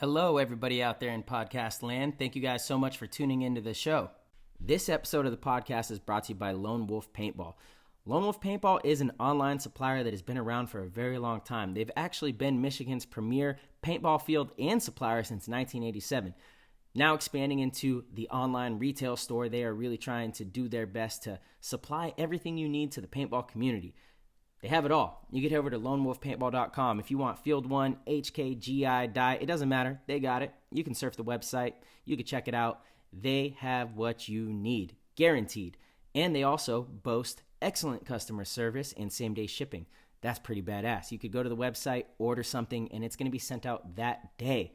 Hello, everybody out there in podcast land. Thank you guys so much for tuning into the show. This episode of the podcast is brought to you by Lone Wolf Paintball. Lone Wolf Paintball is an online supplier that has been around for a very long time. They've actually been Michigan's premier paintball field and supplier since 1987. Now expanding into the online retail store, they are really trying to do their best to supply everything you need to the paintball community. They have it all. You can head over to lonewolfpaintball.com. If you want Field 1, HK, GI, Dye, it doesn't matter. They got it. You can surf the website. You can check it out. They have what you need, guaranteed. And they also boast excellent customer service and same-day shipping. That's pretty badass. You could go to the website, order something, and it's going to be sent out that day.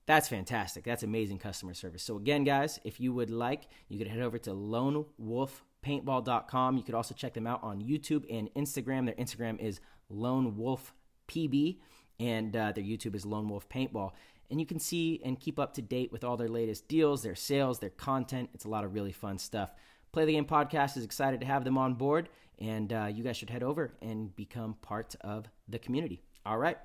That's fantastic. That's amazing customer service. So again, guys, if you would like, you could head over to lonewolfpaintball.com. You could also check them out on YouTube and Instagram. Their Instagram is Lone Wolf PB, and their YouTube is Lone Wolf Paintball. And you can see and keep up to date with all their latest deals, their sales, their content. It's a lot of really fun stuff. Play the Game Podcast is excited to have them on board, and you guys should head over and become part of the community. All right.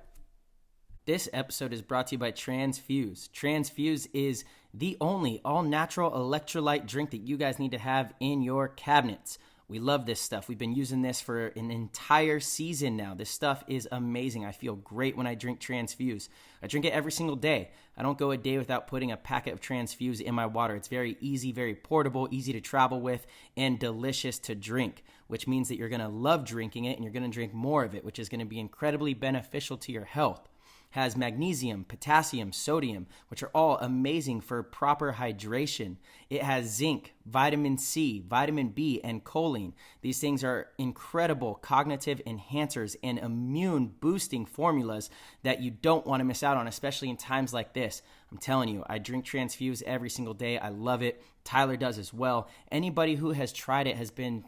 This episode is brought to you by Transfuse. Transfuse is the only all-natural electrolyte drink that you guys need to have in your cabinets. We love this stuff. We've been using this for an entire season now. This stuff is amazing. I feel great when I drink Transfuse. I drink it every single day. I don't go a day without putting a packet of Transfuse in my water. It's very easy, very portable, easy to travel with, and delicious to drink, which means that you're going to love drinking it and you're going to drink more of it, which is going to be incredibly beneficial to your health. Has magnesium, potassium, sodium, which are all amazing for proper hydration. It has zinc, vitamin C, vitamin B, and choline. These things are incredible cognitive enhancers and immune boosting formulas that you don't want to miss out on, especially in times like this. I'm telling you, I drink Transfuse every single day. I love it. Tyler does as well. Anybody who has tried it has been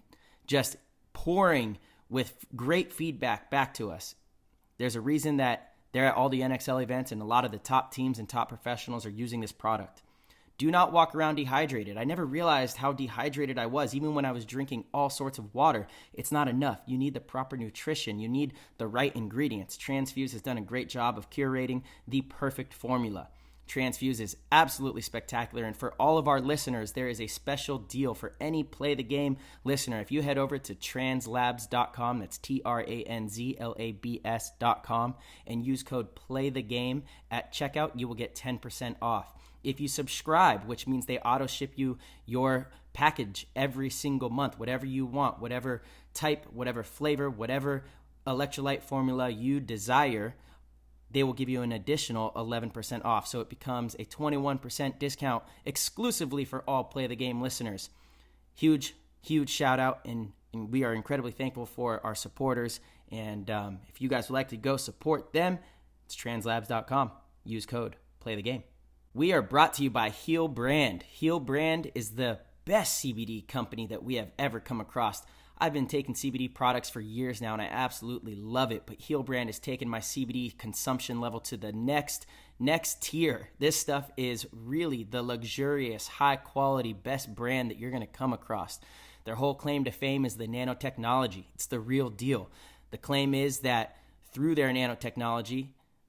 just pouring with great feedback back to us. There's a reason that they're at all the NXL events, and a lot of the top teams and top professionals are using this product. Do not walk around dehydrated. I never realized how dehydrated I was, even when I was drinking all sorts of water. It's not enough. You need the proper nutrition. You need the right ingredients. Transfuse has done a great job of curating the perfect formula. Transfuse is absolutely spectacular, and for all of our listeners, there is a special deal for any Play the Game listener. If you head over to translabs.com, that's translabs.com, and use code PLAYTHEGAME at checkout, you will get 10% off. If you subscribe, which means they auto ship you your package every single month, whatever you want, whatever type, whatever flavor, whatever electrolyte formula you desire, they will give you an additional 11% off. So it becomes a 21% discount exclusively for all Play the Game listeners. Huge, huge shout out. And we are incredibly thankful for our supporters. And if you guys would like to go support them, it's translabs.com. Use code Play the Game. We are brought to you by Heal Brand. Heal Brand is the best CBD company that we have ever come across. I've been taking CBD products for years now, and I absolutely love it. But Heal Brand has taken my CBD consumption level to the next tier. This stuff is really the luxurious, high-quality, best brand that you're going to come across. Their whole claim to fame is the nanotechnology. It's the real deal. The claim is that through their nanotechnology,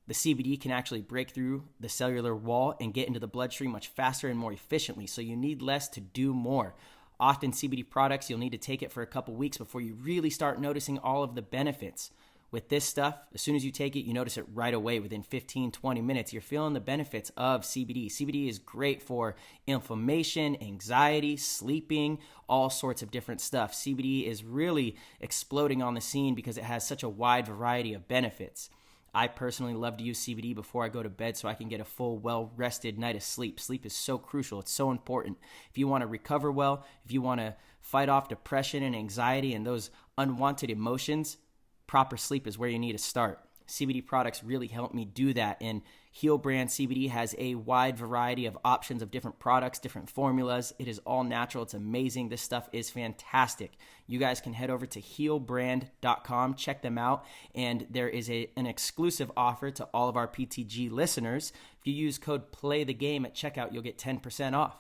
the CBD can actually break through the cellular wall and get into the bloodstream much faster and more efficiently. So you need less to do more. Often CBD products, you'll need to take it for a couple weeks before you really start noticing all of the benefits. With this stuff, as soon as you take it, you notice it right away. Within 15, 20 minutes, you're feeling the benefits of CBD. CBD is great for inflammation, anxiety, sleeping, all sorts of different stuff. CBD is really exploding on the scene because it has such a wide variety of benefits. I personally love to use CBD before I go to bed so I can get a full, well-rested night of sleep. Sleep is so crucial. It's so important. If you want to recover well, if you want to fight off depression and anxiety and those unwanted emotions, proper sleep is where you need to start. CBD products really help me do that, and Heal Brand CBD has a wide variety of options of different products, different formulas. It is all natural. It's amazing. This stuff is fantastic. You guys can head over to healbrand.com, check them out, and there is an exclusive offer to all of our PTG listeners. If you use code PLAYTHEGAME at checkout, you'll get 10% off.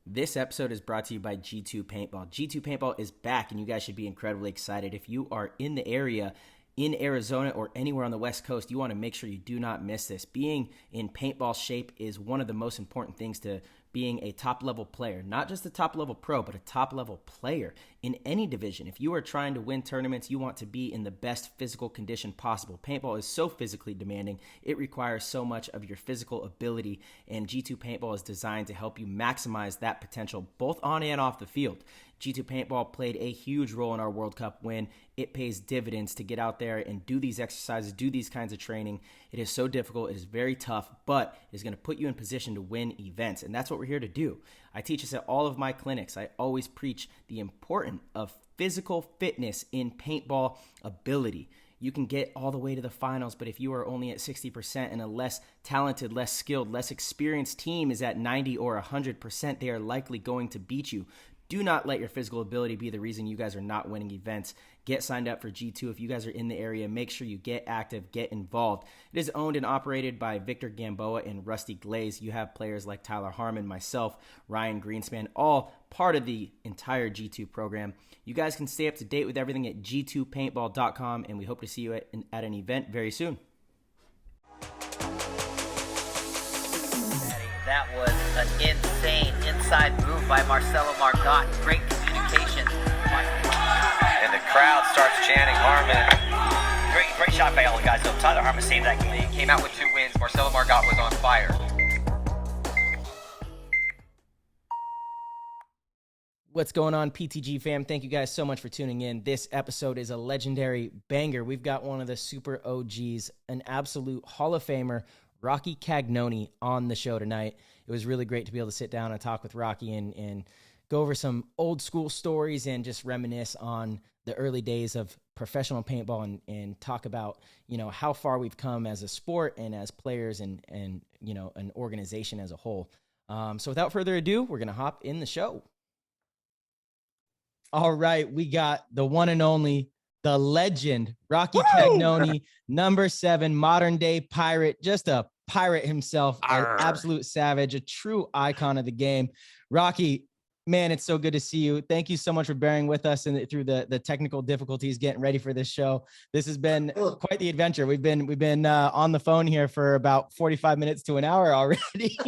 This episode is brought to you by G2 Paintball. G2 Paintball is back, and you guys should be incredibly excited. If you are in the area in Arizona or anywhere on the West Coast, you want to make sure you do not miss this. Being in paintball shape is one of the most important things to being a top-level player, not just a top-level pro, but a top-level player in any division. If you are trying to win tournaments, you want to be in the best physical condition possible. Paintball is so physically demanding. It requires so much of your physical ability, and G2 Paintball is designed to help you maximize that potential both on and off the field. G2 Paintball played a huge role in our World Cup win. It pays dividends to get out there and do these exercises, do these kinds of training. It is so difficult. It is very tough, but it is going to put you in position to win events, and that's what we're here to do. I teach this at all of my clinics. I always preach the importance of physical fitness in paintball ability. You can get all the way to the finals, but if you are only at 60% and a less talented, less skilled, less experienced team is at 90 or 100%, they are likely going to beat you. Do not let your physical ability be the reason you guys are not winning events. Get signed up for G2. If you guys are in the area, make sure you get active, get involved. It is owned and operated by Victor Gamboa and Rusty Glaze. You have players like Tyler Harmon, myself, Ryan Greenspan, all part of the entire G2 program. You guys can stay up to date with everything at g2paintball.com, and we hope to see you at an event very soon. That was an insane inside move by Marcelo Margot. Great communication. And the crowd starts chanting Harmon. Great shot by all the guys. So Tyler Harmon saved that game. He came out with 2 wins. Marcelo Margot was on fire. What's going on, PTG fam? Thank you guys so much for tuning in. This episode is a legendary banger. We've got one of the super OGs, an absolute Hall of Famer, Roque Cagnoni, on the show tonight. It was really great to be able to sit down and talk with Roque and go over some old school stories and just reminisce on the early days of professional paintball and talk about, how far we've come as a sport and as players and an organization as a whole. So without further ado, we're going to hop in the show. All right, we got the one and only, the legend, Roque Cagnoni, number 7, modern day pirate, just a pirate himself, an absolute savage, a true icon of the game. Roque, man, it's so good to see you. Thank you so much for bearing with us through the technical difficulties getting ready for this show. This has been quite the adventure. We've been on the phone here for about 45 minutes to an hour already.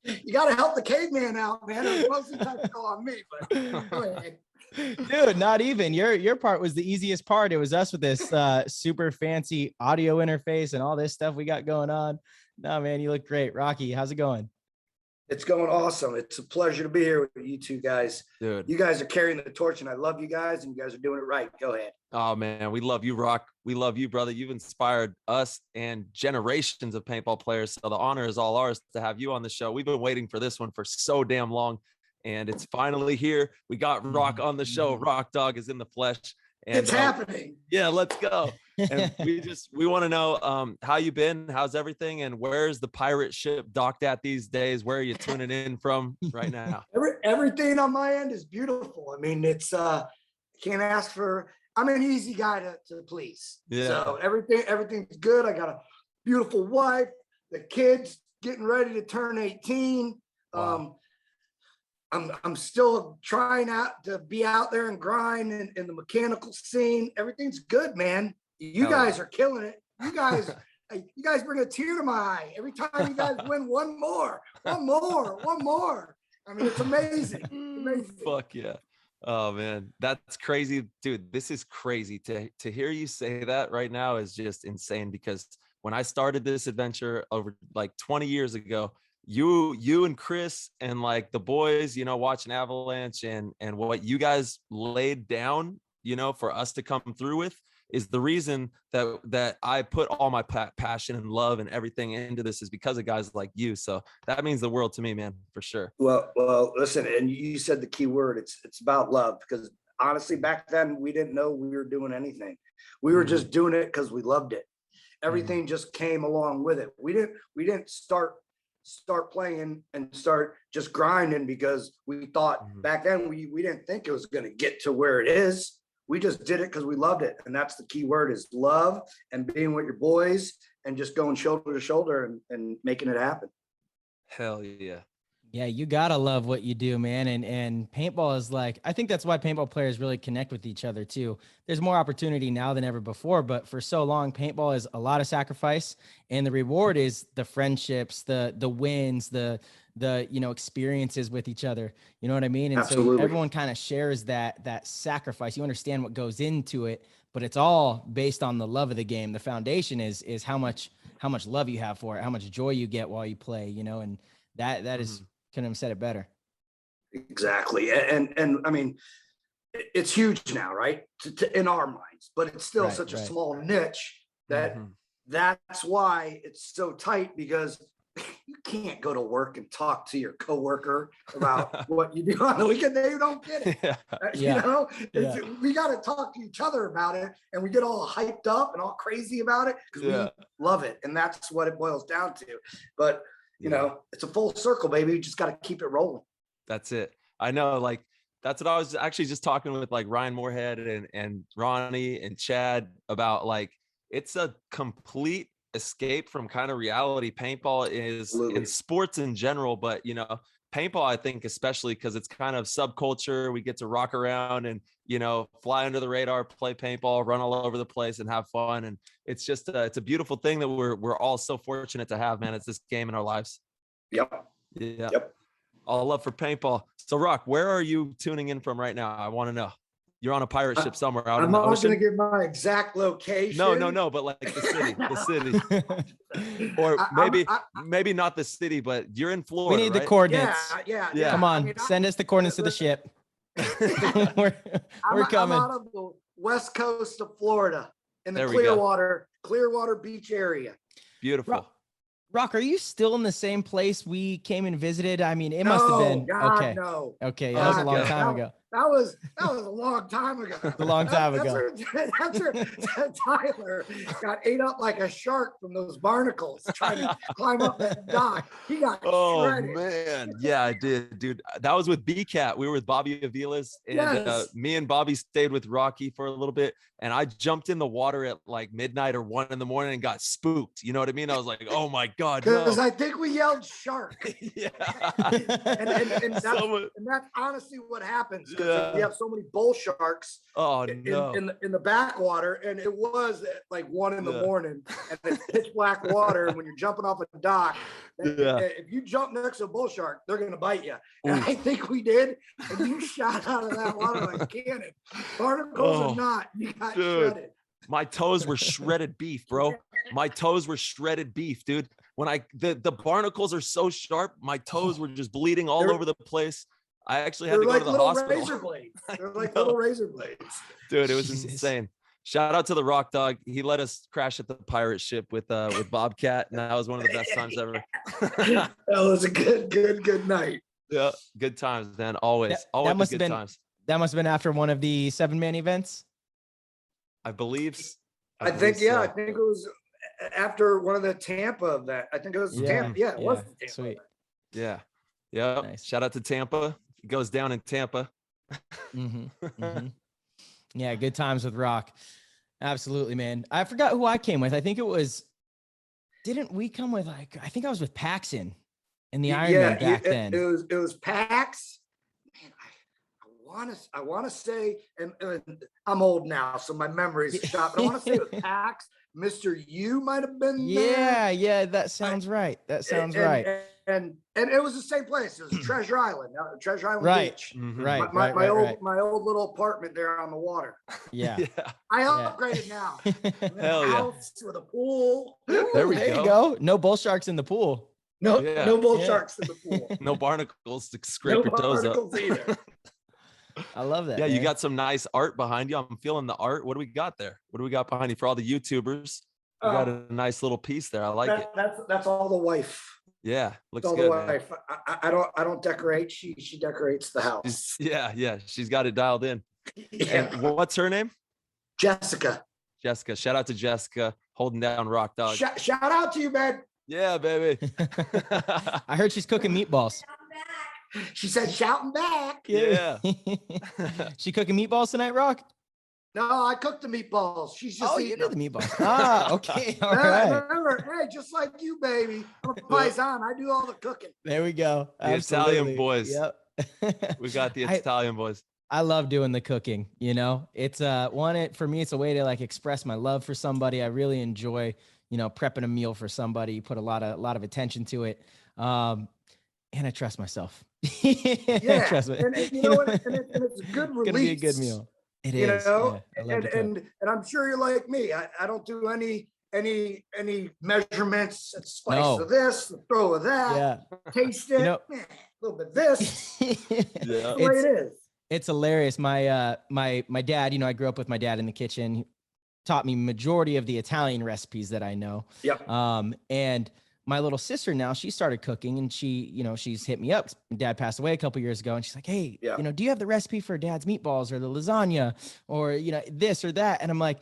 You got to help the caveman out, man. It was mostly time to go on me, but go ahead. Dude, not even. Your part was the easiest part. It was us with this super fancy audio interface and all this stuff we got going on. No, man, you look great. Roque, how's it going? It's going awesome. It's a pleasure to be here with you two guys. Dude, you guys are carrying the torch, and I love you guys, and you guys are doing it right. Go ahead. Oh, man, we love you, Roque. We love you, brother. You've inspired us and generations of paintball players, so the honor is all ours to have you on the show. We've been waiting for this one for so damn long, and it's finally here. We got Roque on the show. Rock Dog is in the flesh. And, it's happening. Yeah, let's go. And we want to know how you been, how's everything, and where's the pirate ship docked at these days? Where are you tuning in from right now? Everything on my end is beautiful. I mean, it's can't ask for. I'm an easy guy to please. Yeah. So everything's good. I got a beautiful wife. The kids getting ready to turn 18. Wow. I'm still trying out to be out there and grind in the mechanical scene. Everything's good, man. You guys are killing it. You guys bring a tear to my eye every time you guys win one more. I mean, it's amazing. Amazing. Fuck yeah. Oh man, that's crazy, dude. This is crazy to hear you say that right now is just insane, because when I started this adventure over like 20 years ago, you and Chris and like the boys, watching Avalanche and what you guys laid down, for us to come through with is the reason that I put all my passion and love and everything into this, is because of guys like you. So that means the world to me, man, for sure. Well, listen, and you said the key word. It's about love, because honestly, back then we didn't know we were doing anything. We were just doing it because we loved it. Everything just came along with it. We didn't start playing and start just grinding because we thought back then we didn't think it was going to get to where it is. We just did it because we loved it. And that's the key word, is love and being with your boys and just going shoulder to shoulder and making it happen. Hell yeah. Yeah, you gotta love what you do, man. And paintball is like, I think that's why paintball players really connect with each other too. There's more opportunity now than ever before, but for so long, paintball is a lot of sacrifice, and the reward is the friendships, the wins, the experiences with each other. You know what I mean? And so Absolutely. everyone kind of shares that sacrifice. You understand what goes into it, but it's all based on the love of the game. The foundation is how much love you have for it, how much joy you get while you play, and that is couldn't have said it better. Exactly. And I mean, it's huge now, right? In our minds, but it's still such a small niche that that's why it's so tight, because you can't go to work and talk to your coworker about what you do on the weekend. They don't get it. We got to talk to each other about it, and we get all hyped up and all crazy about it because we love it. And that's what it boils down to. But it's a full circle, baby. You just got to keep it rolling. That's it. I know. Like, that's what I was actually just talking with like Ryan Moorhead and Ronnie and Chad about. Like, it's a complete escape from kind of reality. Paintball is in sports in general, but paintball, I think, especially because it's kind of subculture. We get to rock around and, fly under the radar, play paintball, run all over the place and have fun. And it's just, it's a beautiful thing that we're all so fortunate to have, man. It's this game in our lives. Yep. Yeah. Yep. All love for paintball. So Roque, where are you tuning in from right now? I want to know. You're on a pirate ship somewhere out in the ocean. I'm not going to give my exact location. No, but like the city, or maybe not the city, but you're in Florida. We need the coordinates. Yeah. Come on, send us the coordinates to the ship. we're coming. I'm out of the west coast of Florida in the Clearwater Beach area. Beautiful. Roque, are you still in the same place we came and visited? I mean, it must have been. Okay. No. Okay, that was a long time ago. That was a long time ago. A long time ago. That's where Tyler got ate up like a shark from those barnacles trying to climb up that dock. He got shredded. Man. Yeah, I did, dude. That was with B-Cat. We were with Bobby Avilas, and me and Bobby stayed with Rocky for a little bit. And I jumped in the water at like midnight or 1 a.m. and got spooked. You know what I mean? I was like, oh my God. Because I think we yelled shark. Yeah. and that's honestly what happens. Because we have so many bull sharks in the backwater, and it was at like 1 a.m. and it's pitch black water. And when you're jumping off a dock, if you jump next to a bull shark, they're gonna bite you. And I think we did, and you shot out of that water like a cannon. Barnacles or not, you got shredded. My toes were shredded beef, bro. My toes were shredded beef, dude. When the barnacles are so sharp, my toes were just bleeding all over the place. I actually had to go to the hospital. Razor blades. They're like little razor blades. Dude, it was insane. Shout out to the Rock Dog. He let us crash at the pirate ship with Bobcat, and that was one of the best times ever. That was a good night. Yeah, good times, man. Always good times. That must have been after one of the 7-man events. I think it was after one of the Tampa event. I think it was Tampa. Yeah, it was the Tampa. Sweet. Yeah. Nice. Shout out to Tampa. It goes down in Tampa. Yeah, good times with Roque. Absolutely, man. I forgot who I came with. I think it was. Didn't we come with I think I was with Paxson in the Ironman back then. It was Pax. Man, I want to say, and I'm old now, so my memory's shot. But I want to say it was Pax. Mr. U might have been there. Yeah, that sounds right. Right. And it was the same place. It was Treasure Island, Treasure Island Beach. Right. My old little apartment there on the water. Yeah. I upgraded now. Hell house with a pool. There you go. No bull sharks in the pool. No bull sharks in the pool. No barnacles to scrape your toes up. Either. I love that. Yeah, man. You got some nice art behind you. I'm feeling the art. What do we got there? What do we got behind you for all the YouTubers? We got a nice little piece there. I like it. That's all the wife. Yeah, looks all good. The wife. I don't decorate. She decorates the house. She's got it dialed in. Yeah. And what's her name? Jessica. Shout out to Jessica holding down Rock Dog. Shout out to you, man. Yeah, baby. I heard she's cooking meatballs. She said shouting back. Yeah. She cooking meatballs tonight, Roque? No, I cooked the meatballs. She's just You eating did the them. meatballs. Ah, okay. All right. Remember, hey, just like you, baby. I'm a paisan. I do all the cooking. There we go. The Absolutely. Italian boys. Yep. We got the Italian boys. I love doing the cooking. You know, it's for me, it's a way to like express my love for somebody. I really enjoy, you know, prepping a meal for somebody. You put a lot of attention to it. And I trust myself. Yeah. Trust me. And you know what? And it's a good release. It's gonna be a good meal. It you is. know, yeah, I love to cook. and I'm sure you're like me. I don't do any measurements, spice No. of this, throw of that, Yeah. taste it, You know- a little bit of this. Yeah. The way it is. It's hilarious. My my dad, you know, I grew up with my dad in the kitchen. He taught me majority of the Italian recipes that I know. Yep. And my little sister now, she started cooking, and she's hit me up. Dad passed away a couple years ago, and she's like, hey, Yeah. you know, do you have the recipe for Dad's meatballs or the lasagna or, you know, this or that? And I'm like,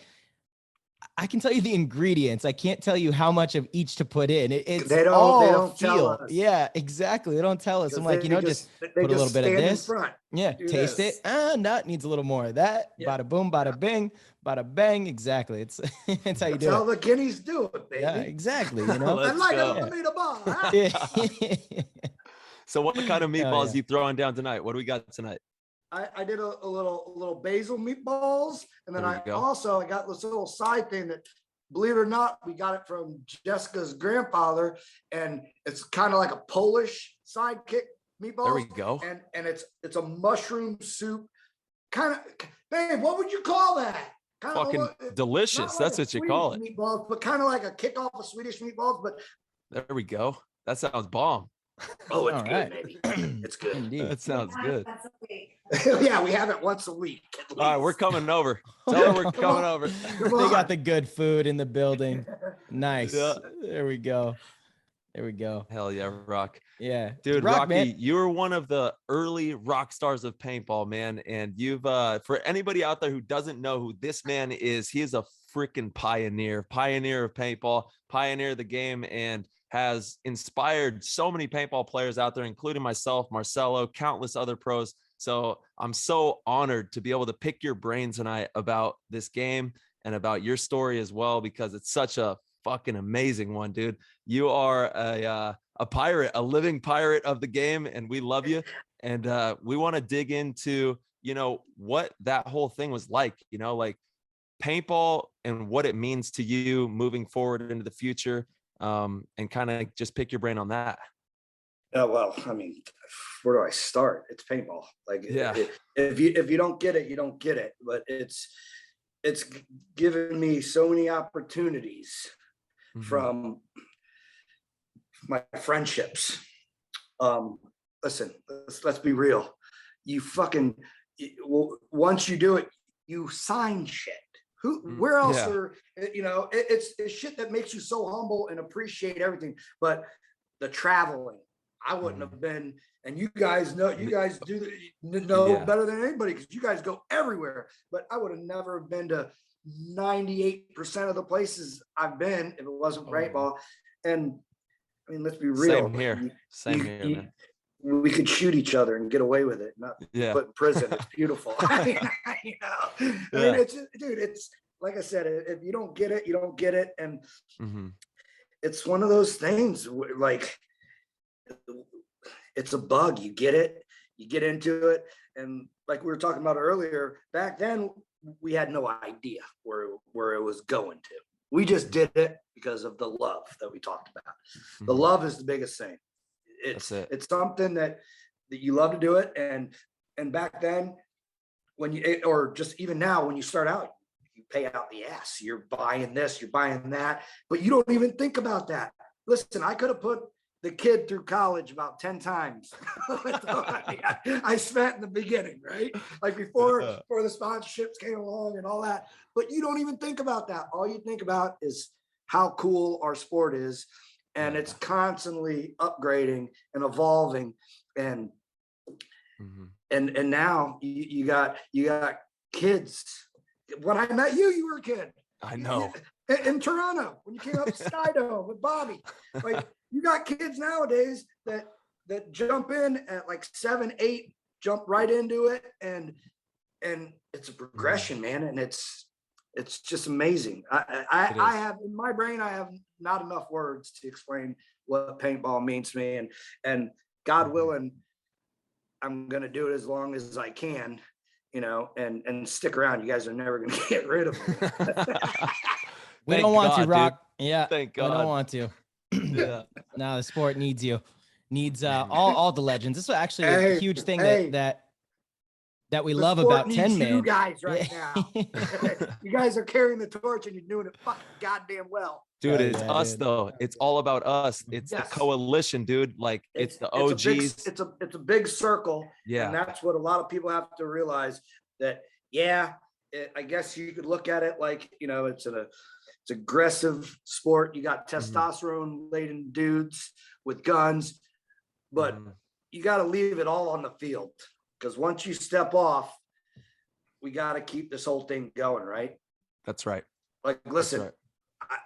I can tell you the ingredients. I can't tell you how much of each to put in. It's They don't- all they don't feel. tell us. Yeah, exactly. They don't tell us. I'm like, They you know, just they put a little bit of stand in this. front. Yeah, Do taste this. it. No, it needs a little more of that. Yeah. Bada boom, bada bing, bada bang. Exactly. It's it's how you That's do how it. the guineas do it, baby. Yeah, exactly. You know. I Let's like go. a meatball. Huh? Yeah. So what kind of meatballs yeah. you throwing down tonight? What do we got tonight? I did a little basil meatballs, and then There we I go. got this little side thing that, believe it or not, we got it from Jessica's grandfather, and it's kind of like a Polish sidekick meatballs. There we go. And it's a mushroom soup, kind of. Babe, what would you call that? Kind Fucking of delicious. not like That's a what you call it. Swedish meatballs, but kind of like a kickoff of Swedish meatballs. But There we go. That sounds bomb. oh, it's All good, right. baby. It's good. Indeed. That sounds good. Yeah, we have it once a week. at All right, we're least. coming over. Tell her we're coming over. Come They on. got the good food in the building. Nice. Yeah. There we go. There we go. Hell yeah, Rock. Yeah. Dude, Rock, Rocky, man. you were one of the early rock stars of paintball, man. And you've for anybody out there who doesn't know who this man is, he is a freaking pioneer of paintball, pioneer of the game, and has inspired so many paintball players out there, including myself, Marcelo, countless other pros. So I'm so honored to be able to pick your brain tonight about this game and about your story as well, because it's such a fucking amazing one, dude. You are a pirate, a living pirate of the game, and we love you. And we want to dig into, you know, what that whole thing was like, you know, like paintball and what it means to you moving forward into the future, and kind of just pick your brain on that. Oh, well, I mean, where do I start? It's paintball. Like, Yeah. if you don't get it, you don't get it. But it's given me so many opportunities Mhm. from my friendships. Listen, let's be real. Once you do it, you sign shit. Where else Yeah. are, you know, it's shit that makes you so humble and appreciate everything. But the traveling, I wouldn't have been, and you guys know Yeah. better than anybody, because you guys go everywhere. But I would have never been to 98% of the places I've been if it wasn't for paintball. And I mean, let's be real. Same here. Same here, man. We could shoot each other and get away with it, not Yeah. put in prison. It's beautiful. I mean, Yeah. it's, dude, it's like I said, if you don't get it, you don't get it. And Mhm. it's one of those things like, it's a bug. You get it, you get into it. And like we were talking about earlier, back then we had no idea where it was going to. We just did it because of the love that we talked about. The Mhm. love is the biggest thing. That's it. It's something that you love to do it. And back then, when you, or just even now, when you start out, you pay out the ass. You're buying this, you're buying that, but you don't even think about that. Listen, I could have put the kid through college about 10 times with the money I spent in the beginning, right? Like before the sponsorships came along and all that. But you don't even think about that. All you think about is how cool our sport is. And it's constantly upgrading and evolving. And Mhm. and now you got kids. When I met you, you were a kid. I know. In Toronto, when you came up to Skydome with Bobby. Like, you got kids nowadays that jump in at like 7, 8, jump right into it, and and it's a progression, man. And it's just amazing. I have in my brain, I have not enough words to explain what paintball means to me, and God willing, I'm going to do it as long as I can, you know, and stick around. You guys are never going to get rid of me. We don't want to, Rock. Dude. Yeah. Thank God. We don't want to. Yeah. No, the sport needs you. Needs all the legends. This is actually a huge thing that we love about 10 Man. You guys right now. You guys are carrying the torch and you're doing it fucking goddamn well. Dude, it's us though. It's all about us. It's the coalition, dude. Like it's the OGs. It's a big circle. Yeah. And that's what a lot of people have to realize, that, I guess you could look at it like, you know, it's aggressive sport. You got testosterone laden dudes with guns, but you got to leave it all on the field. Because once you step off, we got to keep this whole thing going, right? That's right. Like, listen,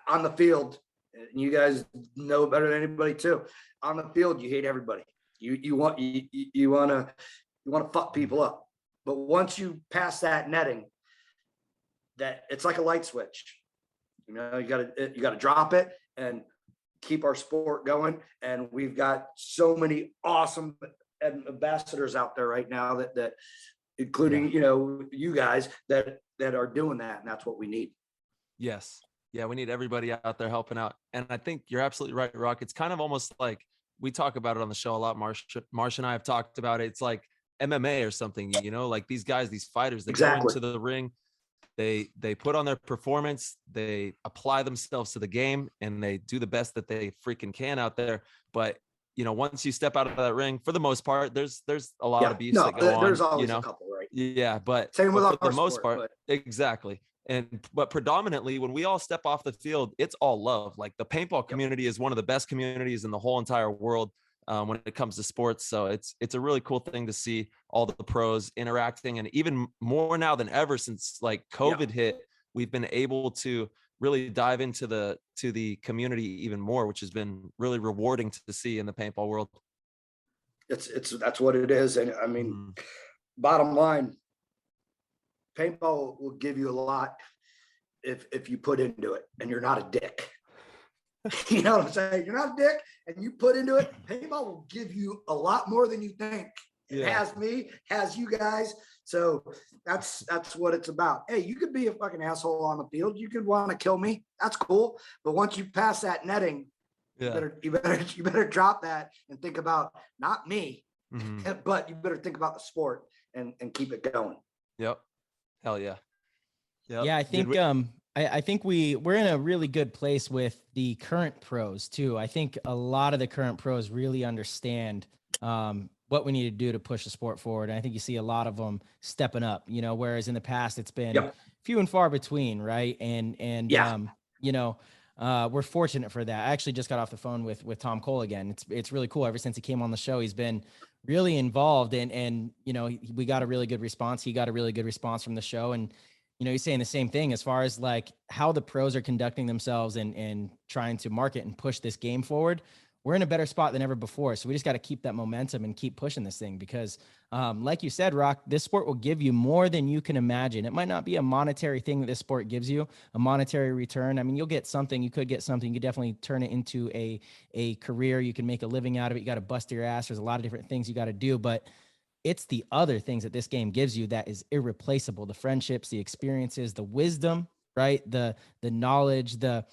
on the field, and you guys know better than anybody too. On the field, you hate everybody. You want to fuck people up. But once you pass that netting, that it's like a light switch. You know, you got to drop it and keep our sport going. And we've got so many awesome ambassadors out there right now that including, you know, you guys that are doing that. And that's what we need. Yes. Yeah. We need everybody out there helping out. And I think you're absolutely right, Rock. It's kind of almost like we talk about it on the show a lot. Marsh and I have talked about it. It's like MMA or something, you know, like these guys, these fighters, they go into the ring, they put on their performance, they apply themselves to the game, and they do the best that they freaking can out there. But you know, once you step out of that ring, for the most part, there's a lot of abuse that go on. There's always you know? A couple, right? Yeah, but same with for our the most sport, part, exactly. But predominantly, when we all step off the field, it's all love. Like the paintball community is one of the best communities in the whole entire world when it comes to sports. So it's a really cool thing to see all the pros interacting, and even more now than ever since like COVID hit, we've been able to really dive into the community even more, which has been really rewarding to see in the paintball world. That's what it is. And I mean, bottom line, paintball will give you a lot if you put into it and you're not a dick. You know what I'm saying? You're not a dick and you put into it. Paintball will give you a lot more than you think. It has me, has you guys. So that's what it's about. Hey, you could be a fucking asshole on the field. You could want to kill me. That's cool. But once you pass that netting, you better drop that and think about not me, but you better think about the sport and keep it going. Yep. Hell yeah. Yep. Yeah, I think I think we're in a really good place with the current pros too. I think a lot of the current pros really understand what we need to do to push the sport forward. And I think you see a lot of them stepping up, you know, whereas in the past it's been few and far between. Right. And you know, we're fortunate for that. I actually just got off the phone with Tom Cole again. It's really cool. Ever since he came on the show, he's been really involved and, you know, we got a really good response. He got a really good response from the show. And, you know, he's saying the same thing as far as like how the pros are conducting themselves and trying to market and push this game forward. We're in a better spot than ever before. So we just got to keep that momentum and keep pushing this thing because like you said, Rock, this sport will give you more than you can imagine. It might not be a monetary thing that this sport gives you, a monetary return. I mean, you'll get something, you could get something, you could definitely turn it into a career. You can make a living out of it. You got to bust your ass. There's a lot of different things you got to do, but it's the other things that this game gives you that is irreplaceable. The friendships, the experiences, the wisdom, right? The knowledge, the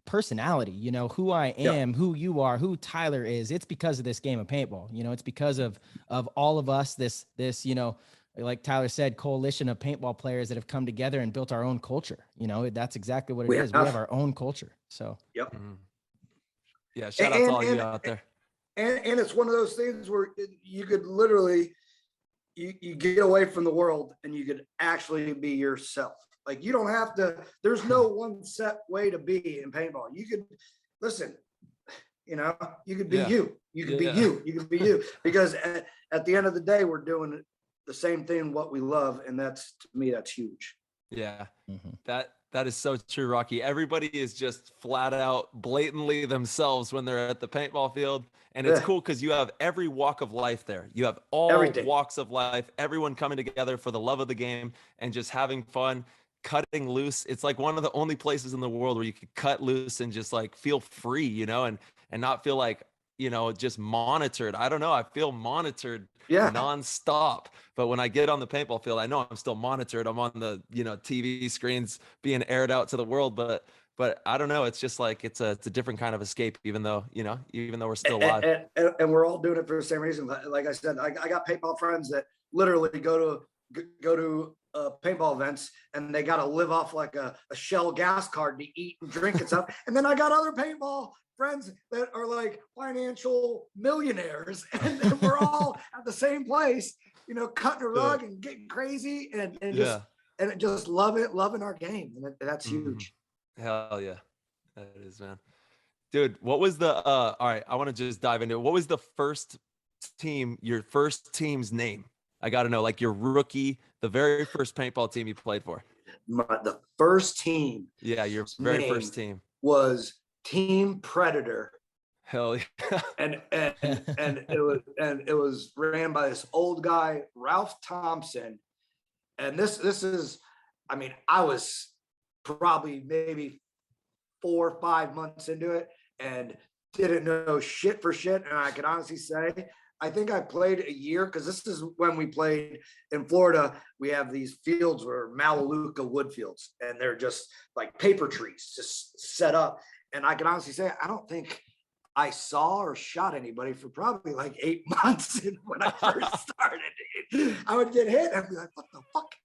personality, you know, who I am, who you are, who Tyler is. It's because of this game of paintball. You know, it's because of all of us, this, you know, like Tyler said, coalition of paintball players that have come together and built our own culture. You know, that's exactly what it is. We have our own culture. So, yeah, shout out to all you out there. And it's one of those things where you could literally, you get away from the world and you could actually be yourself. Like you don't have to, there's no one set way to be in paintball. You could, listen, you know, you could be you. You could be you. You could be you. Because at the end of the day, we're doing the same thing, what we love. And that's, to me, that's huge. Yeah. That is so true, Rocky. Everybody is just flat out blatantly themselves when they're at the paintball field. And it's Yeah. cool because you have every walk of life there. You have all Everything. walks of life, everyone coming together for the love of the game and just having fun, cutting loose. It's like one of the only places in the world where you could cut loose and just like feel free, you know, and not feel like, you know, just monitored. I don't know. I feel monitored Yeah. nonstop. But when I get on the paintball field, I know I'm still monitored. I'm on the, you know, TV screens being aired out to the world. But I don't know. It's just like it's a different kind of escape, even though, you know, even though we're still alive. And we're all doing it for the same reason. Like I said, I got paintball friends that literally go to paintball events and they got to live off like a Shell gas card to eat and drink and stuff. And then I got other paintball friends that are like financial millionaires, and we're all at the same place, you know, cutting a rug and getting crazy and just loving our game. And that's huge. Hell yeah. That is, man. Dude, what was the all right, I want to just dive into it. What was the first team, your first team's name? I got to know, like your rookie, the very first paintball team you played for. The first team. Yeah, your very first team was Team Predator. Hell yeah. and it was ran by this old guy, Ralph Thompson. And this is, I mean, I was probably maybe 4 or 5 months into it and didn't know shit for shit. And I can honestly say, I think I played a year, because this is when we played in Florida. We have these fields where Melaleuca wood fields, and they're just like paper trees just set up. And I can honestly say, I don't think I saw or shot anybody for probably like 8 months when I first started. I would get hit and I'd be like, what the fuck?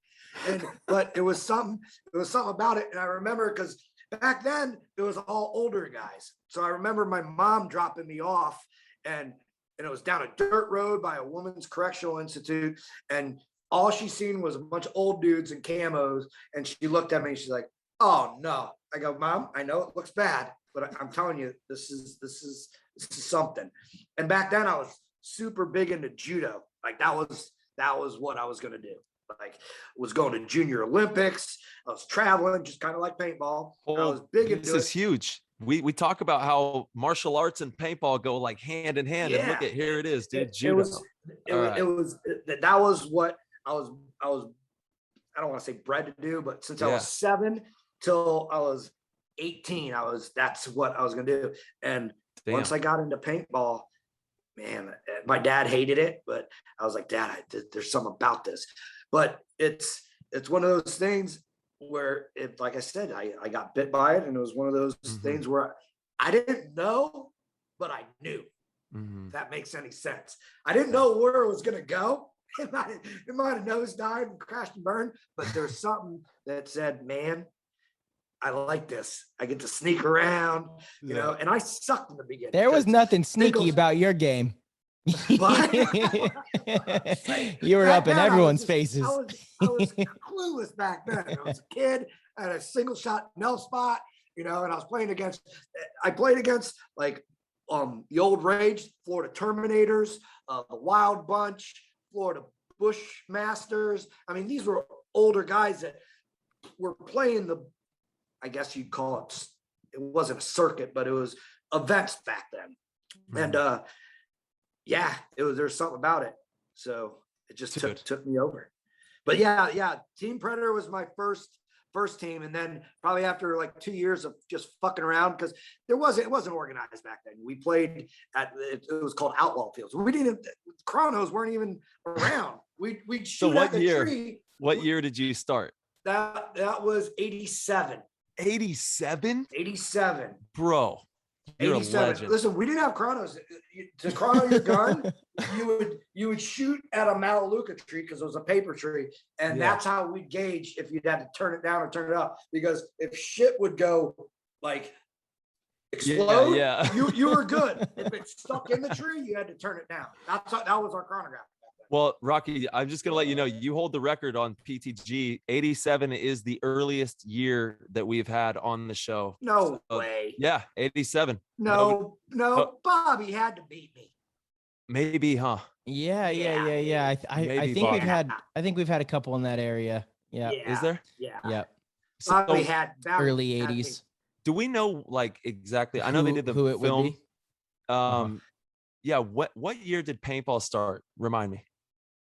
But it was something about it. And I remember, because back then it was all older guys. So I remember my mom dropping me off, and it was down a dirt road by a women's correctional institute. And all she seen was a bunch of old dudes in camos. And she looked at me and she's like, oh no. I go, Mom, I know it looks bad, but I'm telling you, this is something. And back then I was super big into judo. Like that was what I was going to do. Like was going to Junior Olympics. I was traveling, just kind of like paintball. I was big into it. This is huge. We talk about how martial arts and paintball go like hand in hand. Yeah. And look at, here it is, dude. Judo. That was what I was, I don't want to say bred to do, but since I was 7 till I was 18, that's what I was going to do. And once I got into paintball, man, my dad hated it, but I was like, Dad, there's something about this. But it's one of those things where, like I said, I got bit by it, and it was one of those things where I didn't know, but I knew. If that makes any sense. I didn't know where it was going to go. It might have nosedived and crashed and burned, but there's something that said, man, I like this. I get to sneak around, you know, and I sucked in the beginning. There was nothing sneaky about your game. You were up in everyone's faces. I was clueless back then. I was a kid. I had a single shot no spot, you know, and I played against like the old Rage, Florida Terminators, the Wild Bunch, Florida Bushmasters. I mean, these were older guys that were playing I guess you'd call it wasn't a circuit, but it was events back then. And there's something about it. So it just took me over. But yeah, Team Predator was my first team. And then probably after like 2 years of just fucking around, because it wasn't organized back then. We played it was called outlaw fields. We didn't, chronos weren't even around. We'd shoot at the tree. What year did you start? That was 87. 87? 87. Bro, you're 87. A legend. Listen, we didn't have chronos. To chrono your gun, you would shoot at a Melaleuca tree, because it was a paper tree. And that's how we gauge if you'd had to turn it down or turn it up. Because if shit would go like explode, you were good. If it stuck in the tree, you had to turn it down. That was our chronograph. Well, Rocky, I'm just going to let you know, you hold the record on PTG. 87 is the earliest year that we've had on the show. No way. Yeah, 87. No, Bobby had to beat me. Maybe, huh? Yeah. I think we've had a couple in that area. Yeah. Is there? Yeah. Yeah. Bobby So had early had 80s. do we know like exactly? I know they did the Who it would film. be? Uh-huh. Yeah. What year did paintball start? Remind me.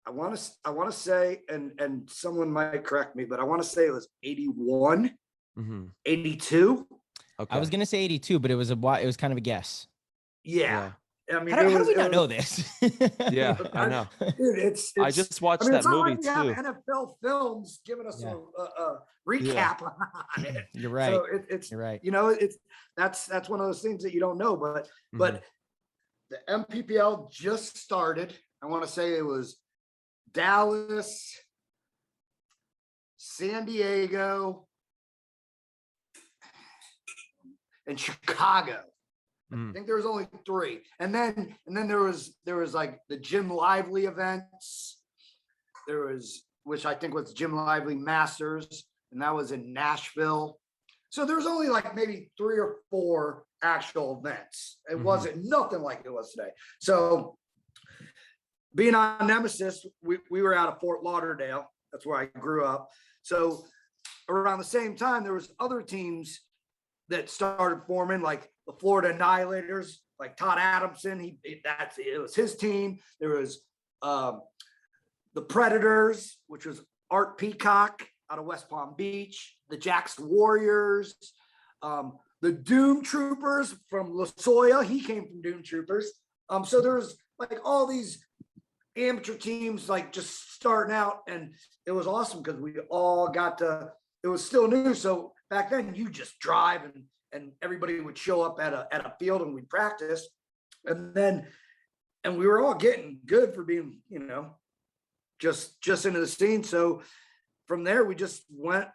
I want to say, and someone might correct me, but I want to say it was 81, 82. Okay. I was gonna say 82, but it was kind of a guess. Yeah. I mean, How do we not know this? Yeah, I know. Dude, it's I just watched I mean, that it's not movie like we have too. NFL films giving us Yeah. a recap on it. You're right. So it's You're right. you know, that's one of those things that you don't know, but the MPPL just started. I want to say it was Dallas, San Diego, and Chicago. I think there was only 3, and then there was like the Jim Lively events. There was, which I think was Jim Lively Masters, and that was in Nashville. So there was only like maybe 3 or 4 actual events. It wasn't nothing like it was today. So being on Nemesis, we were out of Fort Lauderdale. That's where I grew up. So around the same time, there was other teams that started forming, like the Florida Annihilators, like Todd Adamson. It was his team. There was the Predators, which was Art Peacock out of West Palm Beach, the Jackson Warriors, the Doom Troopers from La Soya. He came from Doom Troopers. So there was like all these amateur teams like just starting out, and it was awesome because we all got to, it was still new. So back then you just drive and everybody would show up at a field and we'd practice. And we were all getting good for being, you know, just into the scene. So from there, we just went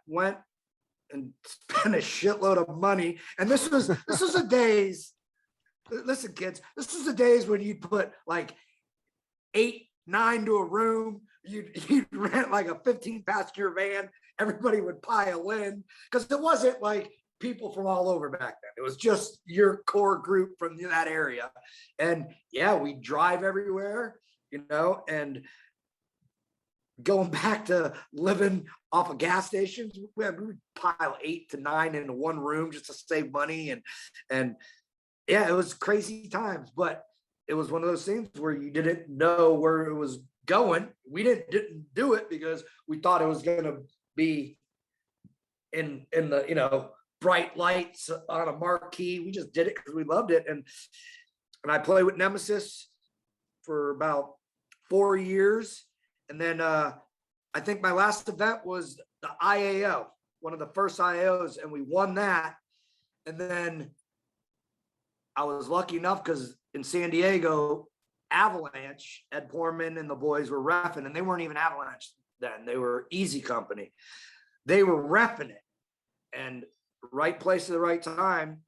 and spent a shitload of money. And this was the days, listen, kids, this was the days when you'd put like 8, 9 to a room. You'd rent like a 15-passenger van. Everybody would pile in because it wasn't like people from all over back then. It was just your core group from that area. And yeah, we drive everywhere, you know, and going back to living off of gas stations, we would pile 8 to 9 into one room just to save money. And yeah, it was crazy times, but it was one of those things where you didn't know where it was going. We didn't do it because we thought it was going to be in the, you know, bright lights on a marquee. We just did it because we loved it. And I played with Nemesis for about 4 years. And then I think my last event was the IAO, one of the first IAOs, and we won that. And then I was lucky enough because in San Diego, Avalanche, Ed Portman and the boys were reffing, and they weren't even Avalanche then. They were Easy Company. They were reffing it, and right place at the right time.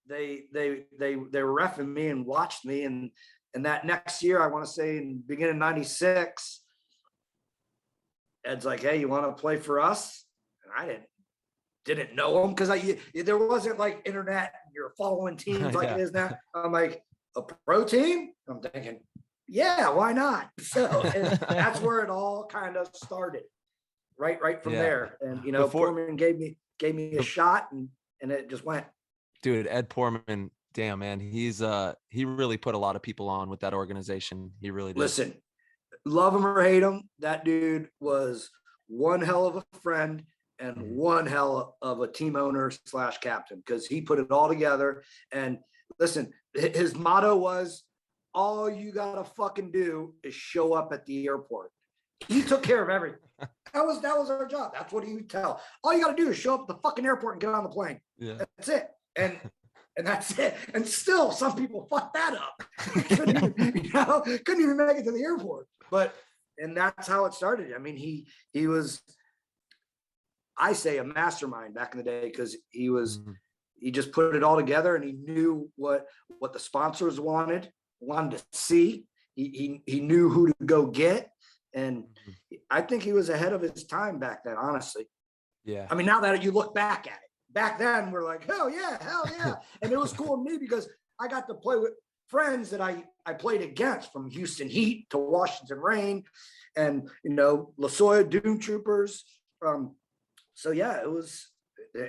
They were reffing me and watched me, and that next year, I want to say in beginning of '96, Ed's like, "Hey, you want to play for us?" And I didn't know him because there wasn't like internet. You're following teams like it is now. I'm like, a pro team? I'm thinking, yeah, why not? So that's where it all kind of started, right from there. And you know, Portman gave me a shot, and it just went. Dude, Ed Portman, damn man, he really put a lot of people on with that organization. He really did. Listen, love him or hate him, that dude was one hell of a friend and one hell of a team owner / captain, because he put it all together. And listen, his motto was, all you gotta fucking do is show up at the airport. He took care of everything. That was our job. That's what he would tell. All you gotta do is show up at the fucking airport and get on the plane. Yeah. That's it. And that's it. And still, some people fuck that up. couldn't even make it to the airport. And that's how it started. I mean, he was, I say, a mastermind back in the day, because he just put it all together, and he knew what the sponsors wanted to see. He knew who to go get. And I think he was ahead of his time back then, honestly. Yeah. I mean, now that you look back at it, back then we're like, hell yeah. And it was cool to me because I got to play with friends that I played against, from Houston Heat to Washington Rain, and, you know, La Soya Doom Troopers. so yeah, it was,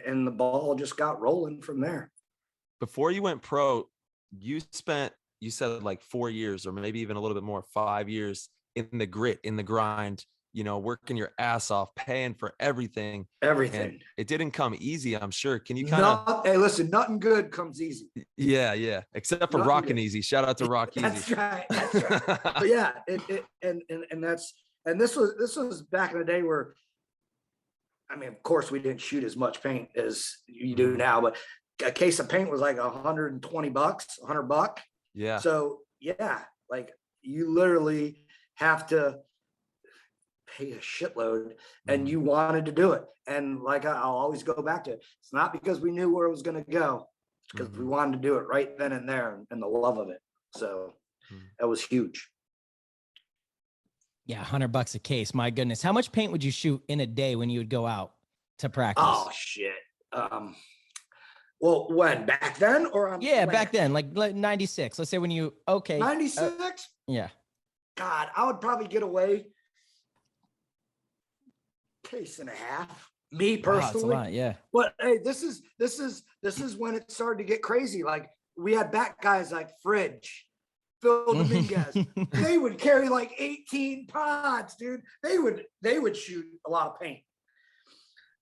and the ball just got rolling from there. Before you went pro, you said like 4 years or maybe even a little bit more, 5 years in the grit, in the grind, working your ass off, paying for everything. And it didn't come easy, I'm sure. Can you kind of, hey, listen, nothing good comes easy. Yeah. Except for Rockin' Easy. Shout out to Rock Easy. That's right. But yeah, and this was back in the day where, I mean, of course we didn't shoot as much paint as you do now, but a case of paint was like $120, $100. Yeah. So yeah, like you literally have to pay a shitload, and you wanted to do it. And like I'll always go back to it. It's not because we knew where it was going to go. It's because we wanted to do it right then and there, and the love of it. So that was huge. Yeah, $100 a case. My goodness, how much paint would you shoot in a day when you would go out to practice? Oh shit. Well, when back then or on? Yeah, back then, like 96. Let's say when you 96. Yeah. God, I would probably get away case and a half. Me personally, wow, that's a lot, yeah. But hey, this is when it started to get crazy. Like we had back guys like Fridge, Phil Dominguez. They would carry like 18 pods, dude. They would shoot a lot of paint.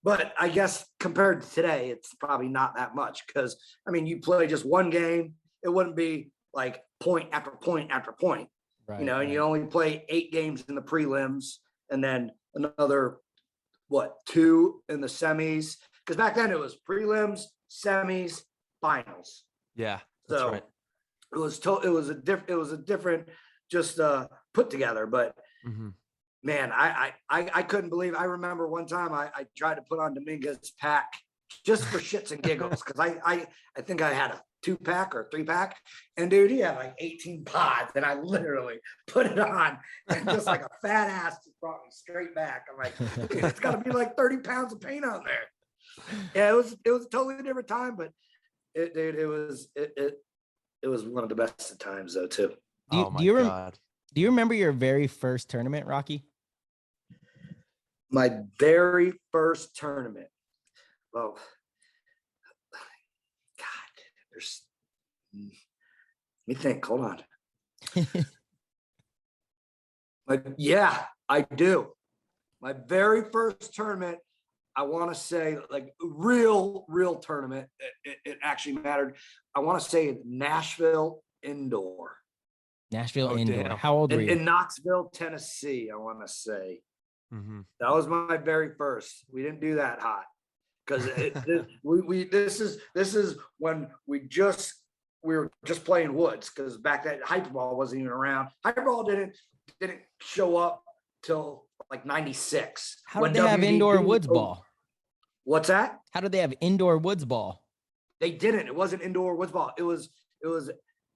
But I guess compared to today, it's probably not that much, because I mean, you play just one game, it wouldn't be like point after point after point, Right, and you only play 8 games in the prelims, and then another 2 in the semis, because back then it was prelims, semis, finals. Yeah, that's So right. it was a different just put together. But man, I couldn't believe. I remember one time I tried to put on Dominguez's pack just for shits and giggles, because I think I had a 2-pack or 3-pack, and dude, he had like 18 pods, and I literally put it on, and just like a fat ass just brought me straight back. I'm like, it's got to be like 30 pounds of paint on there. Yeah, it was a totally different time, but it was one of the best of times though too. Oh my God. Do you remember your very first tournament, Rocky? My very first tournament. Well, God, let me think. Hold on. Yeah, I do. My very first tournament, I want to say like real tournament. It actually mattered. I want to say Nashville indoor. Nashville indoor. Damn. How old were you? In Knoxville, Tennessee, I want to say. That was my very first. We didn't do that hot, because this is when we were just playing woods, because back then hyperball wasn't even around. Hyperball didn't show up till like 96. How did they have indoor woods ball? What's that? How did they have indoor woods ball? They didn't. It wasn't indoor woods ball. It was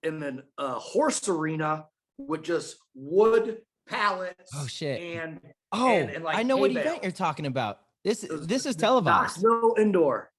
in a horse arena with just wood pallets. Oh shit! And like I know what hay event bales. you're talking about. This is televised. Knoxville indoor.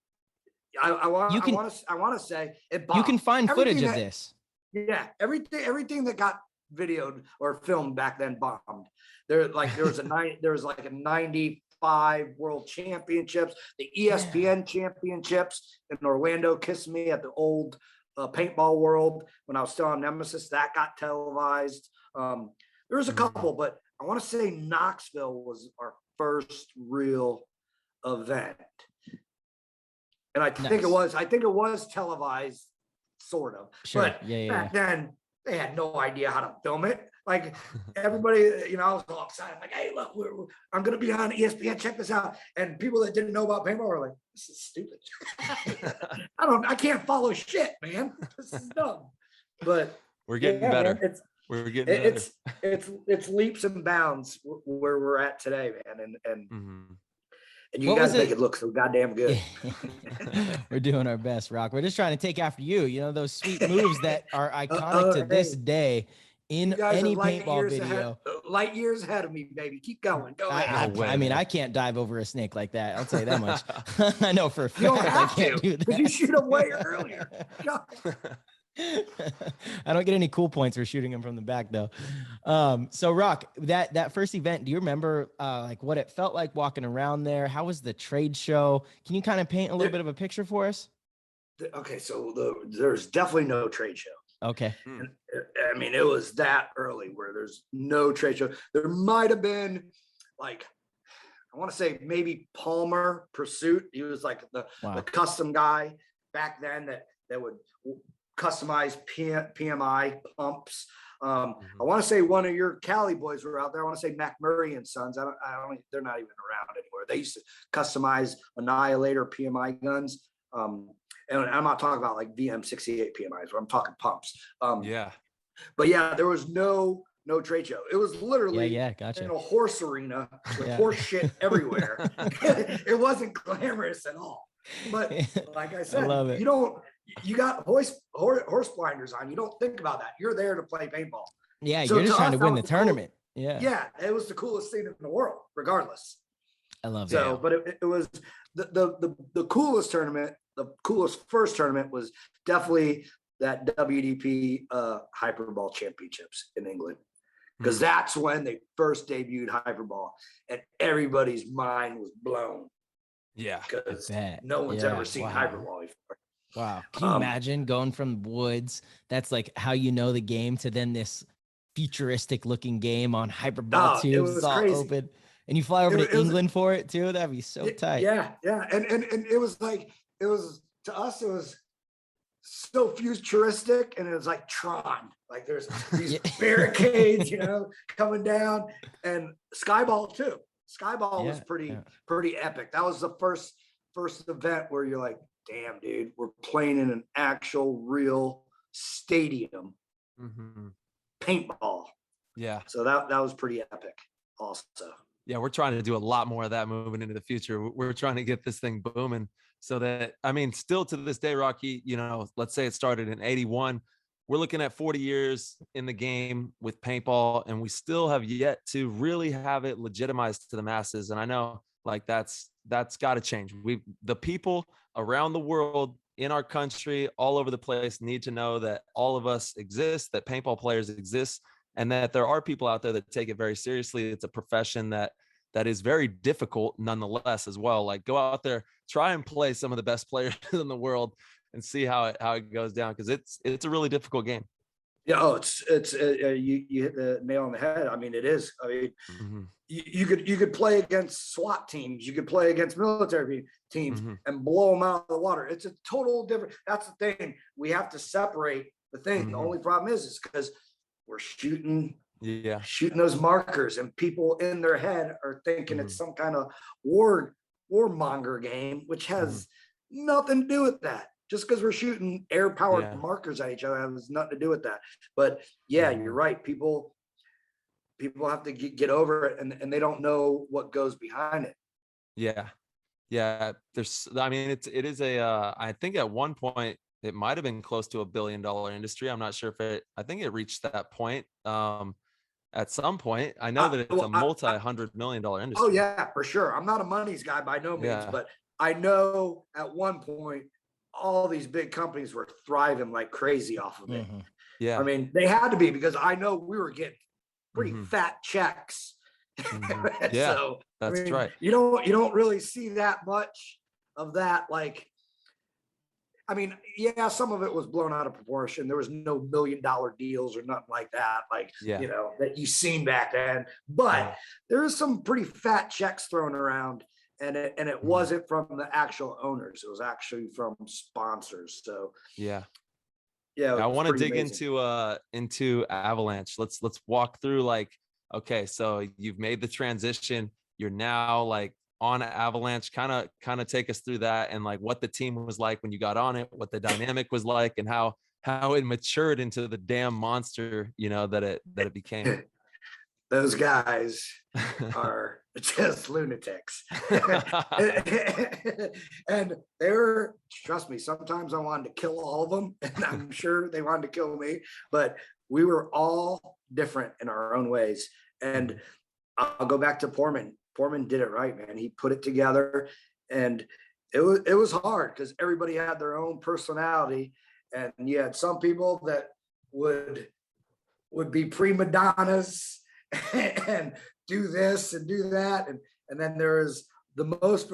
I want to say it bombed. You can find Everything footage of that- this. Yeah, everything that got videoed or filmed back then bombed. There was like a 95 World Championships, the ESPN Championships in Orlando. Kiss Me at the old paintball world when I was still on Nemesis. That got televised. There was a couple, but I want to say Knoxville was our first real event, and I think it was televised, sort of. Sure. But Yeah. back then they had no idea how to film it. Like everybody, I was all excited. Like, hey, look, I'm going to be on ESPN. Check this out. And people that didn't know about paintball were like, this is stupid. I can't follow shit, man. This is dumb. But we're getting better. Man, we're getting better. It's leaps and bounds where we're at today, man. And you What guys was make it? it look so goddamn good. We're doing our best, Rock. We're just trying to take after you. Those sweet moves that are iconic to this day in You guys any are light paintball years video. light years ahead of me, baby. Keep going. Go ahead. I mean, I can't dive over a snake like that. I'll tell you that much. I know for a You don't fact I have can't to, do because you that. shoot them way earlier. I don't get any cool points for shooting him from the back though. So Rock, that first event, do you remember like what it felt like walking around there? How was the trade show? Can you kind of paint a little bit of a picture for us? Okay, so there's definitely no trade show. Okay. And, I mean, it was that early where there's no trade show. There might have been like, I want to say maybe Palmer Pursuit. He was like the custom guy back then that would customize PMI pumps. I want to say one of your Cali boys were out there. I want to say McMurray and Sons. I don't, they're not even around anymore. They used to customize Annihilator PMI guns. And I'm not talking about like VM68 PMIs, I'm talking pumps. But yeah, there was no trade show. It was literally gotcha. in a horse arena with horse shit everywhere. It wasn't glamorous at all. But like I said, you got horse blinders on. You don't think about that. You're there to play paintball. Yeah, so you're just trying to win the tournament. Yeah, it was the coolest thing in the world, regardless. I love it. So, but it was the coolest tournament. The coolest first tournament was definitely that WDP Hyperball Championships in England, because that's when they first debuted Hyperball, and everybody's mind was blown. Yeah, because no one's ever seen Hyperball before. Wow, can you imagine going from woods? That's like how you know the game to then this futuristic looking game on Hyperball tubes. It's all crazy. Open. And you fly over to England for it too. That'd be so tight. Yeah. And it was like, to us, it was so futuristic, and it was like Tron. Like there's these barricades, coming down, and Skyball too. Skyball was pretty epic. That was the first event where you're like, damn, dude, we're playing in an actual real stadium. Paintball. Yeah. So that was pretty epic also. Yeah, we're trying to do a lot more of that moving into the future. We're trying to get this thing booming so that, I mean, still to this day, Rocky, let's say it started in 81. We're looking at 40 years in the game with paintball, and we still have yet to really have it legitimized to the masses. And I know like that's got to change. The people around the world, in our country, all over the place, need to know that all of us exist, that paintball players exist, and that there are people out there that take it very seriously. It's a profession that is very difficult nonetheless as well. Like go out there, try and play some of the best players in the world and see how it goes down. Cause it's a really difficult game. Yeah. You hit the nail on the head. I mean, it is. I mean, you could play against SWAT teams. You could play against military teams and blow them out of the water. It's a total different. That's the thing. We have to separate the thing. The only problem is because we're shooting those markers, and people in their head are thinking it's some kind of warmonger game, which has nothing to do with that. Just because we're shooting air-powered markers at each other has nothing to do with that. But yeah, you're right. People have to get over it, and they don't know what goes behind it. Yeah. It is I think at one point it might have been close to $1 billion industry. I'm not sure if I think it reached that point. At some point, I know that it's a multi-$100 million industry. Oh yeah, for sure. I'm not a money's guy by no means, but I know at one point, all these big companies were thriving like crazy off of it. Yeah. I mean, they had to be, because I know we were getting pretty fat checks. Yeah, so, that's right. You don't really see that much of that. Like, I mean, yeah, some of it was blown out of proportion. There was no $1 million deals or nothing like that, that you seen back then. But there was some pretty fat checks thrown around, and it wasn't from the actual owners. It was actually from sponsors. So yeah. I want to dig into Avalanche. Let's walk through okay, so you've made the transition. You're now on Avalanche. Kind of take us through that, and what the team was like when you got on it, what the dynamic was like, and how it matured into the damn monster, that it became. Those guys are just lunatics. And they were, trust me, sometimes I wanted to kill all of them, and I'm sure they wanted to kill me, but we were all different in our own ways. And I'll go back to Portman. Portman did it right, man. He put it together, and it was hard because everybody had their own personality, And you had some people that would be prima donnas and do this and do that. And then there's for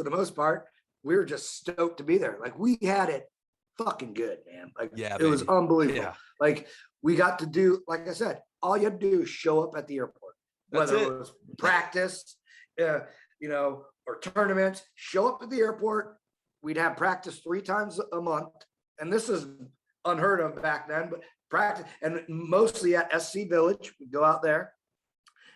the most part, we were just stoked to be there. Like we had it fucking good, man. Like it was unbelievable. Yeah. Like we got to do, like I said, all you had to do is show up at the airport, whether it was practice, you know, or tournaments, show up at the airport. We'd have practice 3 times a month. And this is unheard of back then, but practice, and mostly at SC Village, we'd go out there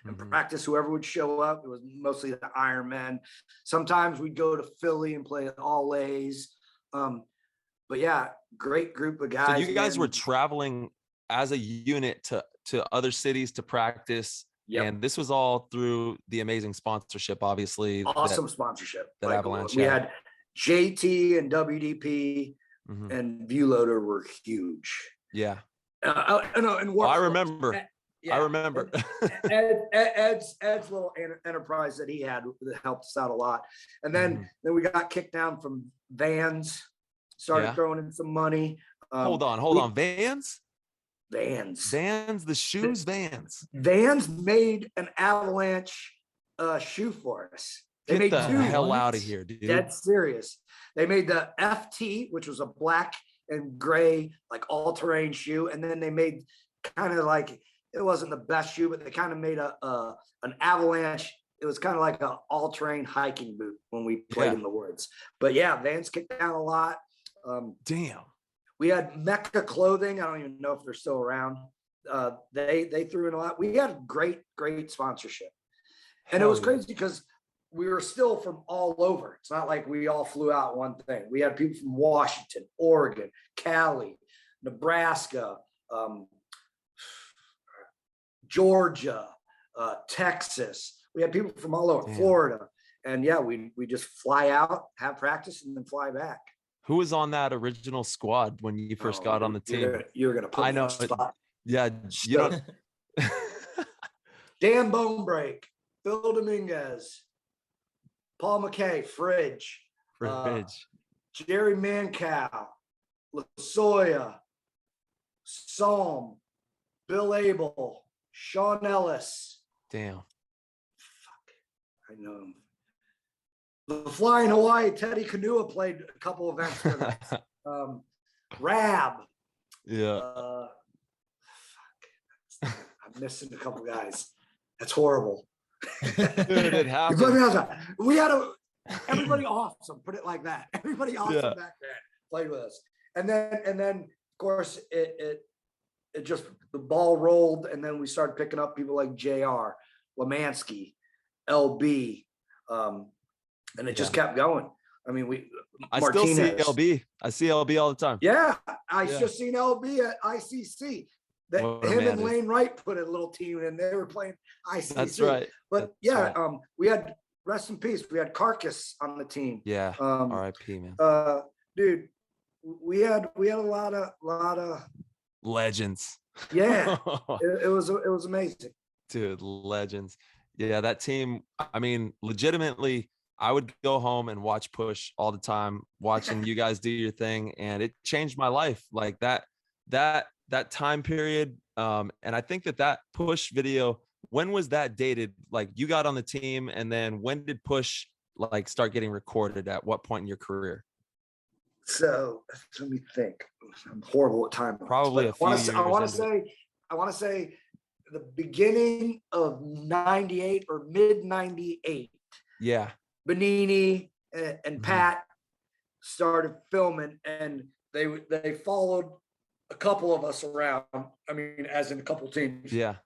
and practice whoever would show up. It was mostly the Iron Men. Sometimes we'd go to Philly and play all A's. But yeah, great group of guys. So you guys were traveling as a unit to other cities to practice. Yep. And this was all through the amazing sponsorship, obviously. Awesome sponsorship. That like, Avalanche. We had JT and WDP and Viewloader were huge. Yeah. And I remember. Yeah. I remember. Ed's little enterprise that he had that helped us out a lot. And then we got kicked down from Vans, started throwing in some money. Hold on. Vans, the shoes, Vans. Vans made an Avalanche shoe for us. They made the hell out of here, dude. Dead serious. They made the FT, which was a black and gray, like all-terrain shoe. And then they made kind of like, it wasn't the best shoe, but they kind of made an Avalanche. It was kind of like an all-terrain hiking boot when we played in the woods. But yeah, Vans kicked down a lot. Damn. We had Mecca Clothing. I don't even know if they're still around. They threw in a lot. We had great sponsorship. And it was crazy because we were still from all over. It's not like we all flew out one thing. We had people from Washington, Oregon, Cali, Nebraska, Georgia, Texas. We had people from all over, Florida. And yeah, we just fly out, have practice, and then fly back. Who was on that original squad when you first got on the team? You're gonna put me on the spot. Yeah, you don't. Dan Bonebreak, Phil Dominguez, Paul McKay, Fridge, Jerry Mancow, Lasoya, Psalm, Bill Abel, Sean Ellis. Damn. Fuck, I know him. The Flying Hawaii, Teddy Kanua played a couple events with us. Rab. Yeah. Fuck. I'm missing a couple guys. That's horrible. Dude, it happened. We had everybody awesome. Put it like that. Everybody awesome back then played with us, and then of course it just the ball rolled, and then we started picking up people like Jr. Lemansky, LB. And it just kept going. I mean, Martinez. Still see LB. I see LB all the time. Yeah, I just seen LB at ICC. Him and Lane Wright put a little team in. They were playing ICC. That's right. But we had, rest in peace, we had Carcass on the team. Yeah. R.I.P. man. Dude, we had a lot of legends. Yeah, it was amazing. Dude, legends. Yeah, that team. I mean, legitimately. I would go home and watch Push all the time, watching you guys do your thing. And it changed my life like that time period. And I think that Push video, when was that dated? Like you got on the team, and then when did Push like start getting recorded? At what point in your career? So let me think. I'm horrible at time. Probably a few years. I want to say the beginning of 98 or mid 98. Yeah. Benini and Pat started filming, and they followed a couple of us around. I mean, as in a couple teams. Yeah.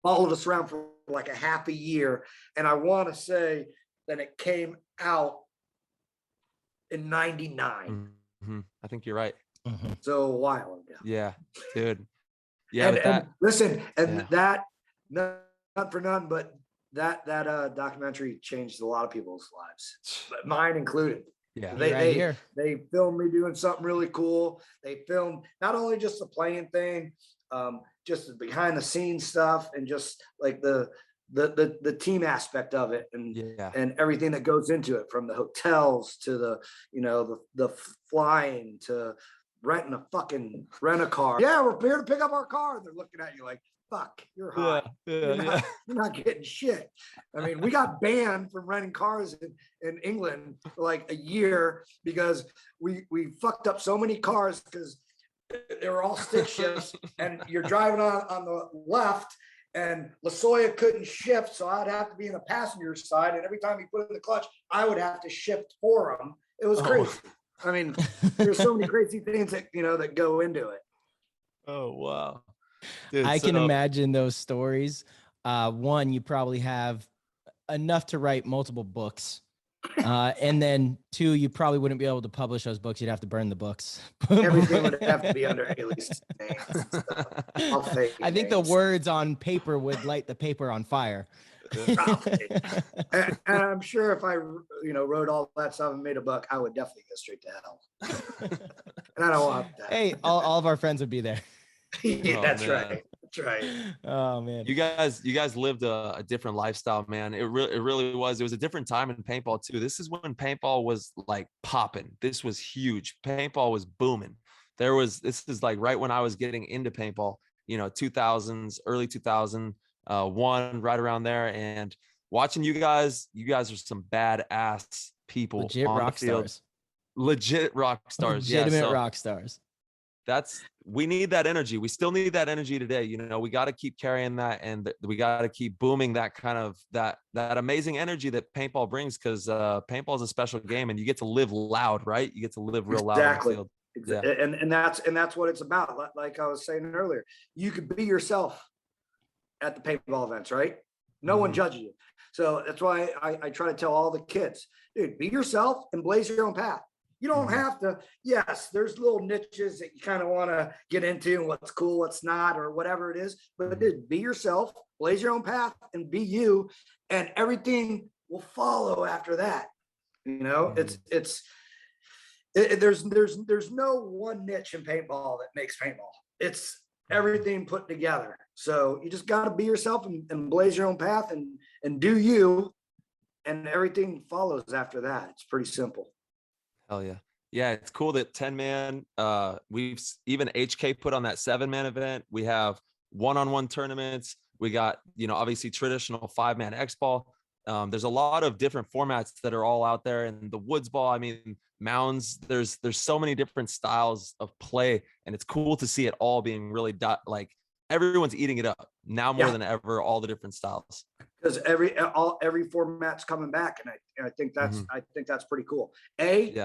Followed us around for like a half a year. And I want to say that it came out in 99. I think you're right. So a while ago. Yeah, dude. Yeah. And listen, that, not for none, but that documentary changed a lot of people's lives, mine included. Yeah, they filmed me doing something really cool. They filmed not only just the playing thing, just the behind the scenes stuff, and just like the team aspect of it, and everything that goes into it, from the hotels to the flying to renting a fucking rent-a-car. Yeah, we're here to pick up our car. They're looking at you like, fuck, you're high. You're not getting shit. I mean, we got banned from renting cars in England for like a year because we fucked up so many cars because they were all stick shifts, and you're driving on the left, and Lasoya couldn't shift, so I'd have to be in the passenger side, and every time he put in the clutch, I would have to shift for him. It was crazy. I mean, there's so many crazy things that that go into it. Oh wow. Dude, I can imagine those stories. One, you probably have enough to write multiple books. And then two, you probably wouldn't be able to publish those books. You'd have to burn the books. Everything would have to be under Haley's names. I think the words on paper would light the paper on fire. and I'm sure if I, wrote all that stuff and made a book, I would definitely go straight to hell. And I don't want that. Hey, all of our friends would be there. Yeah, that's right. That's right. Oh man, you guys lived a different lifestyle, man. It really was. It was a different time in paintball too. This is when paintball was like popping. This was huge. Paintball was booming. This is like right when I was getting into paintball, 2000s, early 2001, right around there. And watching you guys are some badass people. Legit on rock the field. stars. Legit rock stars. Legitimate rock stars. We need that energy. We still need that energy today. We got to keep carrying that, and we got to keep booming that kind of that amazing energy that paintball brings, because paintball is a special game, and you get to live loud, right? You get to live real loud. Exactly. On the field. Yeah. And that's what it's about. Like I was saying earlier, you could be yourself at the paintball events, right? No one judges you. So that's why I try to tell all the kids, dude, be yourself and blaze your own path. You don't have to, yes, there's little niches that you kind of want to get into and what's cool, what's not, or whatever it is. But dude, be yourself, blaze your own path, and be you, and everything will follow after that. There's no one niche in paintball that makes paintball. It's everything put together. So you just got to be yourself and blaze your own path and do you, and everything follows after that. It's pretty simple. Hell yeah. Yeah, it's cool that 10-man, we've even HK put on that 7-man event. We have one-on-one tournaments. We got, obviously traditional 5-man X-ball. There's a lot of different formats that are all out there. And the woods ball, I mean, mounds, there's so many different styles of play. And it's cool to see it all being really like everyone's eating it up now more than ever, all the different styles. Because every format's coming back, and I think that's pretty cool. It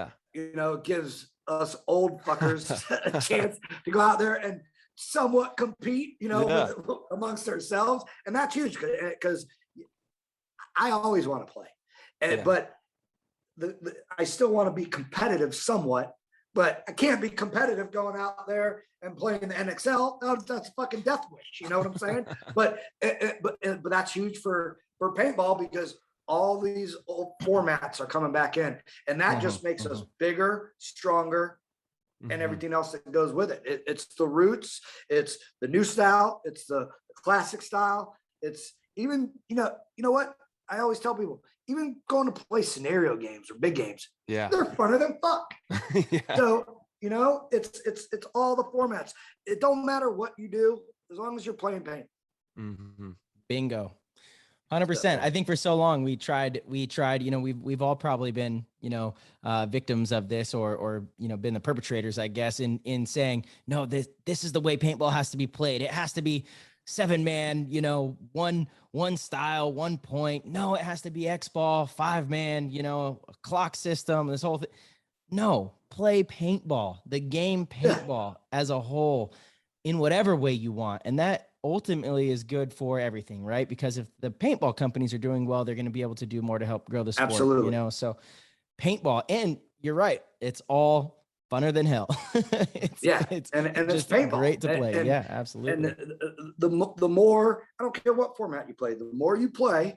gives us old fuckers a chance to go out there and somewhat compete, amongst ourselves, and that's huge because I always want to play, but I still want to be competitive somewhat. But I can't be competitive going out there and playing the NXL. No, that's fucking death wish. You know what I'm saying? but that's huge for paintball, because all these old formats are coming back in, and that just makes us bigger, stronger, and everything else that goes with it. It's the roots, it's the new style, it's the classic style. It's even you know what I always tell people. Even going to play scenario games or big games, they're funner than fuck. So, it's all the formats. It don't matter what you do, as long as you're playing paint. Bingo. 100%. I think for so long we tried, we've all probably been, victims of this or been the perpetrators, I guess, in saying, no, this is the way paintball has to be played. It has to be 7-man, one style, 1 point. No, it has to be X-ball, 5-man, a clock system, this whole thing. No, play paintball, the game paintball as a whole in whatever way you want. And that ultimately is good for everything, right? Because if the paintball companies are doing well, they're going to be able to do more to help grow the sport. Absolutely. So paintball, and you're right, it's all funner than hell. It's it's paintball. Great to play. And, absolutely. And the more, I don't care what format you play, the more you play,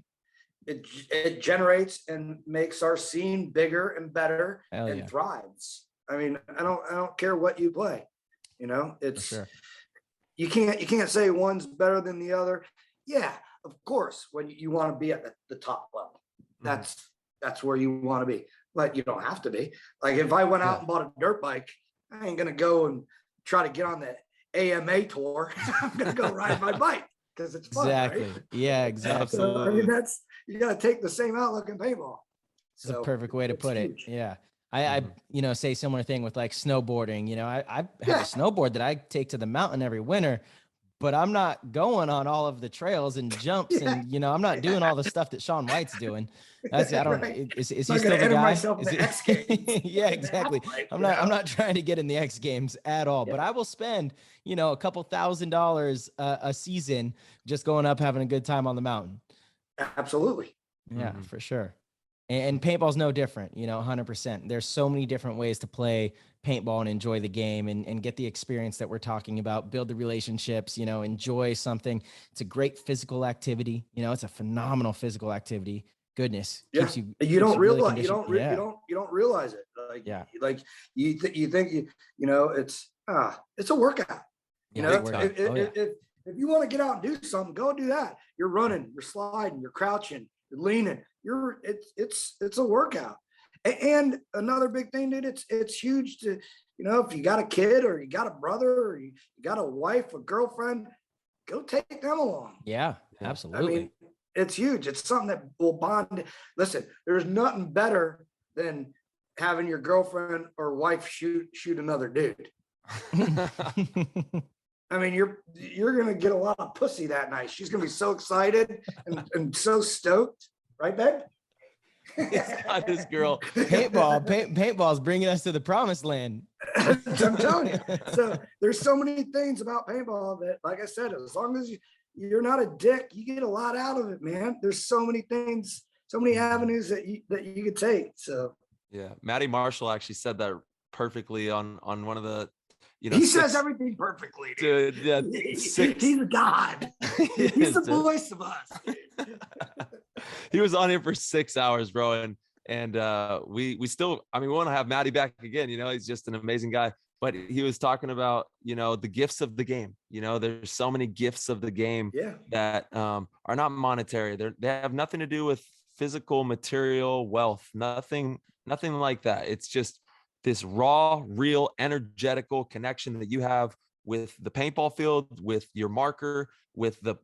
it generates and makes our scene bigger and better and thrives. I mean, I don't care what you play. It's sure. You can't say one's better than the other. Yeah, of course, when you want to be at the top level, that's where you want to be. But you don't have to be. Like if I went out and bought a dirt bike I ain't gonna go and try to get on the AMA tour. I'm gonna go ride my bike because it's fun. Exactly. Right? Yeah, exactly. So, I mean, you got to take the same outlook in paintball. It's a perfect way to put it. Yeah. I say similar thing with like snowboarding. I have a snowboard that I take to the mountain every winter, but I'm not going on all of the trails and jumps and, I'm not doing all the stuff that Shaun White's doing. I don't, Right. is he still the guy? Myself in the X Games. Yeah, exactly. I'm not trying to get in the X Games at all, but I will spend, a couple $1,000s a season just going up, having a good time on the mountain. Absolutely. Yeah, for sure. And paintball's no different, 100%. There's so many different ways to play paintball and enjoy the game and get the experience that we're talking about, build the relationships, enjoy something. It's a great physical activity. It's a phenomenal physical activity. Goodness. Keeps you don't realize, really you don't realize it. Like you think, it's a workout. If you want to get out and do something, go do that. You're running, you're sliding, you're crouching, you're leaning. It's a workout. And another big thing, dude, it's huge to, if you got a kid or you got a brother or you got a wife, a girlfriend, go take them along. Yeah, absolutely. I mean, it's huge. It's something that will bond. Listen, there's nothing better than having your girlfriend or wife shoot another dude. I mean, you're gonna get a lot of pussy that night. She's gonna be so excited and so stoked, right, babe? Got this girl. Paintball's bringing us to the promised land. I'm telling you. So there's so many things about paintball that, like I said, as long as you're not a dick, you get a lot out of it, man. There's so many things, so many avenues that you could take. So yeah, Matty Marshall actually said that perfectly on one of the. He says everything perfectly, dude. Yeah, He's a god. He's the voice of us. He was on here for 6 hours, bro, and we still, we want to have Matty back again. He's just an amazing guy. But he was talking about, the gifts of the game. There's so many gifts of the game that are not monetary. They have nothing to do with physical, material, wealth. Nothing like that. It's just this raw, real, energetical connection that you have with the paintball field, with your marker, with the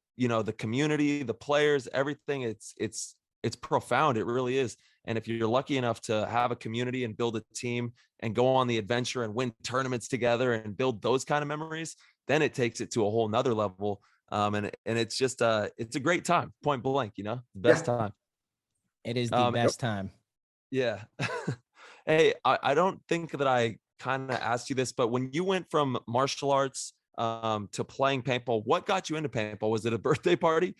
community, the players, everything. It's profound. It really is. And if you're lucky enough to have a community and build a team and go on the adventure and win tournaments together and build those kind of memories, then it takes it to a whole nother level. And it's just it's a great time, point blank, the best time. It is the best time. Yeah. Hey, I don't think that I kind of asked you this, but when you went from martial arts to playing paintball, what got you into paintball? Was it a birthday party?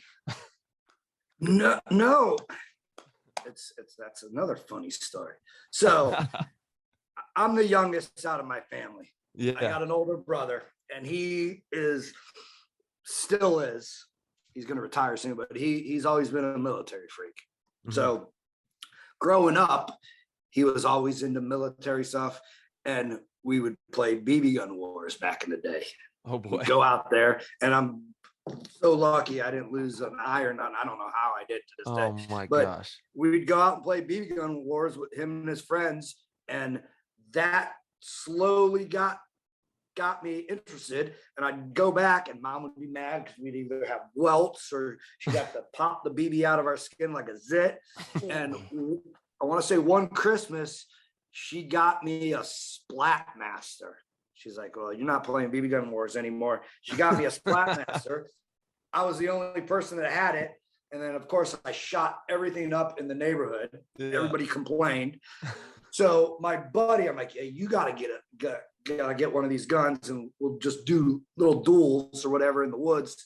No. That's another funny story. So I'm the youngest out of my family. Yeah. I got an older brother, and he still is. He's going to retire soon, but he's always been a military freak. Mm-hmm. So growing up, he was always into military stuff, and we would play BB gun wars back in the day. Oh boy. We'd go out there, and I'm so lucky I didn't lose an eye or nothing. I don't know how I did to this day. Oh my but gosh. We'd go out and play BB gun wars with him and his friends, and that slowly got me interested. And I'd go back, and Mom would be mad because we'd either have welts or she'd have to pop the BB out of our skin like a zit. And I want to say one Christmas, she got me a Splat Master. She's like, well, you're not playing BB gun wars anymore. She got me a Splat Master. I was the only person that had it. And then, of course, I shot everything up in the neighborhood. Yeah. Everybody complained. So my buddy, I'm like, hey, you got to get one of these guns, and we'll just do little duels or whatever in the woods.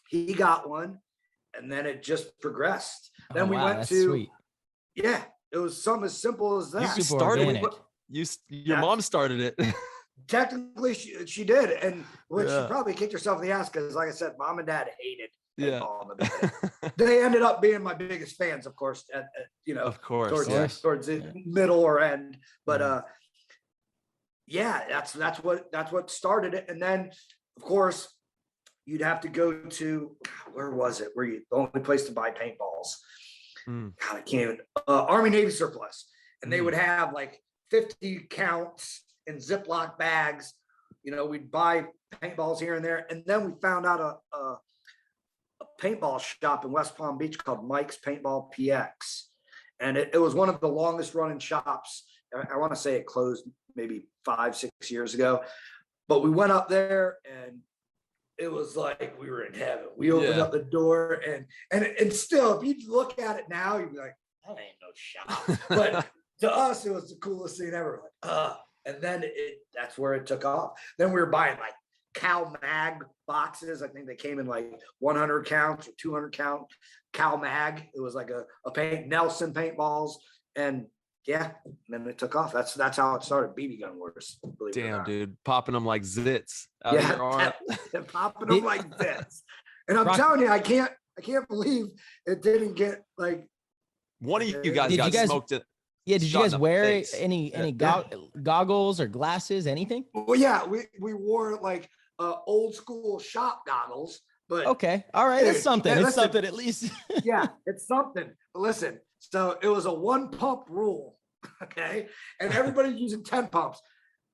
He got one, and then it just progressed. Then we went to, sweet. Yeah, it was something as simple as that. You started it. Your mom started it. Technically, she did, and which she probably kicked herself in the ass because, like I said, Mom and Dad hated paintball. They ended up being my biggest fans, of course. Of course, towards the middle or end. But that's what started it. And then, of course, you'd have to go to, where was it? The only place to buy paintballs. God, I can't even. Army Navy surplus, and they would have like 50 counts in Ziploc bags. You know, we'd buy paintballs here and there. And then we found out a paintball shop in West Palm Beach called Mike's Paintball PX. And it was one of the longest running shops. I want to say it closed maybe 5-6 years ago. But we went up there and it was like we were in heaven. We opened up the door and still, if you look at it now, you'd be like, that ain't no shop. But to us, it was the coolest thing ever. Like, and then that's where it took off. Then we were buying like Cal Mag boxes. I think they came in like 100 counts or 200 count Cal Mag. It was like a paint Nelson paintballs. And yeah, and then it took off. That's how it started. BB gun wars. Damn, dude, popping them like zits out of your arm. Popping them like zits. And I'm telling you, I can't believe it didn't get like. One of you guys got smoked. Yeah, did you guys wear any goggles or glasses, anything? Well, yeah, we wore like old school shop goggles. But okay, all right, it's something. It's something at least. Yeah, it's something. But listen, so it was a 1 pump rule, okay, and everybody's using 10 pumps.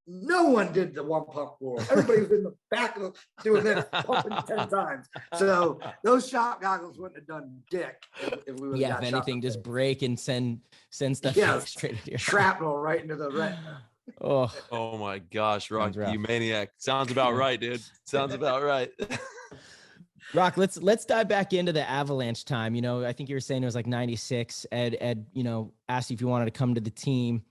No one did the 1 pump rule. Everybody was in the back of doing this, pumping 10 times. So those shop goggles wouldn't have done dick if we would have got if anything, just break and send stuff straight into your shrapnel right into the retina. Oh my gosh, Roque, you maniac. Sounds about right, dude. Sounds about right. Roque, let's dive back into the Avalanche time. You know, I think you were saying it was like 96. Ed, you know, asked you if you wanted to come to the team.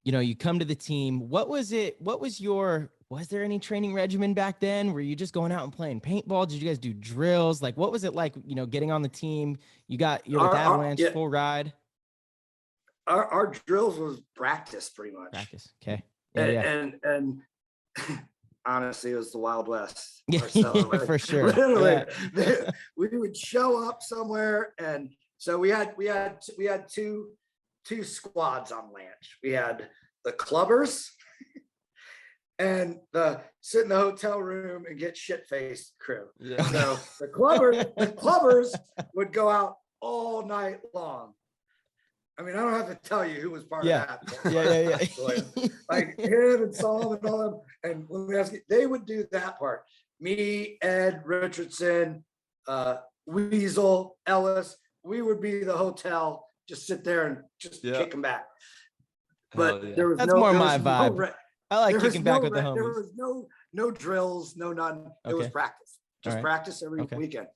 You know, you come to the team. Was there any training regimen back then? Were you just going out and playing paintball? Did you guys do drills? Like, what was it like, you know, getting on the team? You're with Avalanche, full ride. Our drills was practice pretty much. Practice. Okay. And honestly, it was the Wild West. For sure. Literally, we would show up somewhere. And so we had two squads on Lanch. We had the clubbers and the sit in the hotel room and get shit-faced crew. Yeah. So the clubbers would go out all night long. I mean, I don't have to tell you who was part of that. Yeah. Like him and Solomon and all them. And when we ask you, they would do that part. Me, Ed, Richardson, Weasel, Ellis, we would be the hotel, just sit there and just kick them back. But there was that's more my vibe. I like kicking back with the homies. There was no drills, no none. It was practice. Just practice every weekend.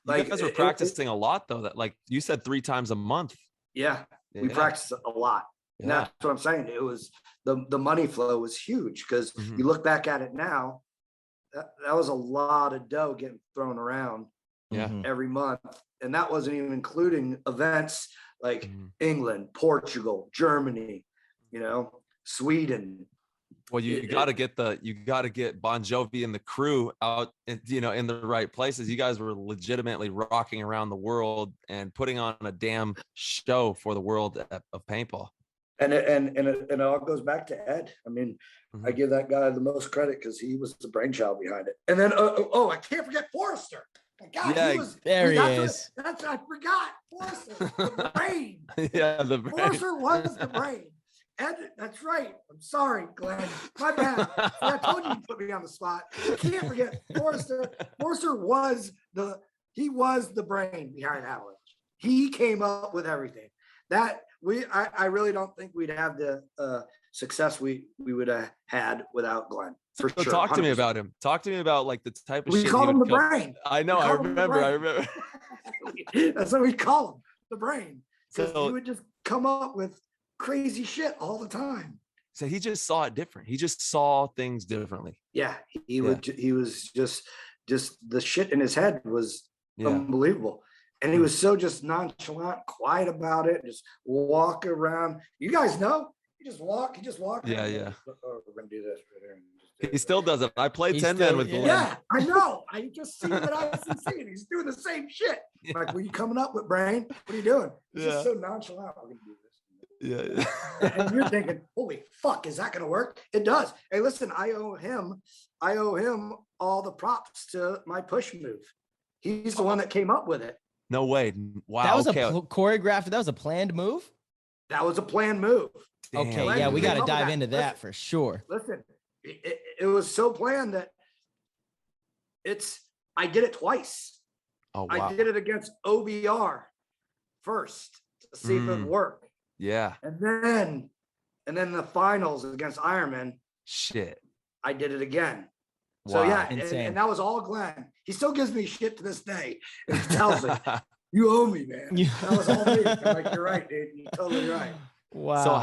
Like you guys were practicing a lot though. That like you said 3 times a month. Yeah, we practiced a lot. And that's what I'm saying. It was the money flow was huge because you look back at it now, that was a lot of dough getting thrown around every month. And that wasn't even including events like England, Portugal, Germany, you know, Sweden. Well, you got to get Bon Jovi and the crew out, you know, in the right places. You guys were legitimately rocking around the world and putting on a damn show for the world of paintball. And it all goes back to Ed. I mean, I give that guy the most credit because he was the brainchild behind it. And then, I can't forget Forrester. God, he is. I forgot Forrester, the brain. The brain. Forrester was the brain. Ed, that's right. I'm sorry, Glenn. My bad. I told you to put me on the spot. I can't forget Forrester. Forrester was the brain behind Avalanche. He came up with everything. I really don't think we'd have the success we would have had without Glenn. For sure. Talk to me about him. Talk to me about like the type of shit. We call him the brain. I know. I remember. That's what we call him, the brain. Because he would just come up with crazy shit all the time. So he just saw it different. He just saw things differently. Yeah, he was just the shit in his head was unbelievable. And he was so just nonchalant, quiet about it, just walk around. You guys know, he just walk. Yeah. Oh, we're gonna do this right here. He still does it. I played 10 men with him. Yeah, I know. I just see it at ICC. He's doing the same shit. Like, were you coming up with brain? What are you doing? He's just so nonchalant. We're gonna do this. Yeah. And you're thinking, holy fuck, is that gonna work? It does. Hey, listen, I owe him all the props to my push move. He's the one that came up with it. No way. Wow. That was choreographed. That was a planned move. That was a planned move. Okay, Glenn, yeah, you we came got to up with dive that. into that for sure. Listen, it was so planned that I did it twice. Oh, wow. I did it against OBR first to see if it worked. Yeah. And then the finals against Ironman, Shit. I did it again. Wow. So yeah, Insane. and that was all Glenn. He still gives me shit to this day. And he tells me, you owe me, man. That was all me. I'm like, you're right, dude. You're totally right. Wow. So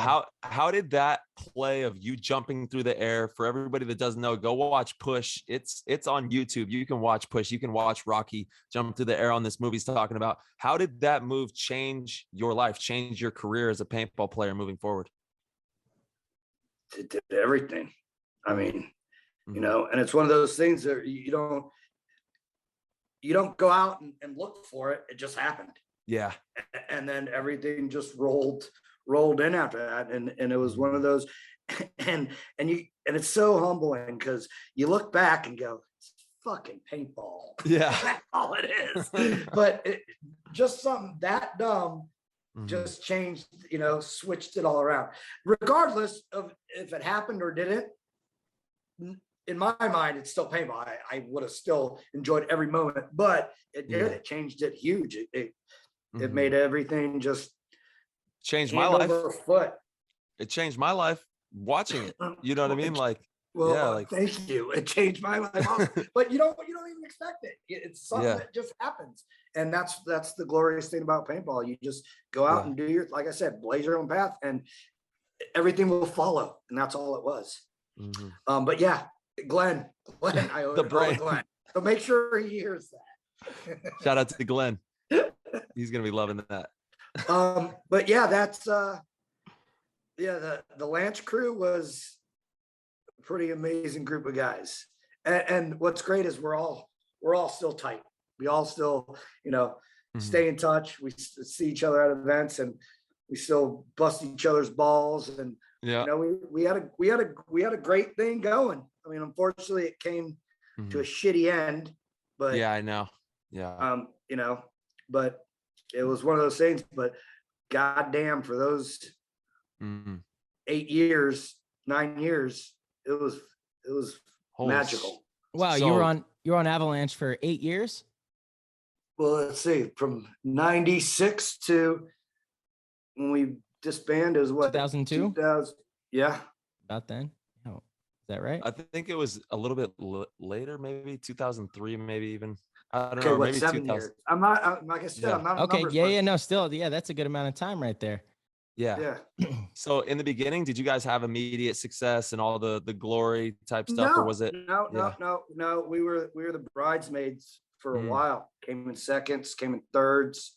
how did that play of you jumping through the air, for everybody that doesn't know, go watch Push. It's on YouTube. You can watch Push. You can watch Rocky jump through the air on this movie he's talking about. How did that move change your life, change your career as a paintball player moving forward? It did everything. I mean, you know, and it's one of those things that you don't go out and look for it. It just happened. Yeah. And then everything just rolled in after that. And it was one of those, and it's so humbling because you look back and go, it's fucking paintball. Yeah. That's all it is. But just something that dumb just changed, you know, switched it all around. Regardless of if it happened or didn't, in my mind, it's still paintball. I would have still enjoyed every moment, but it did. It changed it huge. It made everything just changed my life. Over foot. It changed my life watching it. You know what I mean? Like, well, yeah, like thank you. It changed my life also. But you don't even expect it. It's something that just happens. And that's the glorious thing about paintball. You just go out and do your, like I said, blaze your own path, and everything will follow. And that's all it was. But yeah, Glenn, I owe the it all brain. to Glenn. So make sure he hears that. Shout out to Glenn. He's gonna be loving that. But yeah, that's the Lanch crew was a pretty amazing group of guys. And what's great is we're all still tight. We all still, you know, stay in touch. We see each other at events, and we still bust each other's balls. And you know, we had a great thing going. I mean, unfortunately, it came to a shitty end. But yeah, I know. Yeah. You know, but it was one of those things. But goddamn, for those 8 years, 9 years, it was magical. Wow, so, you were on Avalanche for 8 years? Well, let's see, from 96 to when we disbanded, it was what, 2002? 2000, yeah. About then? Oh, is that right? I think it was a little bit later, maybe 2003, maybe even. I don't know, maybe 7 years. I'm not, like I said, I'm not a okay, numbers yeah, no, still, yeah, that's a good amount of time right there. Yeah. So in the beginning, did you guys have immediate success and all the glory type stuff, or was it? No. We were the bridesmaids for a while. Came in seconds, came in thirds.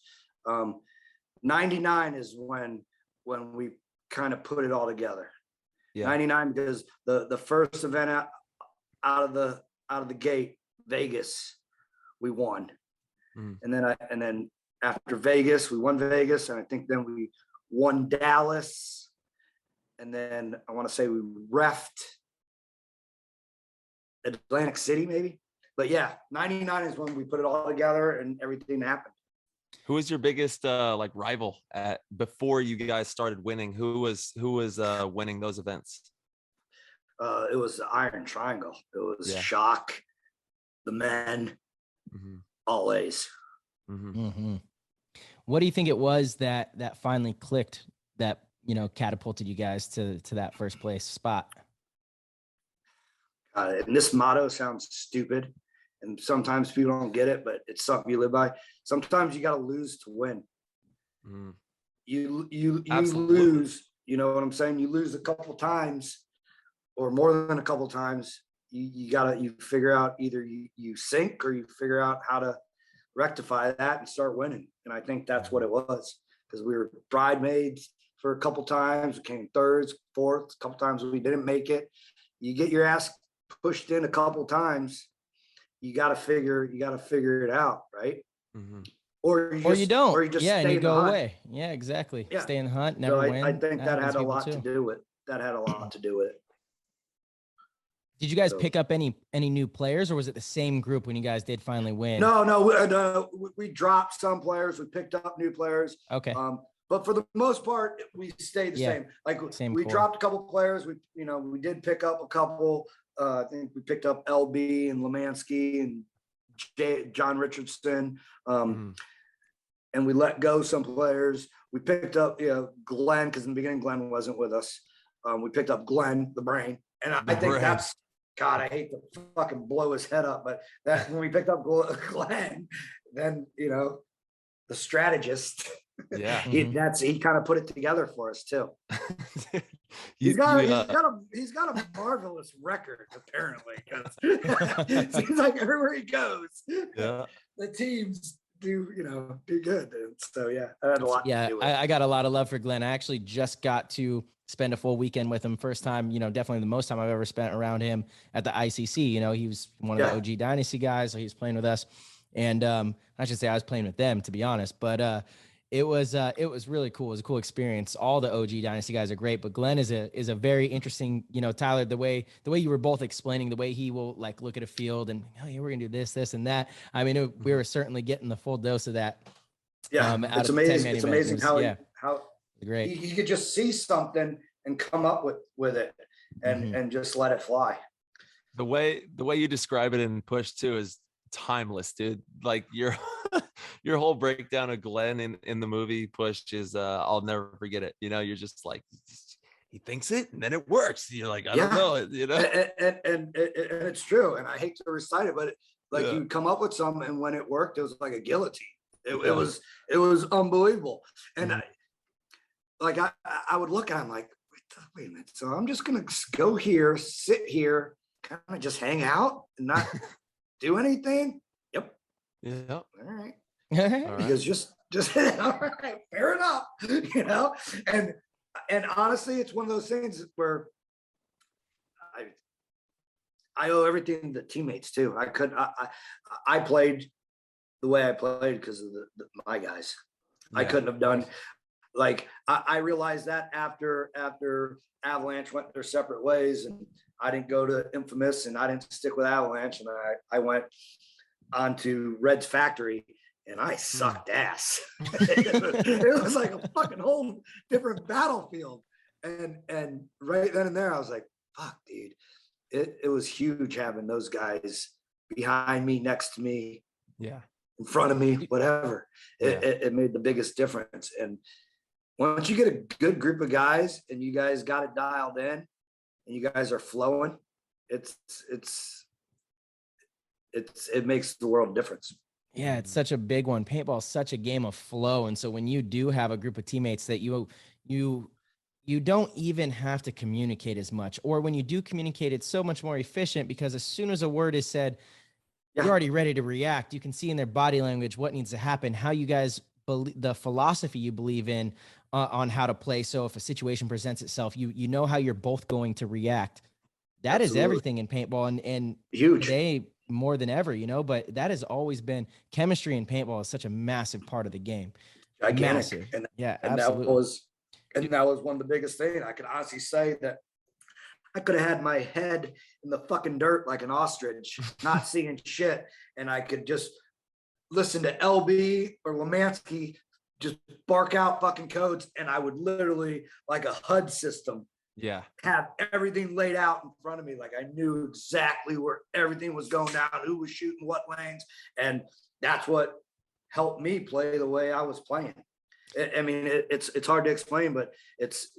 99 is when we kind of put it all together. 99, because the first event out of the gate, Vegas, we won. And then after Vegas, we won Vegas, and I think then we won Dallas, and then I want to say we refed Atlantic City, maybe. But yeah, 99 is when we put it all together and everything happened. Who was your biggest like rival before you guys started winning? Who was winning those events? It was the Iron Triangle. It was Shock, the men, always. What do you think it was that finally clicked, that, you know, catapulted you guys to that first place spot? And this motto sounds stupid, and sometimes people don't get it, but it's something you live by. Sometimes you got to lose to win. You lose, you know what I'm saying? You lose a couple times or more than a couple times. You figure out, either you sink or you figure out how to rectify that and start winning. And I think that's what it was, because we were bridesmaids for a couple times. We came thirds, fourths, a couple times we didn't make it. You get your ass pushed in a couple times, you got to figure it out, right? Or you don't, or you just and you go hunt. Away. Yeah, exactly. Stay in the hunt, never win. I think that had a lot to do with it. Did you guys pick up any new players, or was it the same group when you guys did finally win? No, we dropped some players. We picked up new players. Okay. but for the most part, we stayed the same. Like we dropped a couple players. We did pick up a couple. I think we picked up LB and Lemansky and John Richardson. And we let go some players. We picked up Glenn, because in the beginning Glenn wasn't with us. We picked up Glenn, the brain, and I think that's, God, I hate to fucking blow his head up, but that when we picked up Glenn, then the strategist, he kind of put it together for us too. He's got a marvelous record apparently, because it seems like everywhere he goes, the teams do good. And so I had a lot to do with it. I got a lot of love for Glenn. I actually just got to spend a full weekend with him. First time, definitely the most time I've ever spent around him at the ICC. He was one of the OG Dynasty guys, so he was playing with us. And I should say I was playing with them, to be honest. But it was really cool. It was a cool experience. All the OG Dynasty guys are great, but Glenn is a very interesting, Tyler, the way you were both explaining, the way he will like look at a field and, oh yeah, we're gonna do this and that. I mean, we were certainly getting the full dose of that. Yeah, it's amazing. It's amazing how great. He could just see something and come up with it and just let it fly. The way you describe it in Push too is timeless, dude. Like your whole breakdown of Glenn in the movie Push is I'll never forget it. You're just like, he thinks it and then it works. You're like, I don't know it, and it's true. And I hate to recite it, but you come up with something, and when it worked, it was like a guillotine. It was unbelievable. And I would look at him like, wait a minute. So I'm just gonna go here, sit here, kind of just hang out and not do anything. Yep. All right. Because just all right, fair enough. And honestly, it's one of those things where I owe everything to teammates too. I played the way I played because of my guys. I couldn't have done. Like I realized that after Avalanche went their separate ways, and I didn't go to Infamous, and I didn't stick with Avalanche, and I went on to Red's Factory, and I sucked ass. It was like a fucking whole different battlefield. And right then and there, I was like, fuck, dude. It was huge having those guys behind me, next to me, in front of me, whatever. It made the biggest difference. And once you get a good group of guys and you guys got it dialed in and you guys are flowing, it makes the world a difference. Yeah, it's such a big one. Paintball is such a game of flow. And so when you do have a group of teammates that you don't even have to communicate as much, or when you do communicate, it's so much more efficient, because as soon as a word is said, you're already ready to react. You can see in their body language what needs to happen, how you guys believe, the philosophy you believe in on how to play. So if a situation presents itself, you know how you're both going to react. That is everything in paintball, and huge today more than ever, but that has always been chemistry in paintball is such a massive part of the game. Gigantic. Massive. And absolutely. that was one of the biggest things. I could honestly say that I could have had my head in the fucking dirt like an ostrich, not seeing shit. And I could just listen to LB or Lemansky just bark out fucking codes. And I would literally, like a HUD system, have everything laid out in front of me. Like I knew exactly where everything was going down, who was shooting what lanes. And that's what helped me play the way I was playing. I mean, it's hard to explain, but it's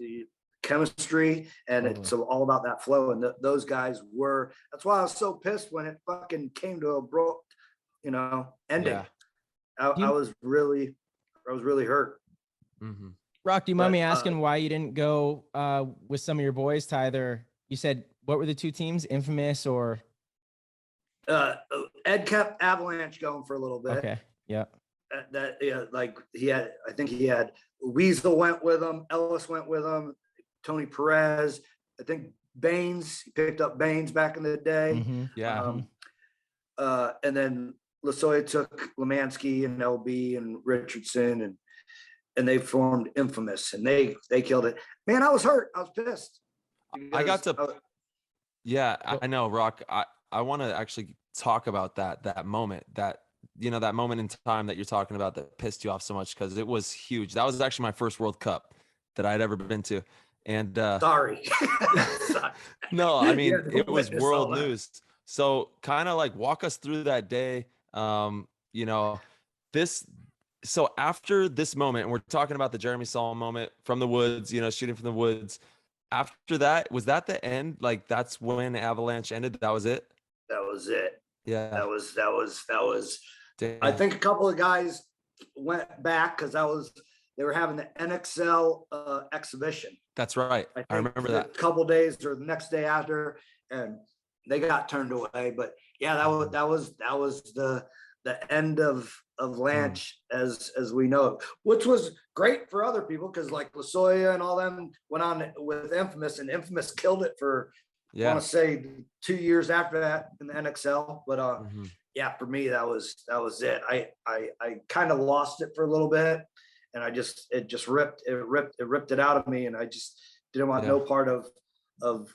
chemistry, and it's all about that flow. And those guys that's why I was so pissed when it fucking came to a ending. I was really hurt. Mm-hmm. Roque, do you mind me asking why you didn't go with some of your boys to either, you said, what were the two teams, Infamous or? Ed kept Avalanche going for a little bit. Okay. Yeah. I think he had Weasel went with him, Ellis went with him, Tony Perez, I think Baines, he picked up Baines back in the day. Mm-hmm. Yeah. And then Lasoya took Lemansky and LB and Richardson, and they formed Infamous, and they killed it. Man, I was hurt. I was pissed. I got to I know, Roque. I want to actually talk about that moment, that you know, that moment in time that you're talking about that pissed you off so much, because it was huge. That was actually my first World Cup that I'd ever been to. And Sorry. no, I mean, Yeah, it was witness all world that. news. So kind of like walk us through that day. You know, this, so after this moment, and we're talking about the Jeremy Saul moment from the woods, you know, shooting from the woods. After that, was that the end? Like that's when Avalanche ended? That was it? That was it. Yeah. That was. Damn. I think a couple of guys went back because they were having the NXL exhibition. That's right. I remember that. A couple of days or the next day after, and they got turned away. But yeah, that was the end of Avalanche as we know it, which was great for other people because like Lasoya and all them went on with Infamous, and Infamous killed it for I want to say 2 years after that in the NXL. But yeah, for me that was it. I kind of lost it for a little bit, and it just ripped it out of me, and I just didn't want no part of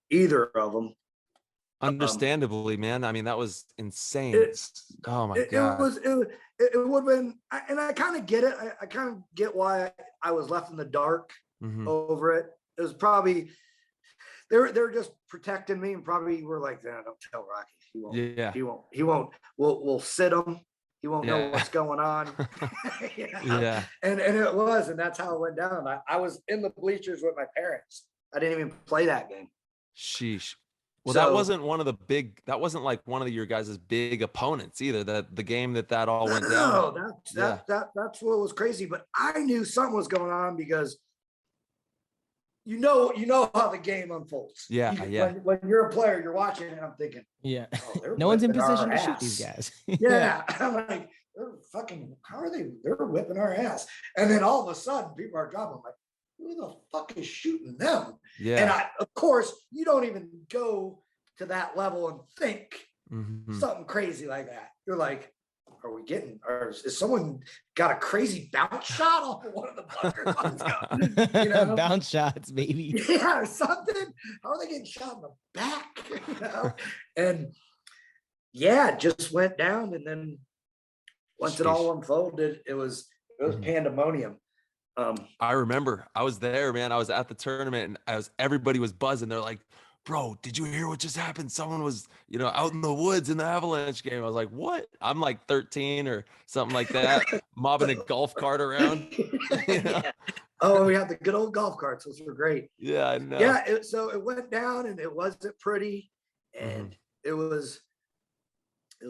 either of them. Understandably, man. I mean, that was insane. Oh my God. It would have been, and I kind of get it. I kind of get why I was left in the dark over it. It was probably, they were just protecting me, and probably were like, nah, don't tell Rocky. He won't. We'll sit him. He won't know what's going on. Yeah. And it was, and that's how it went down. I was in the bleachers with my parents. I didn't even play that game. Sheesh. Well, So, that wasn't like one of your guys' big opponents either. The game that all went down. No, that's what was crazy. But I knew something was going on because you know how the game unfolds. Yeah. When you're a player, you're watching it, and I'm thinking, no one's in position to ass. shoot these guys. Yeah. I'm like, they're whipping our ass. And then all of a sudden people are dropping. I'm like, who the fuck is shooting them? Yeah. And of course, you don't even go to that level and think something crazy like that. You're like, is someone got a crazy bounce shot off of one of the bunkers? You know? Bounce shots, baby. Yeah, or something. How are they getting shot in the back? You know? And yeah, it just went down. And then once it all unfolded, it was pandemonium. I remember I was there, man. I was at the tournament, and everybody was buzzing. They're like, bro, did you hear what just happened? Someone was, you know, out in the woods in the Avalanche game. I was like, what? I'm like 13 or something like that, mobbing a golf cart around. You know? Yeah. Oh, we had the good old golf carts. Those were great. Yeah, I know. Yeah, so it went down, and it wasn't pretty, and it was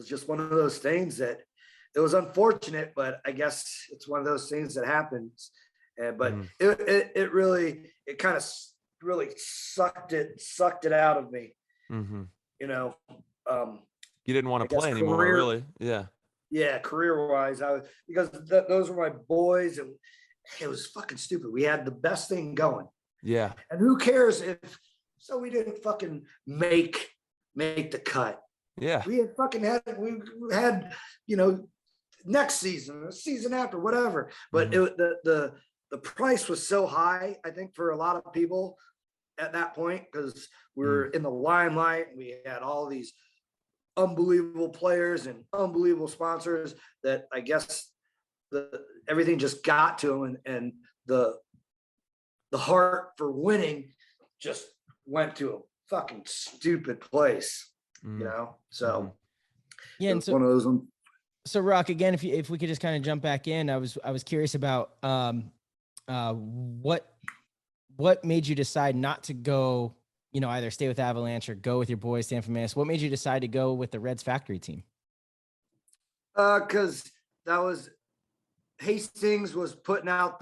just one of those things that it was unfortunate, but I guess it's one of those things that happens. But it really kind of really sucked it out of me. You know, you didn't want to play anymore, really. Yeah, career wise, because those were my boys, and it was fucking stupid. We had the best thing going. Yeah. And who cares if we didn't fucking make the cut. Yeah. We had you know, next season, the season after, whatever. But the price was so high, I think, for a lot of people at that point, because we were in the limelight. We had all these unbelievable players and unbelievable sponsors that I guess everything just got to them, and the heart for winning just went to a fucking stupid place, you know? So yeah, and so one of those ones. So Roque, again, if we could just kind of jump back in, I was curious about what made you decide not to go, you know, either stay with Avalanche or go with your boys to Infamous. What made you decide to go with the Reds factory team? Because that was Hastings was putting out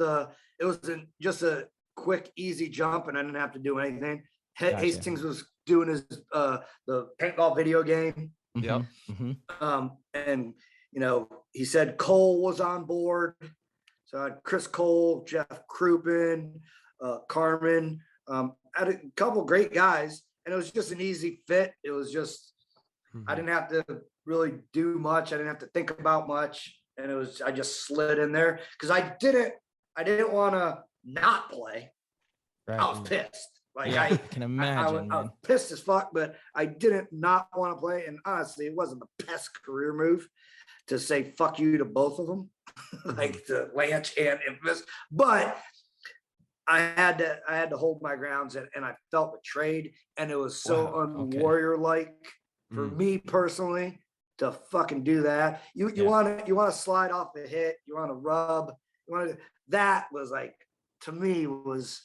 it was just a quick, easy jump, and I didn't have to do anything. Gotcha. Hastings was doing his the paintball video game. Yep. And you know, he said Cole was on board. So I had Chris Cole, Jeff Crouppen, Carmen, I had a couple great guys, and it was just an easy fit. It was just, I didn't have to really do much. I didn't have to think about much. And I just slid in there because I didn't want to not play. Right. I was pissed. Like I can imagine. I was pissed as fuck, but I didn't not want to play. And honestly, it wasn't the best career move to say fuck you to both of them, like to Lance and Infamous. But I had to hold my grounds, and I felt betrayed, and it was so unwarrior like for me personally to fucking do that. You want to slide off the hit, you want to rub, that was like, to me, was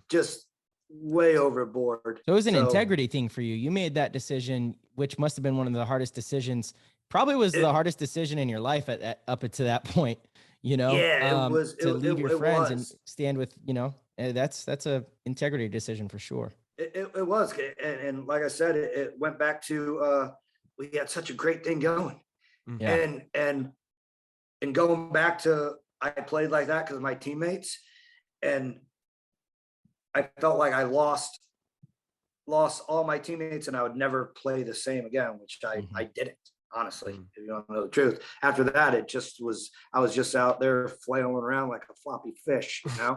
just way overboard. So it was an integrity thing for you. You made that decision, which must have been one of the hardest decisions. Probably was the hardest decision in your life up to that point. You know, it was to leave your friends and stand with, you know, that's a integrity decision for sure. It was, and like I said, it went back to we had such a great thing going, and going back to, I played like that because of my teammates, and I felt like I lost all my teammates, and I would never play the same again, which I didn't, honestly, if you want to know the truth. After that, it just was, I was just out there flailing around like a floppy fish, you know?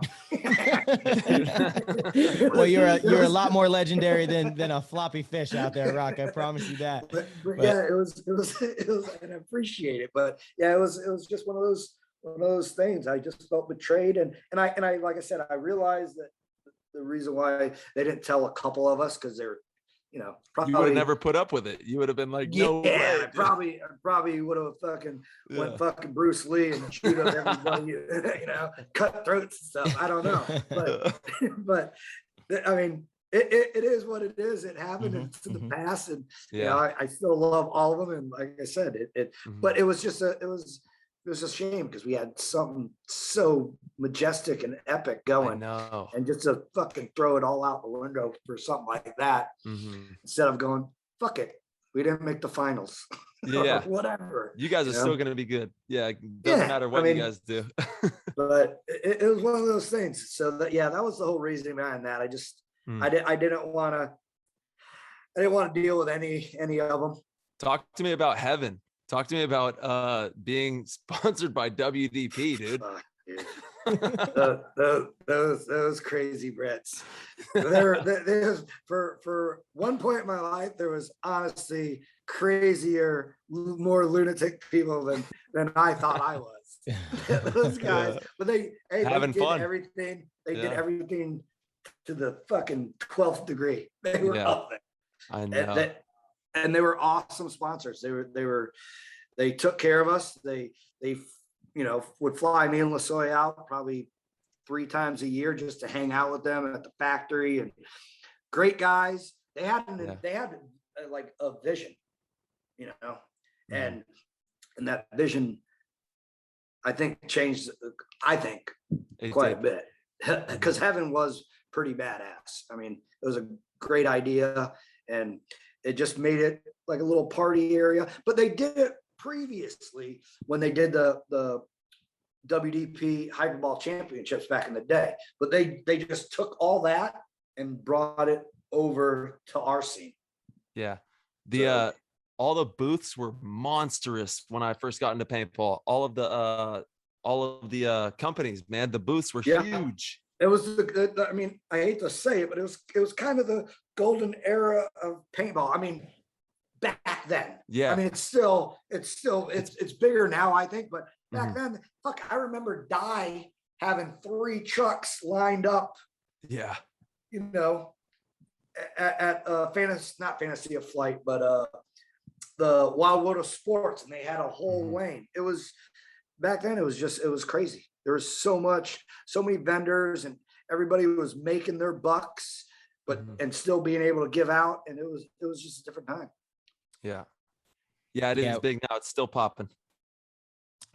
Well, you're a lot more legendary than a floppy fish out there, Roque. I promise you that. But yeah, it was, and I appreciate it. But yeah, it was just one of those things. I just felt betrayed. And I, like I said, I realized that the reason why they didn't tell a couple of us, because they're, you know, probably, you would have never put up with it. You would have been like, no way. probably would have fucking went fucking Bruce Lee and shoot up everybody, you know, cut throats and stuff. I don't know, but I mean, it is what it is. It happened. It's in the past, and you know, I still love all of them. And like I said, but it was just it was a shame because we had something so majestic and epic going, and just to fucking throw it all out the window for something like that, instead of going, fuck it, we didn't make the finals. Yeah, whatever. You guys are still gonna be good. Yeah, it doesn't matter what you guys do. But it was one of those things. So that that was the whole reason behind that. I just I didn't want to deal with any of them. Talk to me about heaven. Talk to me about being sponsored by WDP, dude. Fuck, dude. those crazy Brits. There for one point in my life, there was honestly crazier, more lunatic people than I thought I was. Those guys, but they did fun. Everything. They did everything to the fucking 12th degree. They were up there. I know. And they were awesome sponsors. They took care of us. They you know, would fly me and Lasoy out probably 3 times a year just to hang out with them at the factory, and great guys. They had like a vision, you know, and that vision, I think, changed, quite a bit, because heaven was pretty badass. I mean, it was a great idea, and it just made it like a little party area. But they did it previously when they did the WDP Hyperball Championships back in the day. But they just took all that and brought it over to our scene. Yeah. All the booths were monstrous when I first got into paintball. All of the companies, man, the booths were huge. It was I mean, I hate to say it, but it was kind of the golden era of paintball. I mean, back then. Yeah. I mean, it's bigger now, I think, but back then, fuck, I remember Dye having 3 trucks lined up. Yeah. You know, at not Fantasy of Flight, but the Wild World of Sports, and they had a whole lane. It was back then. It was crazy. There was so many vendors, and everybody was making their bucks, but and still being able to give out, and it was just a different time. Yeah, it is big now. It's still popping.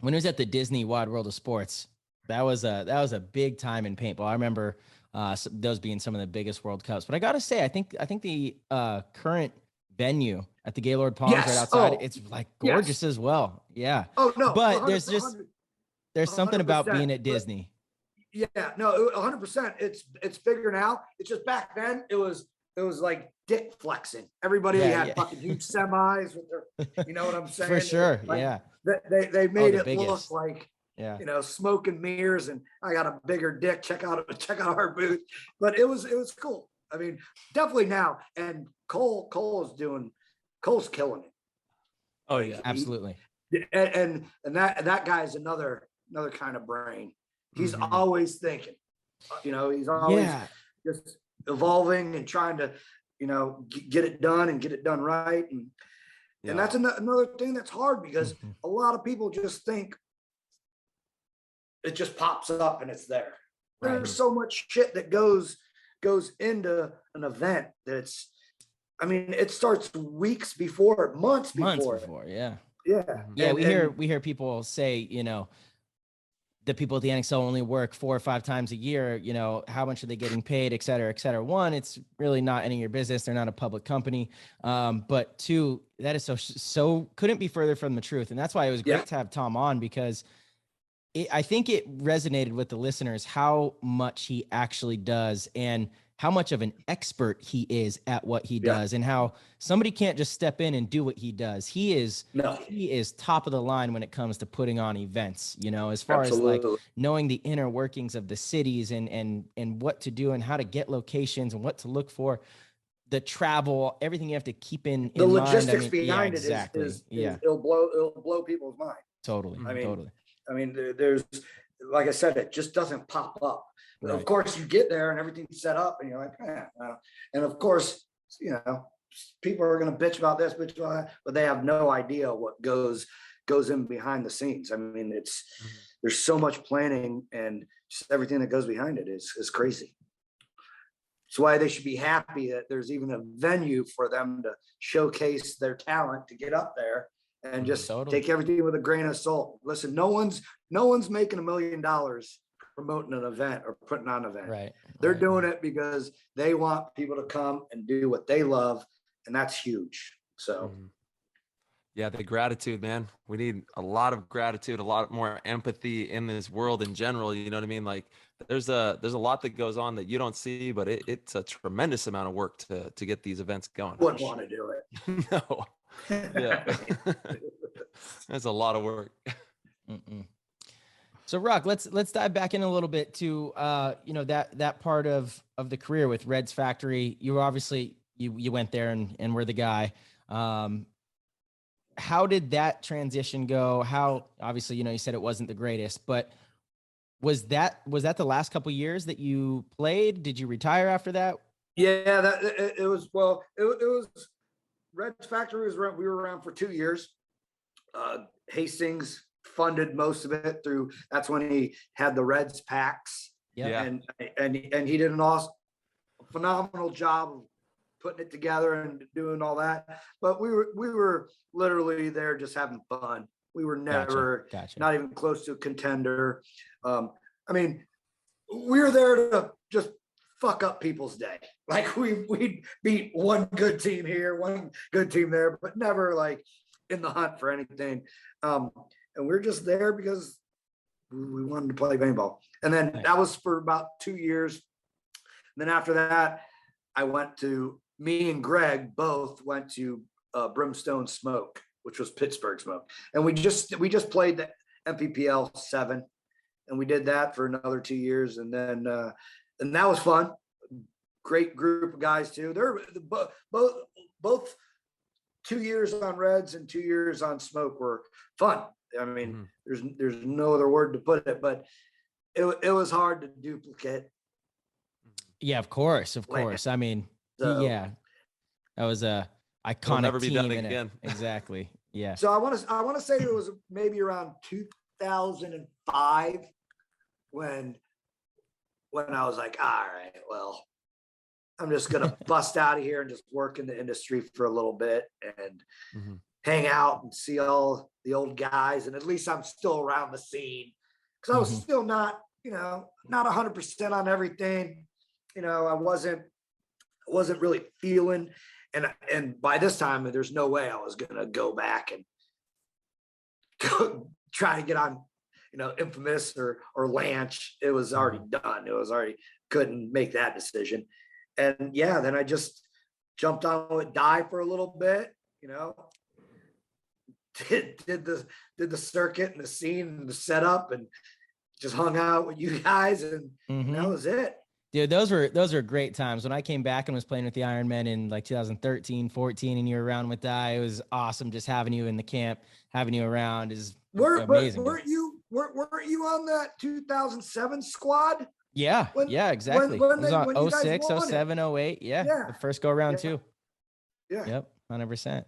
When it was at the Disney Wide World of Sports, that was a big time in paintball. I remember those being some of the biggest World Cups. But I gotta say, I think the current venue at the Gaylord Palms right outside, it's like gorgeous as well. Yeah. Oh no, but there's something about being at Disney. Yeah, no, 100%. It's bigger now. It's just back then it was like dick flexing. Everybody had fucking huge semis with their, you know what I'm saying? For sure. Like, they made it look like, you know, smoke and mirrors, and I got a bigger dick. Check out our booth. But it was cool. I mean, definitely now. And Cole's killing it. Oh yeah, absolutely. And that guy's another kind of brain. He's always thinking, he's always just evolving and trying to, get it done and get it done right. And that's another thing that's hard, because a lot of people just think it just pops up and it's there. Right. There's so much shit that goes into an event that's, it starts weeks before, months before. Yeah. Yeah. We hear people say, the people at the NXL only work 4 or 5 times a year. How much are they getting paid, et cetera, et cetera. One, it's really not any of your business. They're not a public company. But two, that is so couldn't be further from the truth. And that's why it was great to have Tom on, because I think it resonated with the listeners how much he actually does and how much of an expert he is at what he does, and how somebody can't just step in and do what he does. He is top of the line when it comes to putting on events, as far as like knowing the inner workings of the cities and what to do and how to get locations and what to look for, the travel, everything you have to keep in the mind. Logistics behind it is it'll blow people's mind. Totally. There's, like I said, it just doesn't pop up. Right. Of course, you get there and everything's set up, and you're like, and of course, people are going to bitch about this, bitch about that, but they have no idea what goes in behind the scenes. There's so much planning, and just everything that goes behind it is crazy. That's why they should be happy that there's even a venue for them to showcase their talent, to get up there and just take everything with a grain of salt. Listen, no one's making $1 million promoting an event or putting on an event. Right. They're doing it because they want people to come and do what they love, and that's huge. So yeah, the gratitude, man. We need a lot of gratitude, a lot more empathy in this world in general. You know what I mean? Like there's a lot that goes on that you don't see, but it's a tremendous amount of work to get these events going. Wouldn't want to do it. No. Yeah. That's a lot of work. So Roque, let's dive back in a little bit to that part of the career with Red's Factory. You were obviously you went there and were the guy. How did that transition go? How, obviously, you said it wasn't the greatest, but was that the last couple of years that you played? Did you retire after that? Yeah, it was Red's Factory we were around for 2 years. Hastings funded most of it through, that's when he had the Reds packs. And he did a phenomenal job of putting it together and doing all that. But we were literally there just having fun. We were never not even close to a contender. We were there to just fuck up people's day. Like we'd beat one good team here, one good team there, but never like in the hunt for anything. And we're just there because we wanted to play paintball. And then that was for about 2 years. And then after that, me and Greg both went to Brimstone Smoke, which was Pittsburgh Smoke. And we just played the MPPL 7, and we did that for another 2 years. And then, and that was fun. Great group of guys too. They're both 2 years on Reds and 2 years on Smoke were fun. There's no other word to put it, but it was hard to duplicate. Yeah, of course. So, that was a iconic never be team done again. Exactly. Yeah. So I want to say it was maybe around 2005 when I was like, all right, well, I'm just gonna bust out of here and just work in the industry for a little bit and hang out and see all the old guys, and at least I'm still around the scene, because I was still not 100% on everything. I wasn't really feeling, and by this time there's no way I was gonna go back and try to get on Infamous or Lanch. It was already done. It was already, couldn't make that decision. And then I just jumped on with Die for a little bit, did the circuit and the scene and the setup, and just hung out with you guys, and that was it. Dude, those were great times. When I came back and was playing with the Iron Men in like 2013, 14, and you were around with Di, it was awesome just having you in the camp, having you around is amazing. Weren't you on that 2007 squad? Yeah, yeah, exactly. When it was when on you guys 06, won it. 07, 08. Yeah, Yeah. the first go around Yeah. too. Yeah. Yep, 100%.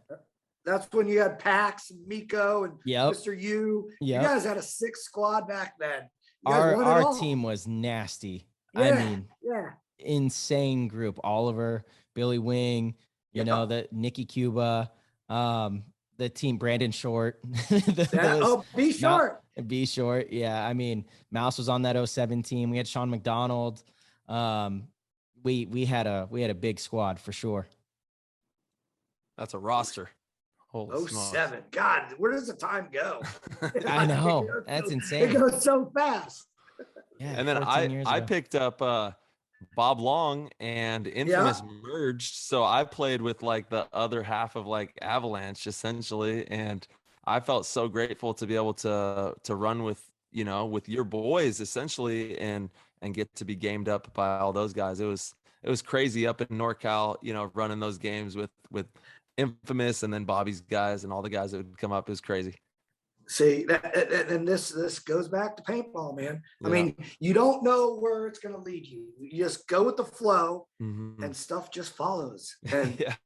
That's when you had Pax and Miko and Yep. Mr. U. Yep. You guys had a 6 squad back then. You guys won it Our all. team was nasty. Yeah, I mean, yeah. insane group. Oliver, Billy Wing, you know, the Nikki Cuba, the team Brandon Short. Be Short. Be Short. Yeah. I mean, Mouse was on that 07 team. We had Sean McDonald. We had a big squad for sure. That's a roster. Holy 07. God, where does the time go? I know. That's insane. It goes so fast. Yeah. And then I picked up Bob Long and Infamous merged. So I played with like the other half of like Avalanche essentially. And I felt so grateful to be able to run with, you know, with your boys essentially and get to be gamed up by all those guys. It was crazy up in NorCal, you know, running those games with Infamous and then Bobby's guys and all the guys that would come up. It was crazy. See, and this goes back to paintball, man. Yeah. I mean, you don't know where it's going to lead you. You just go with the flow, Mm-hmm. and stuff just follows. And Yeah,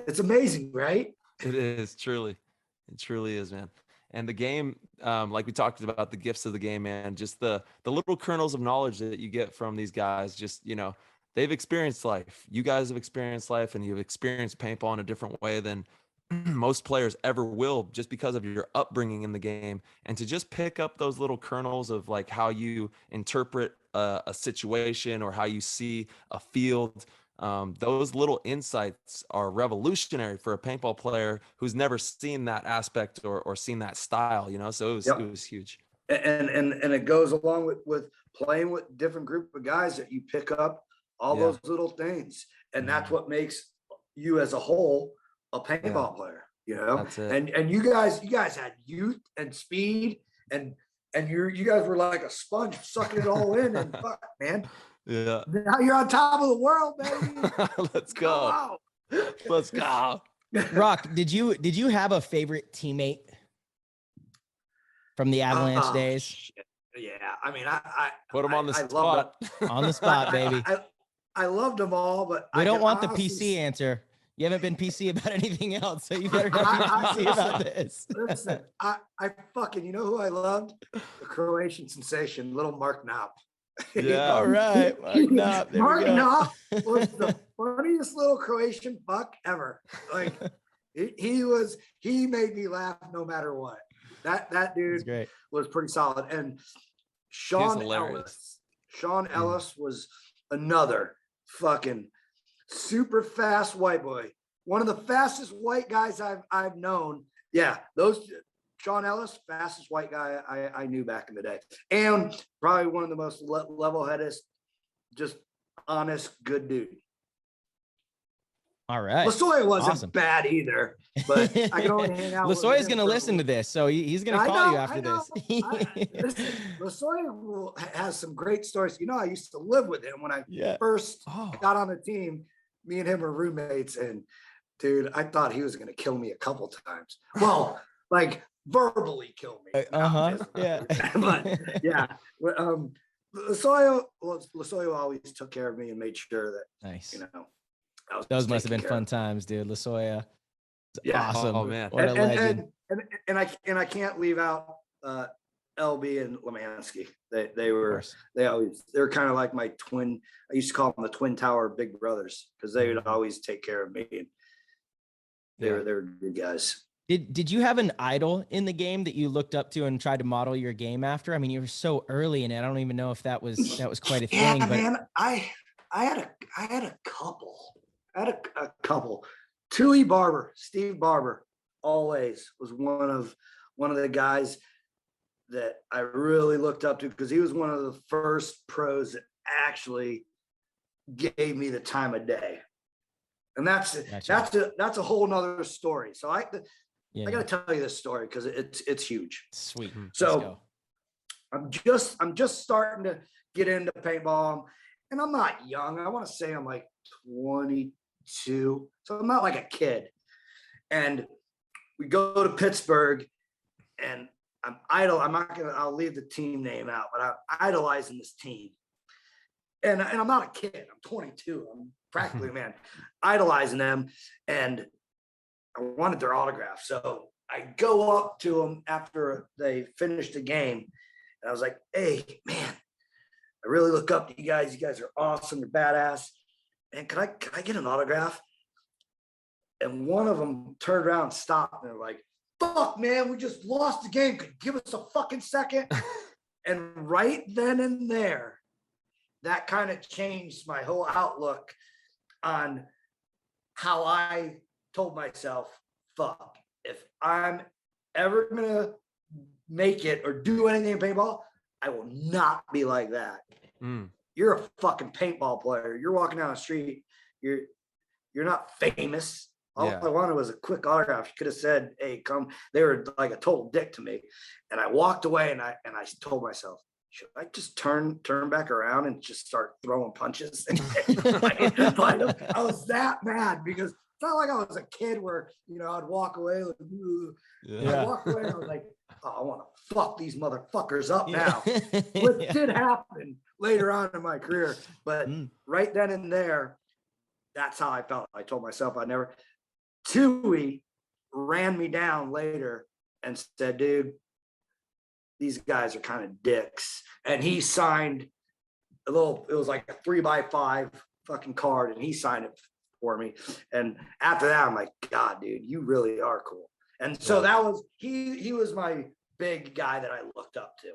it's amazing, right? it is truly. It truly is, man. And the game, like we talked about, the gifts of the game, man, just the little kernels of knowledge that you get from these guys, just, you know, they've experienced life. You guys have experienced life and you've experienced paintball in a different way than most players ever will, just because of your upbringing in the game. And to just pick up those little kernels of like how you interpret a situation or how you see a field, those little insights are revolutionary for a paintball player who's never seen that aspect or seen that style, you know? So it was huge. And it goes along with playing with different group of guys that you pick up all those little things. And that's what makes you as a whole a paintball player, you know. That's it. And you guys had youth and speed and you guys were like a sponge sucking it all in and fuck, man. Yeah. Now you're on top of the world, baby. Let's go. Let's go. Roque, did you have a favorite teammate from the Avalanche days? Shit. Yeah, I mean, I put him on the spot. On the spot, baby. I loved them all, but We don't want the PC answer. You haven't been PC about anything else, so you better not be PC about this. Listen, I fucking, you know who I loved? The Croatian sensation, little Mark Knopp. Yeah. All right. Mark Knopp. Mark Knopp was the funniest little Croatian fuck ever. Like he made me laugh no matter what. That dude was pretty solid. And Sean Ellis was another fucking super fast white boy. One of the fastest white guys I've known. Yeah, Sean Ellis, fastest white guy I knew back in the day. And probably one of the most level-headed, just honest, good dude. All right. Lasoya wasn't bad either, but I can only hang out with him. Lasoya's going to listen to this, so he's going to call you after this. Listen, Lasoya has some great stories. You know, I used to live with him when I first got on the team. Me and him were roommates, and dude, I thought he was going to kill me a couple times. Well, like verbally kill me. Yeah. But yeah, Lasoya always took care of me and made sure that, you know, those must have been fun times, dude. Lasoya. Yeah. Awesome. Oh man. What a legend. And I can't leave out LB and Lemansky. They were kind of like my twin. I used to call them the Twin Tower Big Brothers because they would always take care of me. And they were good guys. Did you have an idol in the game that you looked up to and tried to model your game after? I mean, you were so early in it. I don't even know if that was quite a thing. Yeah, but man, I had a couple. A couple. Tui Barber, Steve Barber, always was one of the guys that I really looked up to because he was one of the first pros that actually gave me the time of day. And that's a whole nother story. So I got to tell you this story because it's huge. Sweet. So I'm just starting to get into paintball, and I'm not young. I want to say I'm like 22. So I'm not like a kid. And we go to Pittsburgh, and I'll leave the team name out, but I'm idolizing this team. And I'm not a kid. I'm 22. I'm practically a man, idolizing them. And I wanted their autograph. So I go up to them after they finished the game. And I was like, hey, man, I really look up to you guys. You guys are awesome. You're badass. And can I get an autograph? And one of them turned around and stopped. And they're like, fuck, man, we just lost the game. Could you give us a fucking second? And right then and there, that kind of changed my whole outlook on how I told myself, fuck, if I'm ever going to make it or do anything in paintball, I will not be like that. You're a fucking paintball player. You're walking down the street. You're not famous. All I wanted was a quick autograph. You could have said, hey, come. They were like a total dick to me. And I walked away, and I told myself, should I just turn back around and just start throwing punches? I was that mad, because it's not like I was a kid where, I'd walk away like, I walked away and I was like, oh, I want to fuck these motherfuckers up now. Which did happen later on in my career. But right then and there, that's how I felt. I told myself I never. Tui ran me down later and said, dude, these guys are kind of dicks. And he signed it was like a 3x5 fucking card, and he signed it for me. And after that, I'm like, God, dude, you really are cool. And so that was, he was my big guy that I looked up to.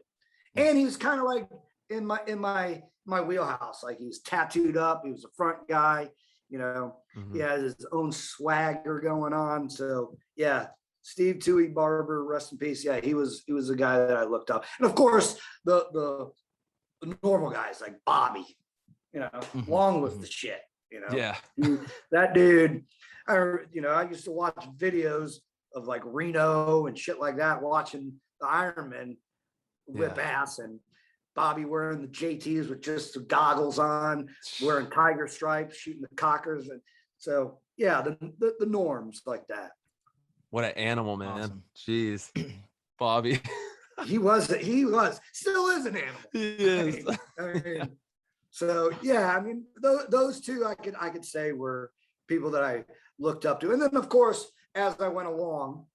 And he was kind of like in my wheelhouse. Like, he was tattooed up. He was a front guy, he has his own swagger going on. So yeah, Steve Tui Barber, rest in peace. Yeah, he was the guy that I looked up. And of course, the normal guys like Bobby, long with the shit, Yeah. That dude, I used to watch videos of like Reno and shit like that, watching the Ironman whip ass, and Bobby wearing the JTs with just the goggles on, wearing tiger stripes, shooting the cockers. And so, yeah, the norms like that. What an animal, man. Awesome. Jeez. Bobby. He was, still is an animal. He is. I mean, so yeah, those two I could say were people that I looked up to. And then of course, as I went along,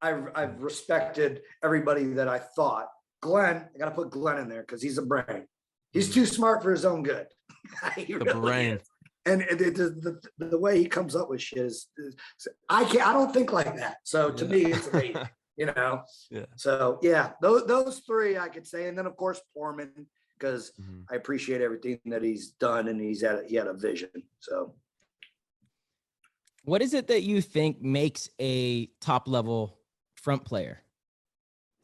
I've respected everybody that I thought. Glenn, I got to put Glenn in there because he's a brain. He's too smart for his own good. He The really brain. is. And the way he comes up with shit is I don't think like that. So to me, it's amazing, Yeah. So yeah, those three I could say. And then of course, Foreman, because I appreciate everything that he's done, and he had a vision. So What is it that you think makes a top level front player?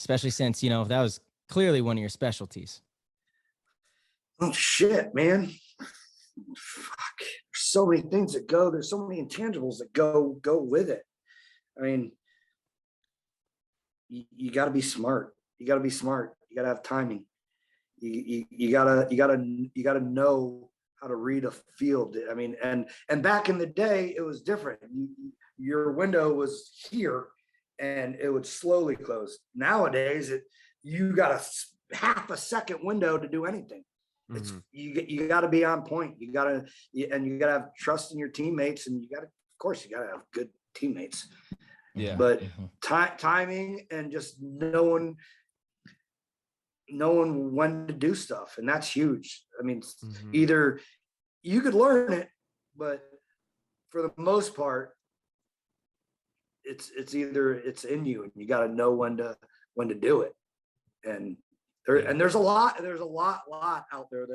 Especially since, that was clearly one of your specialties. oh shit, man. Fuck. There's so many things that go. There's so many intangibles that go with it. I mean, you got to be smart. You got to be smart. You got to have timing. You gotta know how to read a field. I mean, and back in the day, it was different. Your window was here, and it would slowly close. Nowadays, you got a half a second window to do anything. It's you got to be on point. You got to have trust in your teammates, and you got to have good teammates. Yeah. But timing and just knowing when to do stuff, and that's huge. I mean, either you could learn it, but for the most part, it's either it's in you, and you got to know when to do it. And there's a lot out there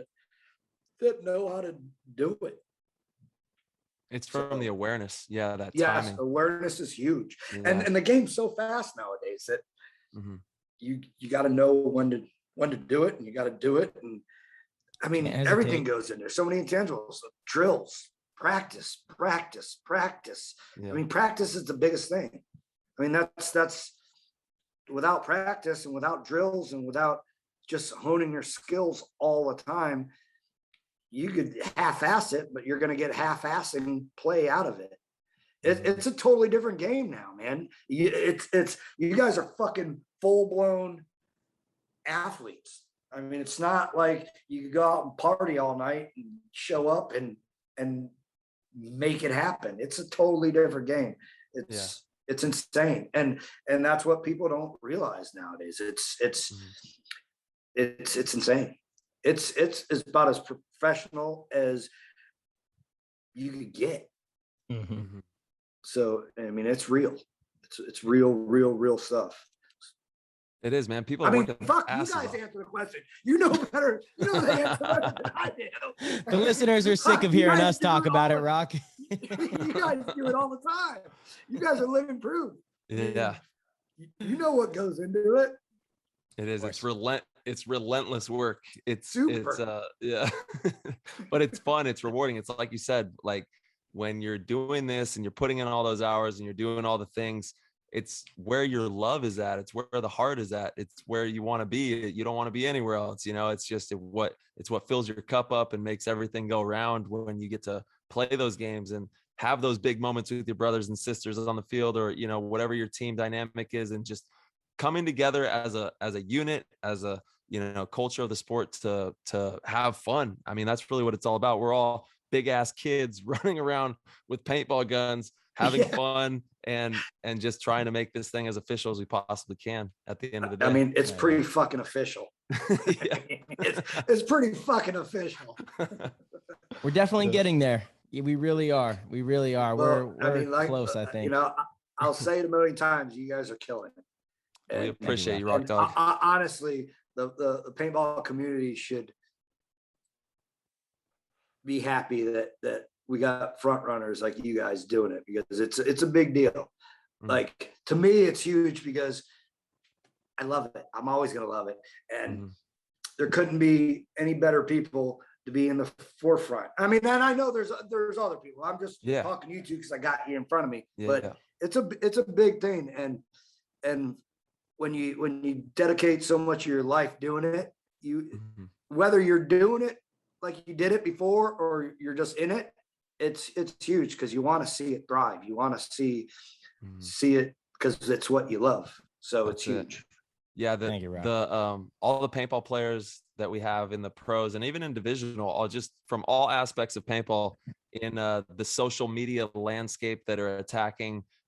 that know how to do it. It's from the awareness. Yeah, that yes, timing. Awareness is huge. Yeah. And the game's so fast nowadays that you got to know when to do it, and you got to do it. And I mean, everything goes in there. So many intangibles, drills, practice. Yeah. I mean, practice is the biggest thing. I mean, that's without practice and without drills and without just honing your skills all the time, you could half-ass it, but you're going to get half-assing play out of it. It's a totally different game now, man. It's you guys are fucking full-blown athletes. I mean, it's not like you could go out and party all night and show up and make it happen. It's a totally different game. It's insane, and that's what people don't realize nowadays. It's insane. It's about as professional as you could get. Mm-hmm. So I mean, it's real. It's real stuff. It is, man. People are I mean, working fuck, you asses guys off. answer the question. You know better. You know the answer better than I do. The listeners are sick of hearing us talk about it, Roque. You guys do it all the time. You guys are living proof. Yeah, You know what goes into it. it is. It's relentless work. It's yeah, but it's fun. It's rewarding. It's like you said, like when you're doing this and you're putting in all those hours and you're doing all the things, it's where your love is at. It's where the heart is at. It's where you want to be. You don't want to be anywhere else. You know, it's just what fills your cup up and makes everything go round when you get to play those games and have those big moments with your brothers and sisters on the field, or, you know, whatever your team dynamic is, and just coming together as a unit, as a, you know, culture of the sport to have fun. I mean, that's really what it's all about. We're all big ass kids running around with paintball guns, having fun, and just trying to make this thing as official as we possibly can at the end of the day. I mean, it's pretty fucking official. It's pretty fucking official. We're definitely getting there. We really are. We really are. Well, We're close, I think. You know, I'll say it a million times. You guys are killing it. We appreciate you, Rock Dog. Honestly, the paintball community should be happy that we got front runners like you guys doing it, because it's a big deal. Mm-hmm. Like, to me, it's huge because I love it. I'm always gonna love it, and there couldn't be any better people to be in the forefront. I mean, and I know there's other people. I'm just talking to you two because I got you in front of me. But it's a big thing, and when you dedicate so much of your life doing it, whether you're doing it like you did it before or you're just in it, it's huge, because you want to see it thrive. You want to see it because it's what you love. So it's huge. Yeah, all the paintball players that we have in the pros and even in divisional, all just from all aspects of paintball in the social media landscape that are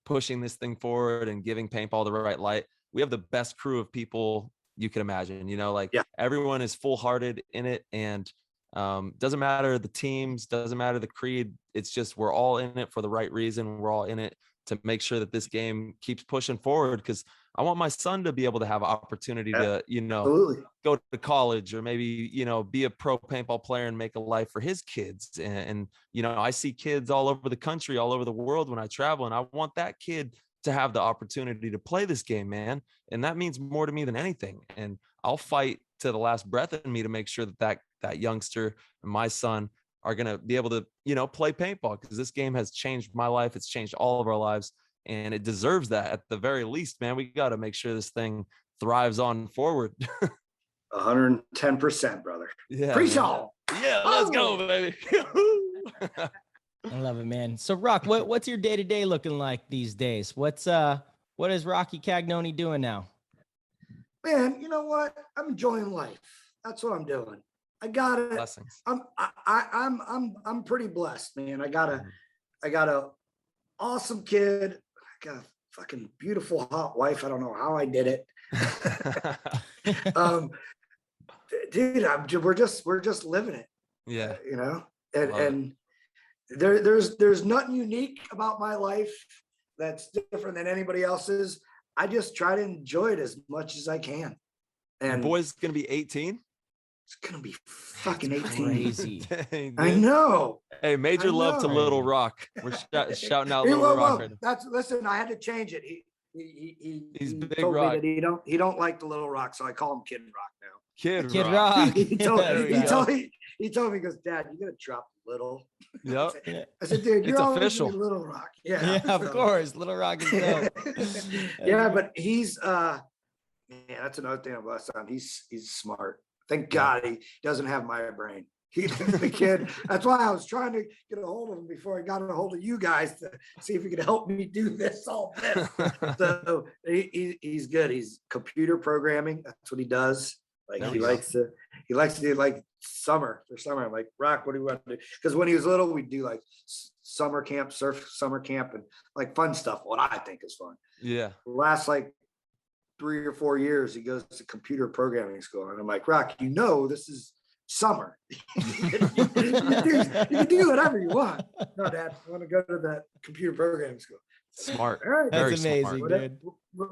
pushing this thing forward and giving paintball the right light. We have the best crew of people you can imagine. You know, like everyone is full-hearted in it, and doesn't matter the teams, doesn't matter the creed. It's just we're all in it for the right reason. We're all in it to make sure that this game keeps pushing forward, because I want my son to be able to have an opportunity to, you know, go to college, or maybe, you know, be a pro paintball player and make a life for his kids. And, you know, I see kids all over the country, all over the world when I travel, and I want that kid to have the opportunity to play this game, man. And that means more to me than anything. And I'll fight to the last breath in me to make sure that youngster and my son are going to be able to, you know, play paintball, because this game has changed my life. It's changed all of our lives, and it deserves that at the very least, man. We got to make sure this thing thrives on forward. 110%, brother. Yeah. Preach on. Yeah, let's go, baby. I love it, man. So, Rock, what's your day-to-day looking like these days? What is Rocky Cagnoni doing now? Man, you know what? I'm enjoying life. That's what I'm doing. I got it. Blessings. I'm pretty blessed, man. I got a awesome kid. I got a fucking beautiful hot wife. I don't know how I did it. Dude, we're just living it. Yeah. You know, and there's nothing unique about my life that's different than anybody else's. I just try to enjoy it as much as I can. And the boy's gonna be 18. It's gonna be fucking 18. Crazy. Dang, I know. Hey, major love to Little Rock. We're shouting out Little Rock right now. Listen, I had to change it. He's Big told Rock. me that he don't like the Little Rock, so I call him Kid Rock now. Kid Rock. He told me, he goes, Dad, you gotta drop Little. Yep. I said, dude, you're It's always official. Little Rock. Yeah, of course. Little Rock is dope. Yeah, but he's that's another thing about my son. He's smart. Thank God he doesn't have my brain. The kid. That's why I was trying to get a hold of him before I got a hold of you guys to see if he could help me do this, all this. So he's good. He's computer programming. That's what he does. Like he likes to do like summer. I'm like, Rock, what do you want to do? Because when he was little, we'd do like summer camp, surf summer camp, and like fun stuff. What I think is fun. Yeah. The last like 3 or 4 years, he goes to computer programming school, and I'm like, Rock, this is summer. you can do whatever you want. No, Dad, I want to go to that computer programming school. Smart. All right, That's amazing, smart. dude.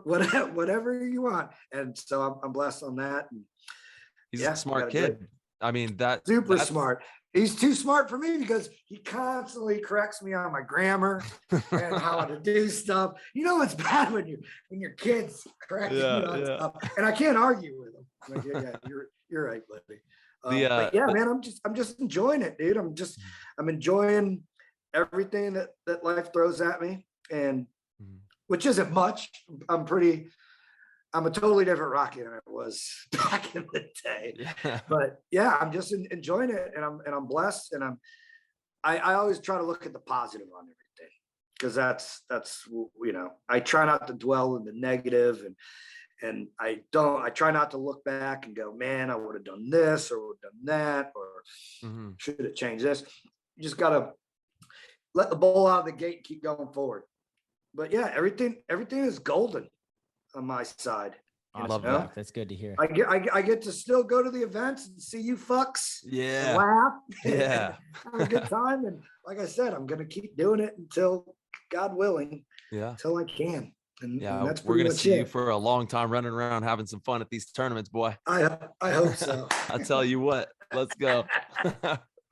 Whatever you want. And so I'm blessed on that. And He's a smart kid. I mean, that's smart. He's too smart for me because he constantly corrects me on my grammar and how to do stuff. You know, it's bad when your kids correct you on stuff, and I can't argue with them. I'm like, you're right, buddy. But yeah, man, I'm just enjoying it, dude. I'm enjoying everything that life throws at me, and which isn't much. I'm a totally different Rocky than I was back in the day. Yeah. But yeah, I'm just enjoying it, and I'm blessed, and I always try to look at the positive on everything, because that's I try not to dwell in the negative, and I try not to look back and go, man, I would have done this or would have done that, or should have changed this. You just gotta let the bull out of the gate and keep going forward. But yeah, everything is golden on my side. I love that. That's good to hear. I get to still go to the events and see you fucks. Yeah. And laugh. Yeah. Have a good time. And like I said, I'm gonna keep doing it until, God willing, until I can. And that's we're gonna see you for a long time running around having some fun at these tournaments, boy. I hope so. I'll tell you what. Let's go.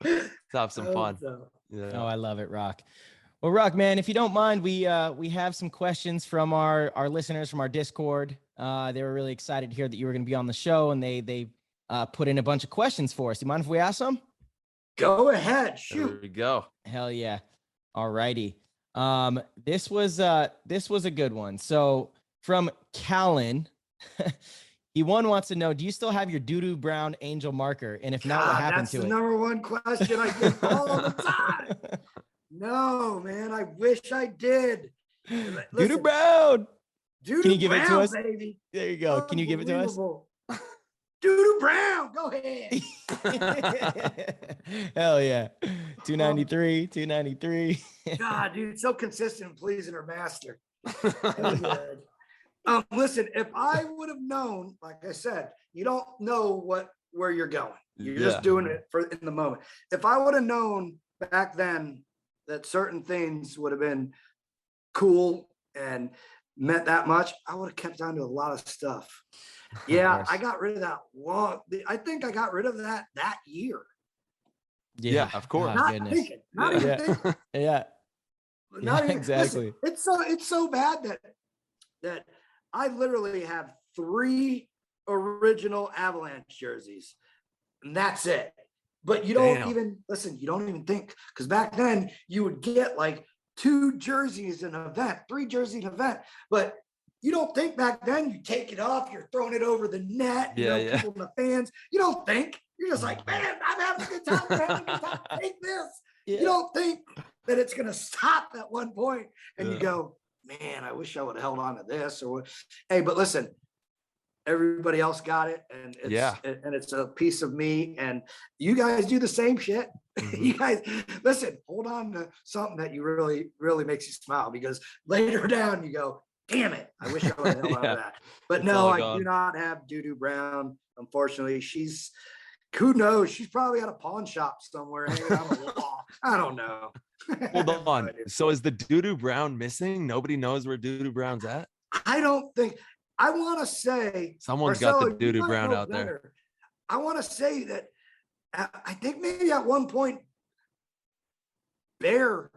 Let's have some fun. So. Yeah. Oh, I love it, Rock. Well, Rock, man, if you don't mind, we have some questions from our listeners from our Discord. They were really excited to hear that you were going to be on the show, and they put in a bunch of questions for us. Do you mind if we ask them? Go ahead, shoot. There we go. Hell yeah! All righty. This was a good one. So from Callan, one wants to know: do you still have your doo-doo brown angel marker? And if not, what happened to it? That's the number one question I get all the time. No, man, I wish I did. Doo-doo brown. Doo-doo Can you give brown, it to us? baby. There you go. Can you give it to us? Doo-doo brown. Go ahead. Hell yeah. 293. God, dude, so consistent, pleasing her master. Listen, if I would have known, like I said, you don't know where you're going. You're just doing it in the moment. If I would have known back then that certain things would have been cool and meant that much, I would have kept on to a lot of stuff. Yeah, I got rid of that I think I got rid of that year. Yeah, of course. Not thinking. Not even thinking. Yeah. Not even, exactly. Listen, it's so bad that I literally have 3 original Avalanche jerseys, and that's it. But you don't even you don't even think, because back then you would get like 2 jerseys an event, 3 jerseys an event, but you don't think back then. You take it off, you're throwing it over the net, people in the fans. You don't think. You're just like, man, I'm having a good time. I'm having a good time. Take this. Yeah. You don't think that it's gonna stop at one point, and you go, man, I wish I would have held on to this or what. Hey, but listen, everybody else got it, and it's a piece of me, and you guys do the same shit. You guys, listen, hold on to something that you really makes you smile, because later down you go, damn it, I wish I would have held on to that. But no, I do not have Doo-Doo Brown. Unfortunately, who knows? She's probably at a pawn shop somewhere hanging out on the wall. I don't know. Hold on. So is the Doo-Doo Brown missing? Nobody knows where Doo-Doo Brown's at? I don't think. I want to say someone's got the Doo-Doo Brown out there. I want to say that I think maybe at one point Bear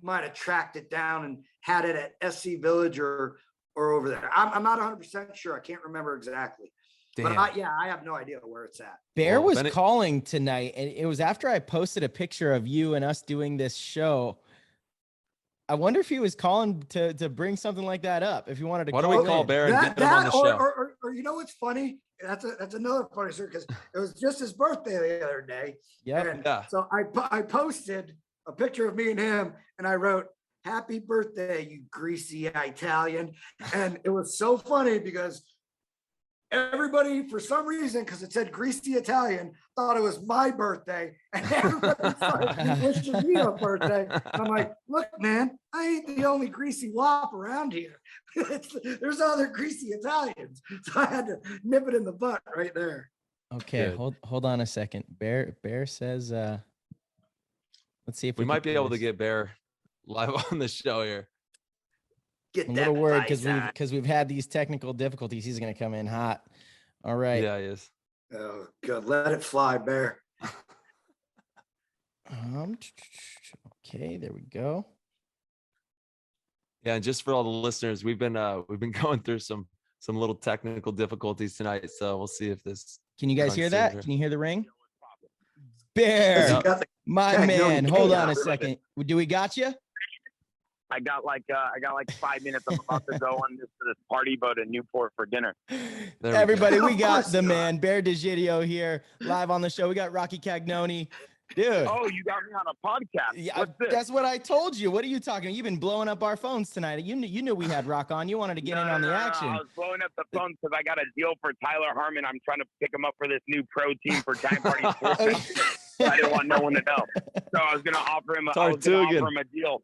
might have tracked it down and had it at SC Village or over there. I'm not 100% sure. I can't remember exactly. Damn. But I have no idea where it's at. Bear was calling tonight, and it was after I posted a picture of you and us doing this show. I wonder if he was calling to bring something like that up. If you wanted to, why don't we call Bear and get him on the show? Or you know what's funny? That's another funny story because it was just his birthday the other day. Yeah. So I posted a picture of me and him, and I wrote, "Happy birthday, you greasy Italian." And it was so funny because everybody, for some reason, because it said greasy Italian, thought it was my birthday. And everybody started wishing me a birthday. And I'm like, look, man, I ain't the only greasy wop around here. There's other greasy Italians. So I had to nip it in the butt right there. Okay, hold on a second. Bear says, let's see if we might be able to get Bear live on the show here. Get a that little word device because we've had these technical difficulties. He's going to come in hot. All right. Yeah, he is. Oh, good. Let it fly, Bear. Okay, there we go. Yeah, and just for all the listeners, we've been going through some little technical difficulties tonight, so we'll see if this. Can you guys hear that? Here. Can you hear the ring? Bear, my man. Hold on a second. Do we got you? I got like 5 minutes. I'm about to go on this party boat in Newport for dinner. Everybody, we got the man, Bear DeGidio here, live on the show. We got Roque Cagnoni. Dude. Oh, you got me on a podcast. Yeah, that's what I told you. What are you talking about? You've been blowing up our phones tonight. You knew we had Rock on. You wanted to get in on the action. I was blowing up the phones because I got a deal for Tyler Harmon. I'm trying to pick him up for this new pro team for Giant Party Sports. So I didn't want no one to know. So I was going to offer him a deal.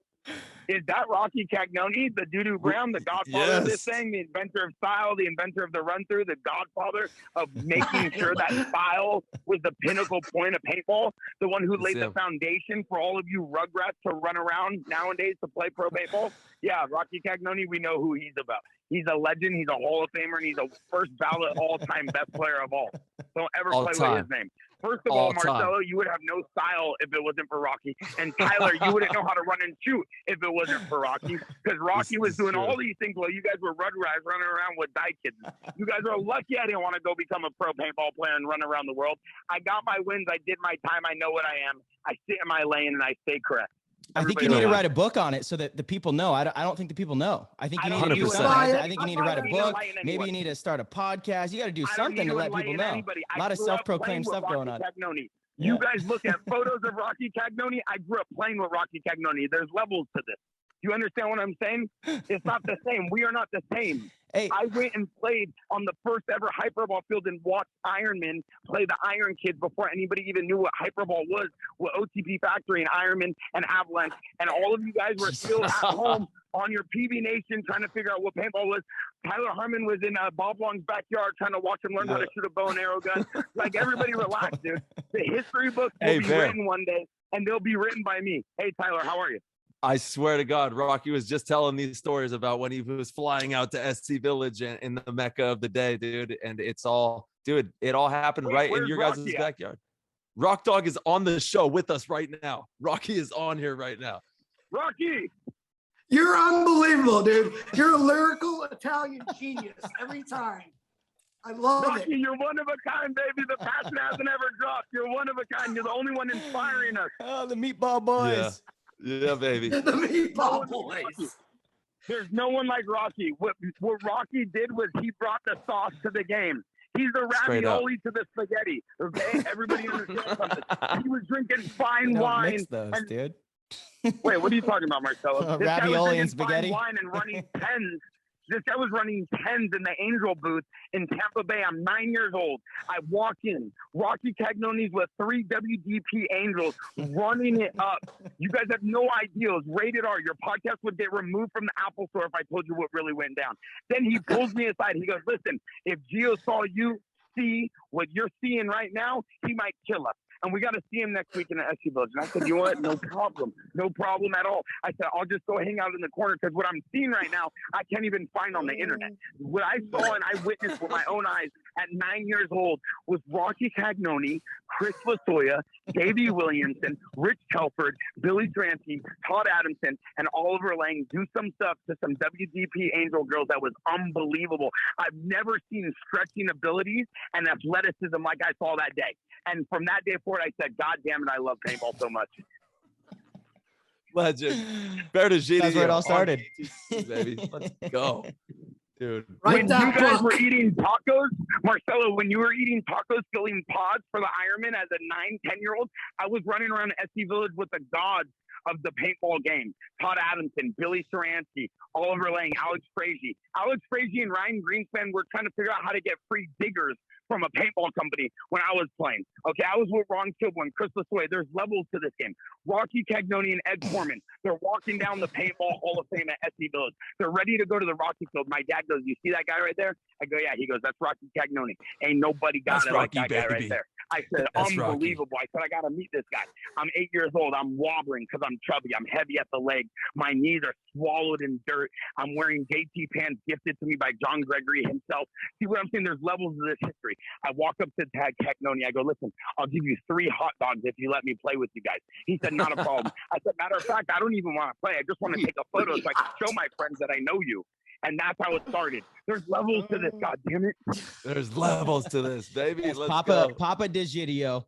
Is that Roque Cagnoni, the doo-doo Brown, the godfather of this thing, the inventor of style, the inventor of the run-through, the godfather of making sure that style was the pinnacle point of paintball, the one who laid the foundation for all of you rugrats to run around nowadays to play pro paintball? Yeah, Roque Cagnoni, we know who he's about. He's a legend, he's a Hall of Famer, and he's a first ballot all-time best player of all. Don't ever play with his name. First of all, Marcelo, you would have no style if it wasn't for Rocky. And Tyler, you wouldn't know how to run and shoot if it wasn't for Rocky. Because Rocky was doing all these things while you guys were rugrats running around with die kids. You guys are lucky I didn't want to go become a pro paintball player and run around the world. I got my wins. I did my time. I know what I am. I sit in my lane and I stay correct. I think you need to write a book on it so that the people know. I don't think the people know. I think you need to do something. I think you need to write a book. Maybe you need to start a podcast. You got to do something to let people know. A lot of self-proclaimed stuff going on. You guys look at photos of Roque Cagnoni. I grew up playing with Roque Cagnoni. There's levels to this. Do you understand what I'm saying? It's not the same. We are not the same. Hey. I went and played on the first ever hyperball field and watched Ironman play the Iron Kids before anybody even knew what hyperball was, with OTP Factory and Ironman and Avalanche. And all of you guys were still at home on your PB Nation trying to figure out what paintball was. Tyler Harmon was in Bob Long's backyard trying to watch him learn how to shoot a bow and arrow gun. Like, everybody relax, dude. The history books will be written one day, and they'll be written by me. Hey, Tyler, how are you? I swear to God, Rocky was just telling these stories about when he was flying out to SC Village and in the Mecca of the day, dude. And it's all, dude, it all happened right in your guys' backyard. Rock Dog is on the show with us right now. Rocky is on here right now. Rocky! You're unbelievable, dude. You're a lyrical Italian genius every time. I love Rocky, it. You're one of a kind, baby. The passion hasn't ever dropped. You're one of a kind. You're the only one inspiring us. Oh, the Meatball Boys. Yeah, baby. The Meatball Boys. There's no one like Rocky. What Rocky did was he brought the sauce to the game. He's the ravioli to the spaghetti. Okay, everybody understands something. He was drinking fine wine. Mix those, dude. Wait, what are you talking about, Marcelo? Ravioli and spaghetti. Fine wine and running tens. This guy was running tens in the Angel booth in Tampa Bay. I'm 9 years old. I walk in. Roque Cagnoni's with 3 WDP Angels running it up. You guys have no idea. It was rated R. Your podcast would get removed from the Apple Store if I told you what really went down. Then he pulls me aside. He goes, listen, if Gio saw you see what you're seeing right now, he might kill us. And we got to see him next week in the SC Village. And I said, you know what? No problem. No problem at all. I said, I'll just go hang out in the corner because what I'm seeing right now, I can't even find on the internet. What I saw and I witnessed with my own eyes at 9 years old was Roque Cagnoni, Chris Lasoya, Davey Williamson, Rich Telford, Billy Drancy, Todd Adamson, and Oliver Lang do some stuff to some WDP Angel girls that was unbelievable. I've never seen stretching abilities and athleticism like I saw that day. And from that day forward, I said, God damn it, I love paintball so much. Legend. Bear DeGidio. That's where it all started. Baby. Let's go. Dude. Write When that you guys book. were eating tacos, Marcelo, when you were eating tacos, filling pods for the Ironman as a 9-10-year-old, I was running around SC Village with the gods of the paintball game. Todd Adamson, Billy Saransky, Oliver Lang, Alex Frazee. Alex Frazee and Ryan Greenspan were trying to figure out how to get free diggers from a paintball company when I was playing. Okay, I was with Ron Kilborn, Chris Lasoy. There's levels to this game. Rocky Cagnoni and Ed Foreman, they're walking down the paintball Hall of Fame at SC Village. They're ready to go to the Rocky Field. My dad goes, "You see that guy right there?" I go, "Yeah." He goes, "That's Rocky Cagnoni. Ain't nobody got That's it Rocky, like that guy baby. right there." I said, That's "Unbelievable." I said, "I got to meet this guy." I'm 8 years old. I'm wobbling because I'm chubby. I'm heavy at the leg. My knees are swallowed in dirt. I'm wearing JT pants gifted to me by John Gregory himself. See what I'm saying? There's levels of this history. I walk up to Tag Cagnoni. I go, "Listen, I'll give you 3 hot dogs if you let me play with you guys." He said, "Not a problem." I said, "Matter of fact, I don't even want to play. I just want to take a photo so I can show my friends that I know you." And that's how it started. There's levels to this, God damn it. There's levels to this, baby. Let's Papa go. Papa DiGidio,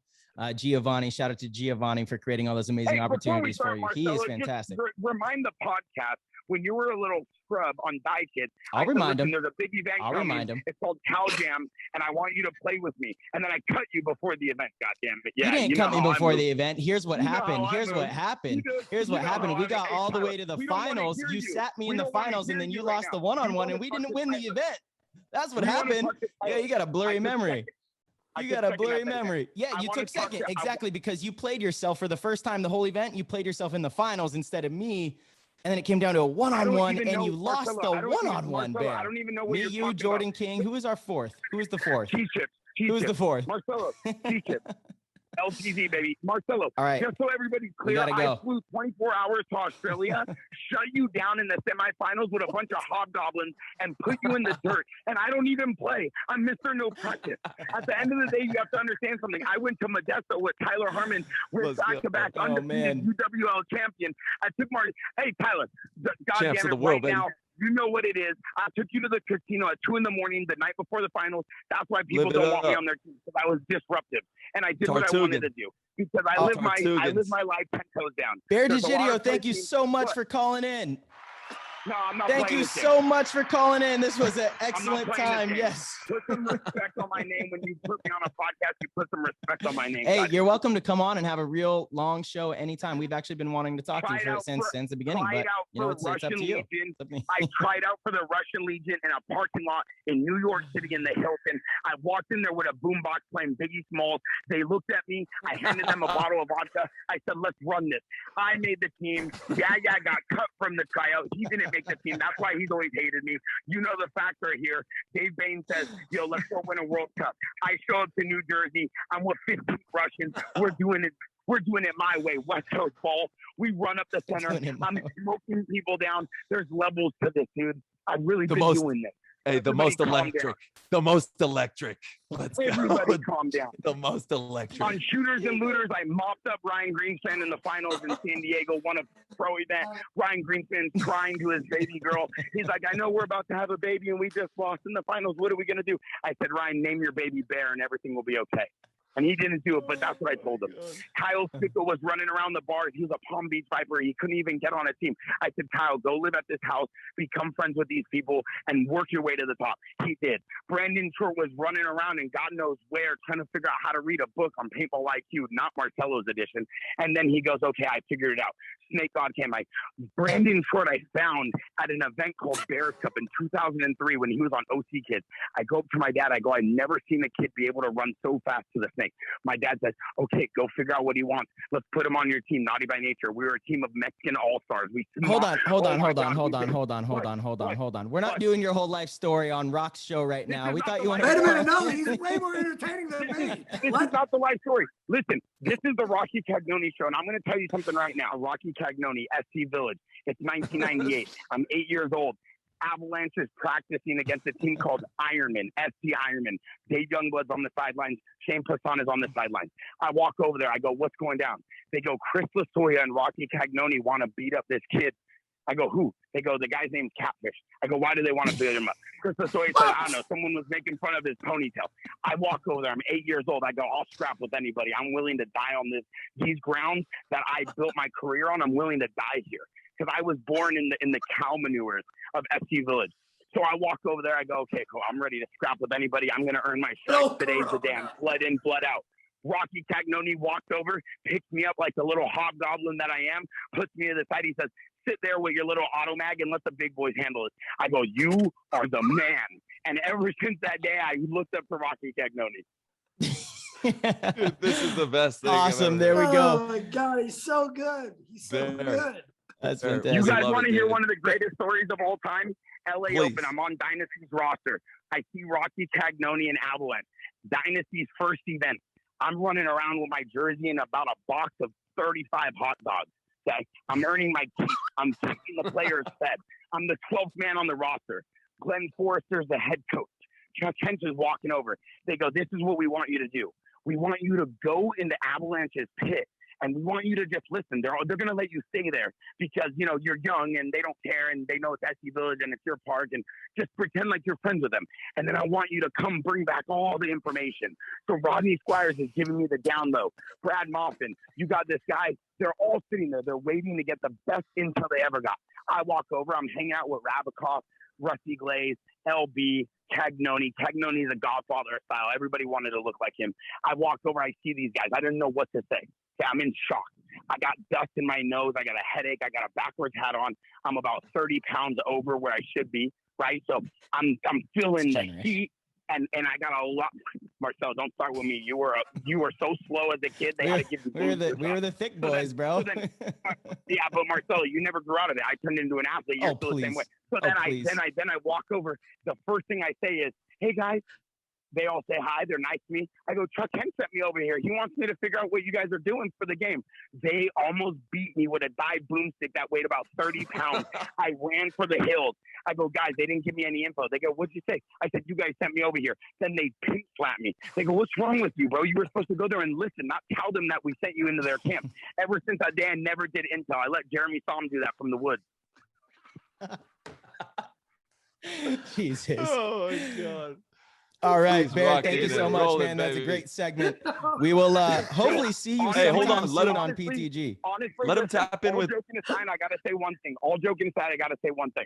Giovanni. Shout out to Giovanni for creating all those amazing Hey, before we opportunities start, for you. He Marcelo, is just fantastic. remind the podcast when you were a little scrub on Die Kid. I'll I said, remind "Listen, him. there's a big event I'll coming. remind him. It's called Cow Jam, and I want you to play with me." And then I cut you before the event. God damn it! Yeah, You didn't you know cut me how I before move. the event. Here's what You know happened. how I Here's what move. happened. You know- Here's you what know happened. how We I got move. all the Hey, way to the we don't wanna finals. hear You you. sat me We in the don't wanna finals, and hear then you you right lost now. the one-on-one, You and wanna we talk didn't to win the Tyler. event. That's what We wanna happened. talk to Yeah, Tyler. you got a I blurry took memory. second. I You took got a second blurry at that event. memory. Yeah, I you wanna took talk second. to- Exactly, because you played yourself for the first time the whole event. You played yourself in the finals instead of me. And then it came down to a I don't one-on-one, even and know, you lost Marcelo, the I don't even- one-on-one, Marcelo, Bear. I don't even know what Me, you're you, talking Jordan about. King. Who was our fourth? Who was the fourth? T-Chip. Who was the fourth? Marcelo, T-Chip. LTV, baby. Marcelo, All right. just so everybody's We clear, gotta go. I flew 24 hours to Australia, shut you down in the semifinals with a bunch of hobgoblins, and put you in the dirt. And I don't even play. I'm Mr. No Practice. At the end of the day, you have to understand something. I went to Modesto with Tyler Harmon. We're Let's go. back-to-back Oh, man. undefeated UWL champion. I took Hey, Tyler, God Champs damn of it, the world, right baby. now, you know what it is. I took you to the casino at 2 a.m. the night before the finals. That's why people Live it don't want me up. on their team, because I was disruptive. And I did what I wanted Tartugan. to do. Because I live my Tartugans. life 10 toes down. Bear There's a lot DiGidio, of thank you protein. so much Look, for calling in. No, I'm not Thank playing you this game. so much for calling in. This was an I'm not excellent playing this time. game. Yes. Put some respect on my name. When you put me on a podcast, you put some respect on my name. Hey, God. you're welcome to come on and have a real long show anytime. We've actually been wanting to talk to you Tried out since the beginning, Tried but out you know, for it's up Russian to you. Legion. It's up to me. I tried out for the Russian Legion in a parking lot in New York City in the Hilton. I walked in there with a boombox playing Biggie Smalls. They looked at me. I handed them a bottle of vodka. I said, "Let's run this." I made the team. Yeah, got cut from the tryout. He didn't make the team. That's why he's always hated me. You know the factor here. Dave Bain says, "Yo, let's go win a World Cup." I show up to New Jersey. I'm with 15 Russians. We're doing it. We're doing it my way, West Coast ball. We run up the center. Doing it my I'm way. smoking people down. There's levels to this, dude. I've really The been most- doing this. Hey, the Everybody most calm down. electric. The most electric. Let's go. Everybody calm down. The most electric. On Shooters and Looters, I mopped up Ryan Greenspan in the finals in San Diego, won a pro event. Ryan Greenspan crying to his baby girl. He's like, "I know we're about to have a baby and we just lost in the finals. What are we going to do?" I said, "Ryan, name your baby Bear and everything will be okay." And he didn't do it, but that's what I told him. Kyle Spickle was running around the bars. He was a Palm Beach Viper. He couldn't even get on a team. I said, "Kyle, go live at this house, become friends with these people, and work your way to the top." He did. Brandon Short was running around and God knows where, trying to figure out how to read a book on Paintball IQ, not Marcello's edition. And then he goes, "Okay, I figured it out." Snake God came. Brandon Short I found at an event called Bears Cup in 2003 when he was on OC Kids. I go up to my dad. I go, "I've never seen a kid be able to run so fast to the snake." My dad says, "Okay, go figure out what he wants. Let's put him on your team." Naughty by Nature. We were a team of Mexican all-stars. Hold on. Oh my Hold God, on. We're not What? doing your whole life story on Rock's show right This now. is We not thought the you wanted Wait a to. minute, no, he's way more entertaining than me. This What? is not the life story. Listen, this is the Rocky Cagnoni show, and I'm going to tell you something right now. Rocky Cagnoni, SC Village. It's 1998. I'm 8 years old. Avalanche is practicing against a team called Ironman, SC Ironman. Dave Youngblood's on the sidelines. Shane Passan is on the sidelines. I walk over there. I go, "What's going down?" They go, "Chris Lasoya and Rocky Cagnoni want to beat up this kid." I go, "Who?" They go, "The guy's name's Catfish." I go, "Why do they want to beat him up?" Chris Lasoya said, "I don't know. Someone was making fun of his ponytail." I walk over there. I'm 8 years old. I go, "I'll scrap with anybody. I'm willing to die on these grounds that I built my career on. I'm willing to die here." Because I was born in the cow manures of SC Village. So I walk over there. I go, okay, cool. I'm ready to scrap with anybody. I'm going to earn my stripes. Today's the day. I'm blood in, blood out. Roque Cagnoni walked over, picked me up like the little hobgoblin that I am, puts me to the side. He says, sit there with your little auto mag and let the big boys handle it. I go, you are the man. And ever since that day, I looked up to Roque Cagnoni. Dude, this is the best thing. Awesome. There we go. Oh my God, he's so good. He's so good. That's There. fantastic. You guys love want it, to hear dude. one of the greatest stories of all time? LA Please. Open. I'm on Dynasty's roster. I see Roque Cagnoni and Avalanche. Dynasty's first event. I'm running around with my jersey and about a box of 35 hot dogs. Okay. I'm earning my keep. I'm keeping the players fed. I'm the 12th man on the roster. Glenn Forrester's the head coach. Chuck Hench is walking over. They go, this is what we want you to do. We want you to go into Avalanche's pit. And we want you to just listen. They're going to let you stay there because, you know, you're young and they don't care and they know it's SC Village and it's your park and just pretend like you're friends with them. And then I want you to come bring back all the information. So Rodney Squires is giving me the down low. Brad Moffin, you got this guy. They're all sitting there. They're waiting to get the best intel they ever got. I walk over. I'm hanging out with Rabikoff, Rusty Glaze, LB, Cagnoni. Cagnoni is a Godfather style. Everybody wanted to look like him. I walk over. I see these guys. I didn't know what to say. Okay, I'm in shock. I got dust in my nose. I got a headache. I got a backwards hat on. I'm about 30 pounds over where I should be, right? So I'm feeling the heat, and I got a lot. Marcel, don't start with me. You were so slow as a kid. They had to give you. We were the thick boys, bro. Yeah, but Marcelo, you never grew out of it. I turned into an athlete. You're still the same way. So then I walk over. The first thing I say is, "Hey guys." They all say hi. They're nice to me. I go, Chuck Hench sent me over here. He wants me to figure out what you guys are doing for the game. They almost beat me with a dive boomstick that weighed about 30 pounds. I ran for the hills. I go, guys, they didn't give me any info. They go, what'd you say? I said, you guys sent me over here. Then they pink slap me. They go, what's wrong with you, bro? You were supposed to go there and listen, not tell them that we sent you into their camp. Ever since that day, I never did intel. I let Jeremy Somm do that from the woods. Jesus. Oh my God. All right, Please, Bear, Roque, thank you so much, roll it, man. That's a baby. great segment. We will hopefully see you Hey, hold sometime on. Let soon him- on PTG. Honestly, Let him tap in all with. joking aside, I got to say one thing. All joking aside, I got to say one thing.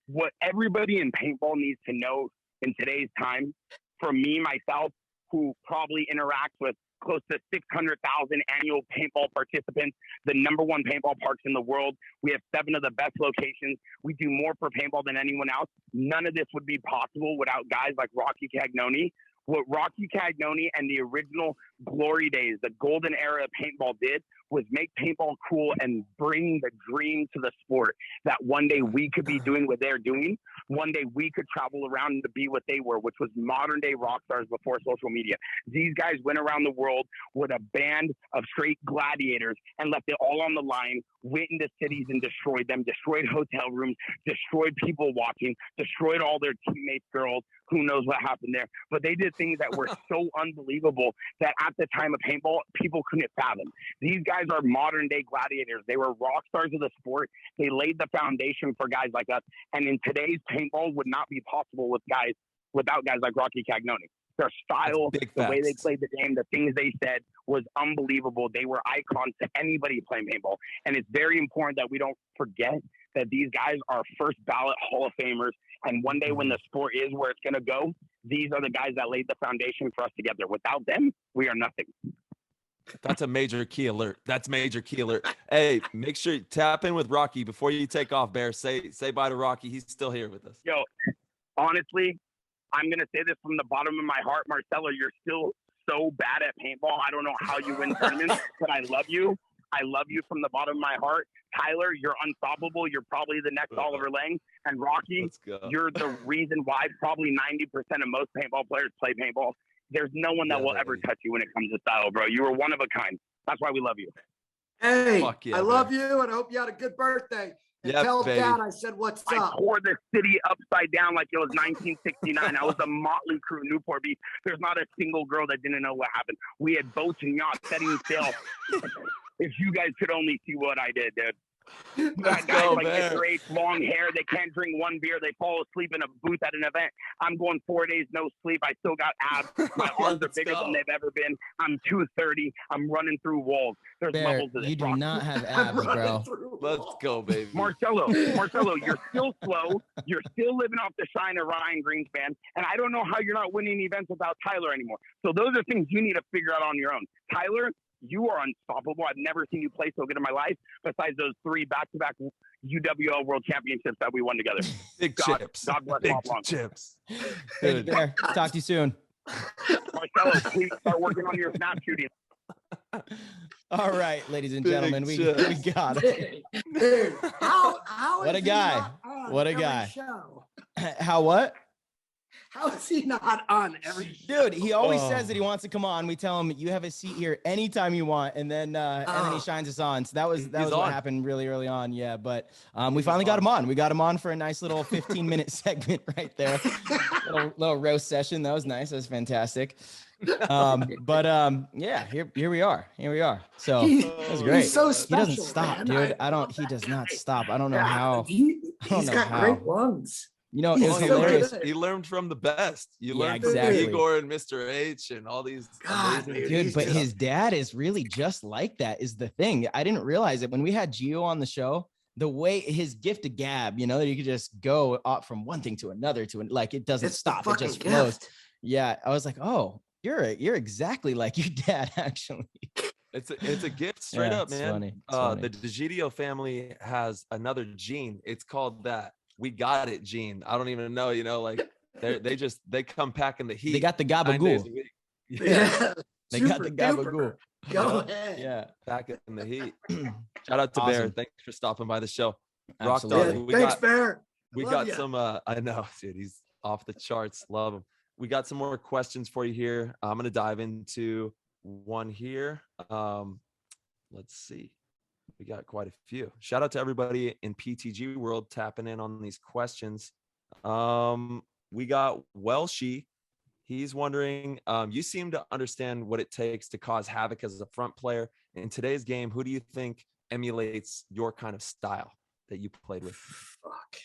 What everybody in paintball needs to know in today's time, for me, myself, who probably interacts with close to 600,000 annual paintball participants, the #1 paintball parks in the world. We have 7 of the best locations. We do more for paintball than anyone else. None of this would be possible without guys like Roque Cagnoni. What Roque Cagnoni and the original glory days, the golden era of paintball did was make paintball cool and bring the dream to the sport that one day we could be doing what they're doing. One day we could travel around to be what they were, which was modern day rock stars before social media. These guys went around the world with a band of straight gladiators and left it all on the line, went into cities and destroyed them, destroyed hotel rooms, destroyed people watching, destroyed all their teammates' girls. Who knows what happened there? But they did things that were so unbelievable that at the time of paintball, people couldn't fathom. These guys are modern day gladiators. They were rock stars of the sport. They laid the foundation for guys like us. And in today's paintball would not be possible without guys like Roque Cagnoni. Their style, the way they played the game, the things they said was unbelievable. They were icons to anybody playing paintball. And it's very important that we don't forget that these guys are first ballot Hall of Famers. And one day when the sport is where it's going to go, these are the guys that laid the foundation for us to get there. Without them, we are nothing. That's a major key alert. That's major key alert. Hey, make sure you tap in with Roque before you take off, Bear. Say bye to Roque. He's still here with us. Yo, honestly, I'm going to say this from the bottom of my heart. Marcelo, you're still so bad at paintball. I don't know how you win tournaments, but I love you. I love you from the bottom of my heart. Tyler, you're unstoppable. You're probably the next Oliver Lang. And Roque, you're the reason why probably 90% of most paintball players play paintball. There's no one that will ever touch you when it comes to style, bro. You are one of a kind. That's why we love you. Hey, yeah, I love you, and I hope you had a good birthday. And tell Dad I said what's up. I tore the city upside down like it was 1969. I was a motley crew, Newport Beach. There's not a single girl that didn't know what happened. We had boats and yachts setting sail. If you guys could only see what I did, dude. Guys go, like man. get great long hair. They can't drink one beer. They fall asleep in a booth at an event. I'm going 4 days no sleep. I still got abs. My arms are Let's bigger go. than they've ever been. I'm 230. I'm running through walls. There's Bear, levels of this. you do Rock. not have I'm abs, running bro. through Let's walls. go, baby. Marcelo, you're still slow. You're still living off the shine of Ryan Greenspan. And I don't know how you're not winning events without Tyler anymore. So those are things you need to figure out on your own. Tyler, you are unstoppable. I've never seen you play so good in my life, besides those 3 back-to-back UWL World Championships that we won together. Big God, chips. God bless Big Bob Long. chips. Thank you, Dude. Bear. Talk to you soon. Marcelo, please start working on your snap shooting. All right, ladies and Big gentlemen, we chips. got it. Dude, how What is a he guy. not on What a every guy. show? How what? How is he not on every show? Dude, he always Oh. says that he wants to come on. We tell him you have a seat here anytime you want, and then he shines us on. So that was He's what on. happened really early on. Yeah, but we finally got him on. We got him on for a nice little 15-minute segment right there. little roast session. That was nice. That was fantastic. Yeah, here we are. Here we are. So that's great. He's so He special. doesn't stop, man. dude. I love He that does not guy. stop. I don't know Yeah, how. he's know got how. great lungs. You know, He's it was so hilarious. good. He learned from the best. You Yeah, learned from exactly. Igor and Mr. H and all these God, amazing dude, Dude, he's but just- his dad is really just like that is the thing. I didn't realize it when we had Gio on the show, the way his gift of gab, you know, that you could just go up from one thing to another like it doesn't It's the stop. It fucking just flows. gift. Yeah. I was like, oh, you're exactly like your dad, actually. It's a gift straight Yeah, up, it's man. funny. It's funny. The DeGidio family has another gene. It's called that "we got it" gene. I don't even know, you know, like they come packing the heat. They got the 9 days gabagool. a week. Yeah, They got super the duper. gabagool. Go Yeah. ahead. Yeah. Packing the heat. Shout out to Bear. Awesome. Thanks for stopping by the show. Rock Absolutely. Dog, Thanks, Bear. we Love got ya. some I know, dude, he's off the charts. Love him. We got some more questions for you here. I'm gonna dive into one here. Let's see. We got quite a few. Shout out to everybody in PTG world tapping in on these questions. We got Welshie. He's wondering, you seem to understand what it takes to cause havoc as a front player. In today's game, who do you think emulates your kind of style that you played with? Fuck.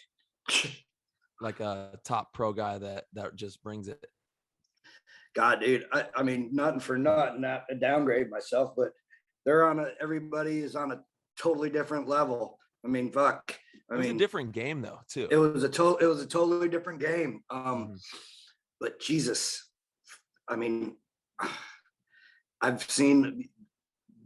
Like a top pro guy that just brings it. God, dude. I mean, nothing for not a downgrade myself, but everybody is on a totally different level. I mean, fuck. It was a different game though, too. It was a totally different game. But Jesus, I mean, I've seen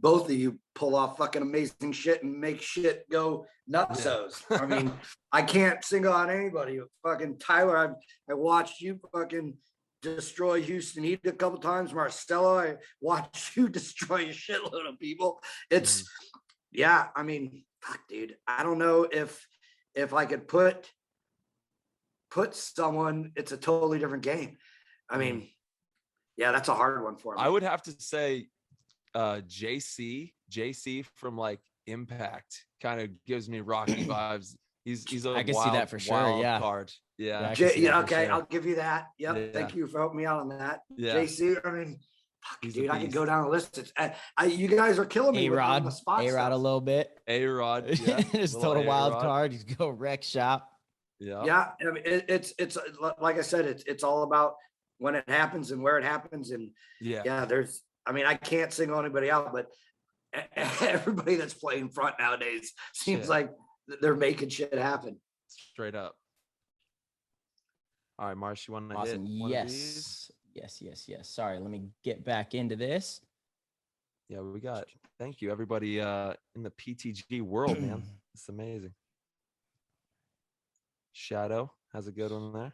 both of you pull off fucking amazing shit and make shit go nutsos. I mean, I can't single out anybody. Fucking Tyler, I watched you fucking destroy Houston Heat a couple times. Marcelo, I watched you destroy a shitload of people. It's yeah, I mean, fuck, dude. I don't know if I could put someone, it's a totally different game. I mean, yeah, that's a hard one for me. I would have to say JC from like Impact kind of gives me Rocky vibes. He's a I can see wild, that for sure, wild yeah. card. Yeah. Yeah. I can see that for okay, sure. I'll give you that. Yep, Yeah. thank you for helping me out on that. Yeah. JC, I mean, fuck, He's a dude, I could beast. go down the list. It's, you guys are killing me with all A-Rod, the spot A-Rod a stuff. little bit. A-Rod. Yeah. Just Little total wild A-Rod. card. You go wreck shop. Yeah. Yeah, I mean, it's like I said, it's all about when it happens and where it happens, and Yeah. yeah, I mean, I can't single anybody out, but everybody that's playing front nowadays seems Shit. like they're making shit happen. Straight up. All right, Marsh, you want to Awesome. hit one of these? Yes. Sorry, let me get back into this. Yeah, we got. Thank you, everybody in the PTG world, man. It's amazing. Shadow has a good one there.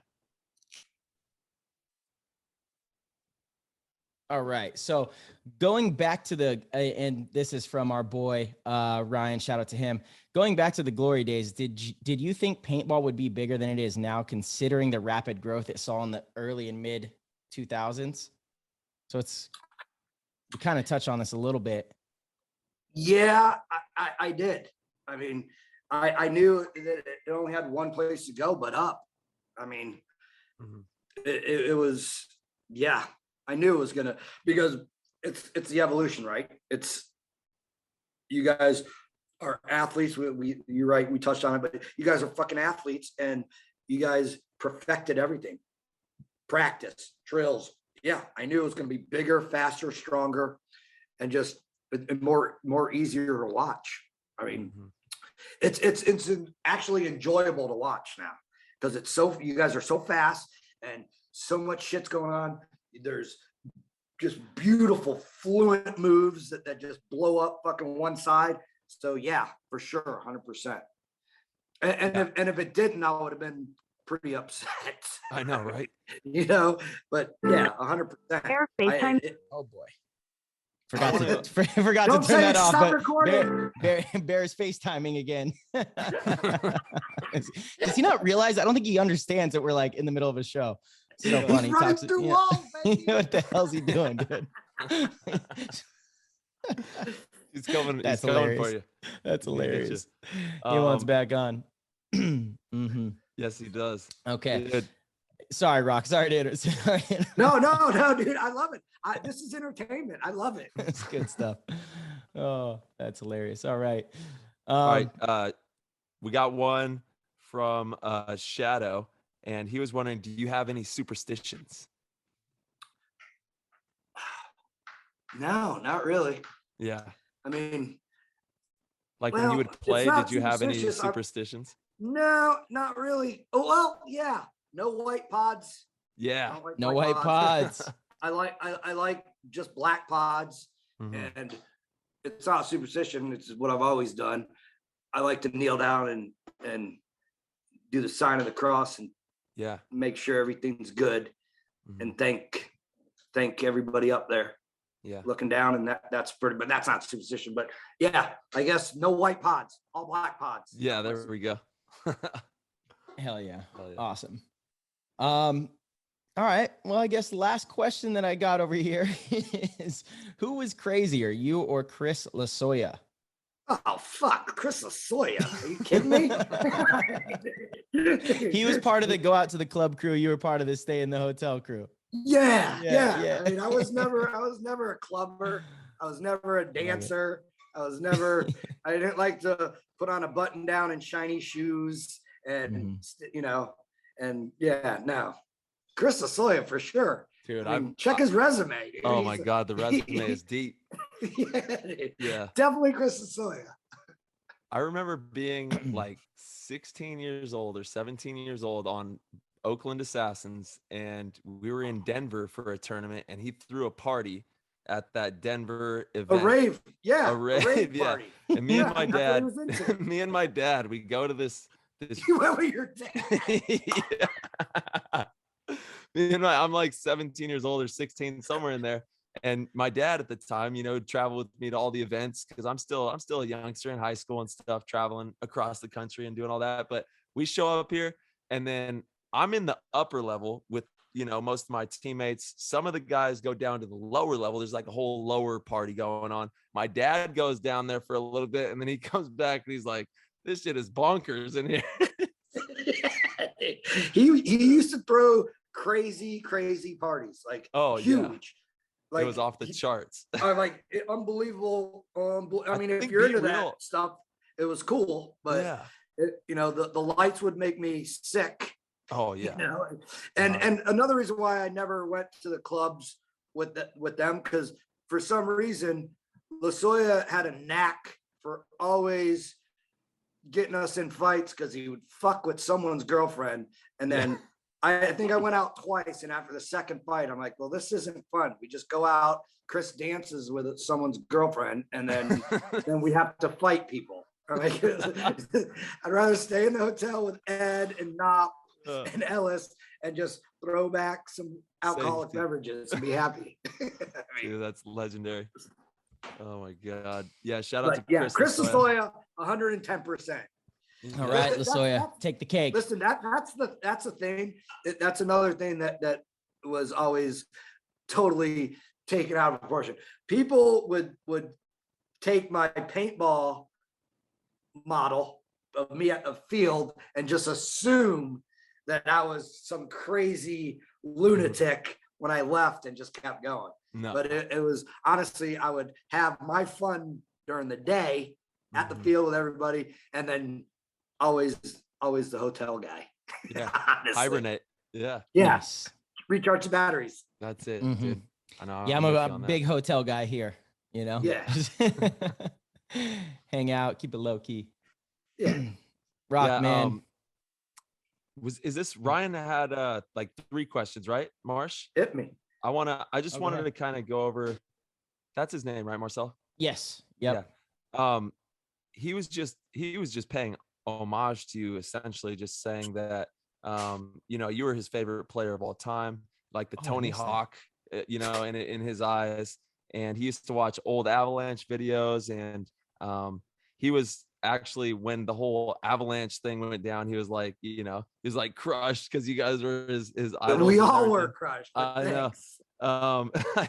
All right. So going back to and this is from our boy Ryan. Shout out to him. Going back to the glory days, did you think paintball would be bigger than it is now, considering the rapid growth it saw in the early and mid 2000s? So we kind of touch on this a little bit. Yeah, I did. I mean, I knew that it only had one place to go, but up. I mean, it was, yeah, I knew it was going to, because it's the evolution, right? It's you guys are athletes. You're right. We touched on it, but you guys are fucking athletes, and you guys perfected everything. Practice, drills. Yeah, I knew it was going to be bigger, faster, stronger, and just more easier to watch. I mean, it's actually enjoyable to watch now because you guys are so fast and so much shit's going on. There's just beautiful, fluent moves that just blow up fucking one side. So yeah, for sure, 100%. And if it didn't, I would have been pretty upset. I know, right? But yeah, 100%. Oh boy. Forgot to Don't turn that off. stop But recording. Bear's FaceTiming again. Does he not realize? I don't think he understands that we're like in the middle of a show. It's so funny. He's running through walls, baby. What the hell's he doing, dude? He's coming. That's he's hilarious. coming for you. That's hilarious. He Um, wants back on. Yes, he does. Okay. Dude, Sorry, Rock. Sorry to sorry. No, dude. I love it. This is entertainment. I love it. That's good stuff. Oh, that's hilarious. All right. all right. We got one from Shadow, and he was wondering, do you have any superstitions? No, not really. Yeah. I mean, Like when well, you would it's play, not did you have any superstitious. superstitions? no, not really. Oh, well, yeah. No white pods. I Yeah. don't like No white pods. I like just black pods, Mhm. and it's not a superstition. It's what I've always done. I like to kneel down and do the sign of the cross and Yeah. make sure everything's good, Mhm. and thank everybody up there Yeah. looking down, and that's pretty. But that's not superstition. But yeah, I guess no white pods, all black pods. Yeah. There we go. Hell yeah. Hell yeah. Awesome. All right. Well, I guess the last question that I got over here is who was crazier, you or Chris Lasoya? Oh fuck, Chris Lasoya. Are you kidding me? He was part of the go out to the club crew. You were part of the stay in the hotel crew. Yeah. Yeah. I mean, I was never a clubber. I was never a dancer. I didn't like to put on a button down and shiny shoes and and yeah, no. Chris Lasoya for sure. Dude, I mean, check his resume. Dude. oh my God, the resume is deep. Dude. Yeah. Definitely Chris Lasoya. I remember being like 16 years old or 17 years old on Oakland Assassins, and we were in Denver for a tournament, and he threw a party at that Denver event. A rave. Yeah. A rave, yeah. party. And me and my that's what dad, he was into. me and my dad, we go to this You went with your dad. Yeah. I'm like 17 years old or 16, somewhere in there. And my dad at the time, would travel with me to all the events because I'm still a youngster in high school and stuff, traveling across the country and doing all that. But we show up here, and then I'm in the upper level with, most of my teammates. Some of the guys go down to the lower level. There's like a whole lower party going on. My dad goes down there for a little bit, and then he comes back and he's like, this shit is bonkers in here. He used to throw crazy parties, like huge. Like it was off the charts. Like unbelievable. I mean, if think you're into being that real- stuff, it was cool. But Yeah. the lights would make me sick. Oh yeah. And another reason why I never went to the clubs with them, because for some reason Lasoya had a knack for always getting us in fights because he would fuck with someone's girlfriend, and then I think I went out twice, and after the second fight, I'm like, well, this isn't fun. We just go out, Chris dances with someone's girlfriend, and then then we have to fight people. I'm like, I'd rather stay in the hotel with Ed and Knopp and Ellis and just throw back some alcoholic Safety. beverages and be happy. Dude, that's legendary. Oh my God. Yeah, shout out But to yeah, Chris Chris Lasoya, 110%. All right, That's- Lasoya, take the cake. Listen, that's the thing. That's another thing that was always totally taken out of proportion. People would take my paintball model of me at the field and just assume that I was some crazy lunatic when I left and just kept going. No. But it was honestly, I would have my fun during the day at the field with everybody, and then always the hotel guy. Yeah. Honestly. Hibernate. Yeah. Yes. Recharge the batteries. That's it, Mhm. dude. I know. Yeah, I'm with you a on that. big hotel guy here, you know? Yeah. Hang out, keep it low key. Yeah. Rock, Yeah, man. Is this Ryan had like 3 questions, right? Marsh? Hit me. I just Oh, go wanted ahead. to kind of go over, that's his name, right, Marcel? Yes. Yep. Yeah. He was just paying homage to you, essentially just saying that you know, you were his favorite player of all time, like the Oh, I Tony missed that. Hawk, you know, in his eyes. And he used to watch old Avalanche videos, and he was actually, when the whole Avalanche thing went down, he was like, you know, he was like crushed because you guys were his idols. We and all were everything. crushed. I know. Thanks. I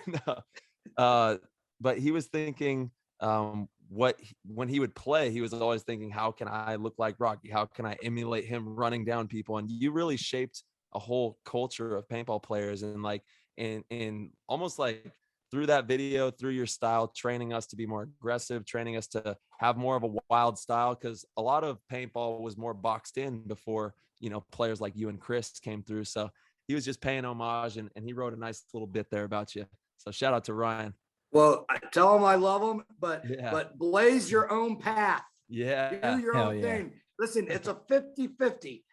know. But he was thinking, when he would play, he was always thinking, how can I look like Rocky? How can I emulate him running down people? And you really shaped a whole culture of paintball players, and like in almost like through that video, through your style, training us to be more aggressive, training us to have more of a wild style, because a lot of paintball was more boxed in before, you know, players like you and Chris came through. So he was just paying homage, and he wrote a nice little bit there about you. So shout out to Ryan. Well, I tell them I love them, but Yeah. blaze your own path. Yeah. Do your Hell own yeah. thing. Listen, it's a 50-50.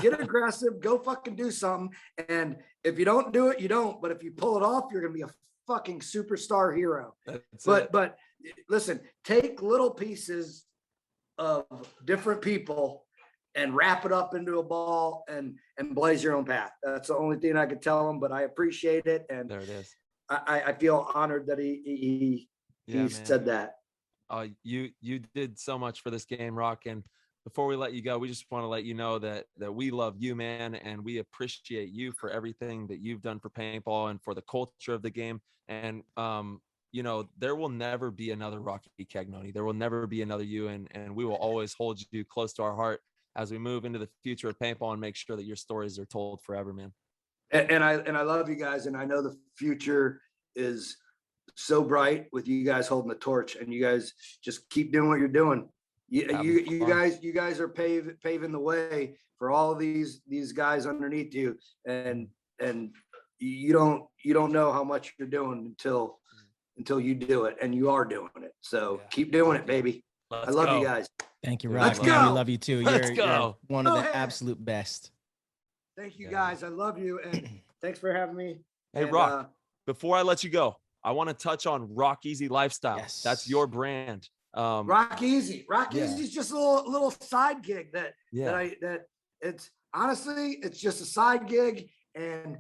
Get aggressive, go fucking do something. And if you don't do it, you don't. But if you pull it off, you're gonna be a fucking superstar hero. But listen, take little pieces of different people and wrap it up into a ball and blaze your own path. That's the only thing I could tell them, but I appreciate it. And There it is. I feel honored that he Yeah, said that. You did so much for this game, Rock. And before we let you go, we just want to let you know that we love you, man, and we appreciate you for everything that you've done for paintball and for the culture of the game. And you know, there will never be another Rocky Cagnoni. There will never be another you, and we will always hold you close to our heart as we move into the future of paintball and make sure that your stories are told forever, man. And I love you guys, and I know the future is so bright with you guys holding the torch, and you guys just keep doing what you're doing. You guys are paving the way for all of these guys underneath you, and you don't know how much you're doing until you do it, and you are doing it. So keep doing it, baby. I love you guys. Thank you, Yeah, Rock. Let's Man, go. we love you too. Let's You're go. one of Go the ahead. absolute best. Thank you Yeah. guys. I love you, and thanks for having me. Hey, And, Rock, before I let you go, I want to touch on Rock Easy Lifestyle. Yes. That's your brand. Rock Easy. Rock Yeah. Easy is just a little side gig that it's honestly, it's just a side gig, and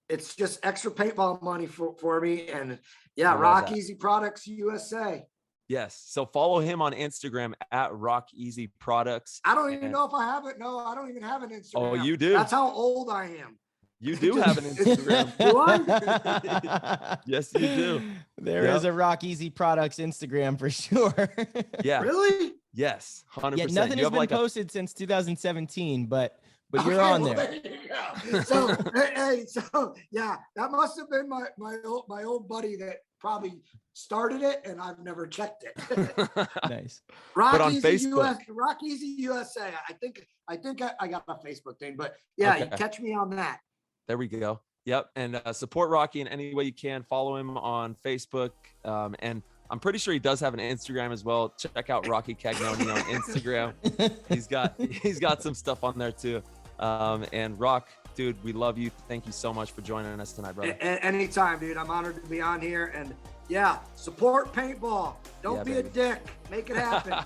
it's just extra paintball money for me. And I love Rock that. Easy Products USA. Yes. So follow him on Instagram at Rock Easy Products. I don't even And- know if I have it. No, I don't even have an Instagram. Oh, you do. That's how old I am. You do have an Instagram. Do I? Yes, you do. There Yep. is a Rock Easy Products Instagram for sure. Yeah. Really? Yes. 100%. Yeah, nothing You has have been like posted since 2017, but you're Okay, on well, there. you go. So so yeah, that must have been my old buddy that probably started it, and I've never checked it. Nice. Rock on Easy Facebook. Rock Easy USA. I think I got a Facebook thing, but yeah, you Okay. catch me on that. There we go. Yep. And support Rocky in any way you can. Follow him on Facebook. And I'm pretty sure he does have an Instagram as well. Check out Rocky Cagnoni on Instagram. He's got some stuff on there too. And Rock, dude, we love you. Thank you so much for joining us tonight, brother. Anytime, dude. I'm honored to be on here, and support paintball. Don't Yeah, be baby. a dick. Make it happen.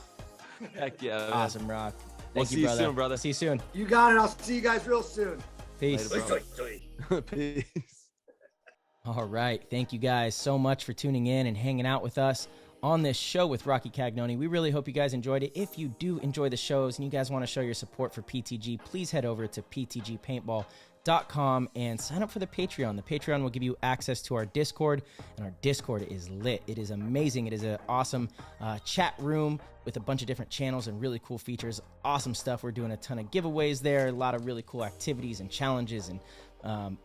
Heck yeah. man. Awesome, Rock. We'll Thank see you, you brother. soon, brother. See you soon. You got it. I'll see you guys real soon. Peace. Later, brother. Peace. All right. Thank you guys so much for tuning in and hanging out with us on this show with Rocky Cagnoni. We really hope you guys enjoyed it. If you do enjoy the shows and you guys want to show your support for PTG, please head over to ptgpaintball.com and sign up for the Patreon. The Patreon will give you access to our Discord, and our Discord is lit. It is amazing. It is an awesome chat room with a bunch of different channels and really cool features. Awesome stuff. We're doing a ton of giveaways there, a lot of really cool activities and challenges, and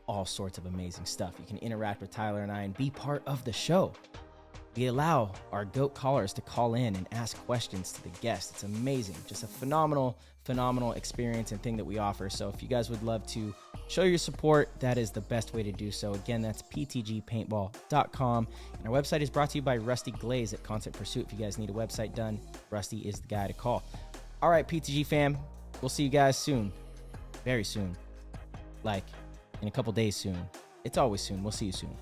all sorts of amazing stuff. You can interact with Tyler and I and be part of the show. We allow our GOAT callers to call in and ask questions to the guests. It's amazing. Just a phenomenal experience and thing that we offer. So if you guys would love to show your support, that is the best way to do so. Again, that's ptgpaintball.com. And our website is brought to you by Rusty Glaze at Concert Pursuit. If you guys need a website done, Rusty is the guy to call. All right, PTG fam, we'll see you guys soon. Very soon. Like in a couple days soon. It's always soon. We'll see you soon.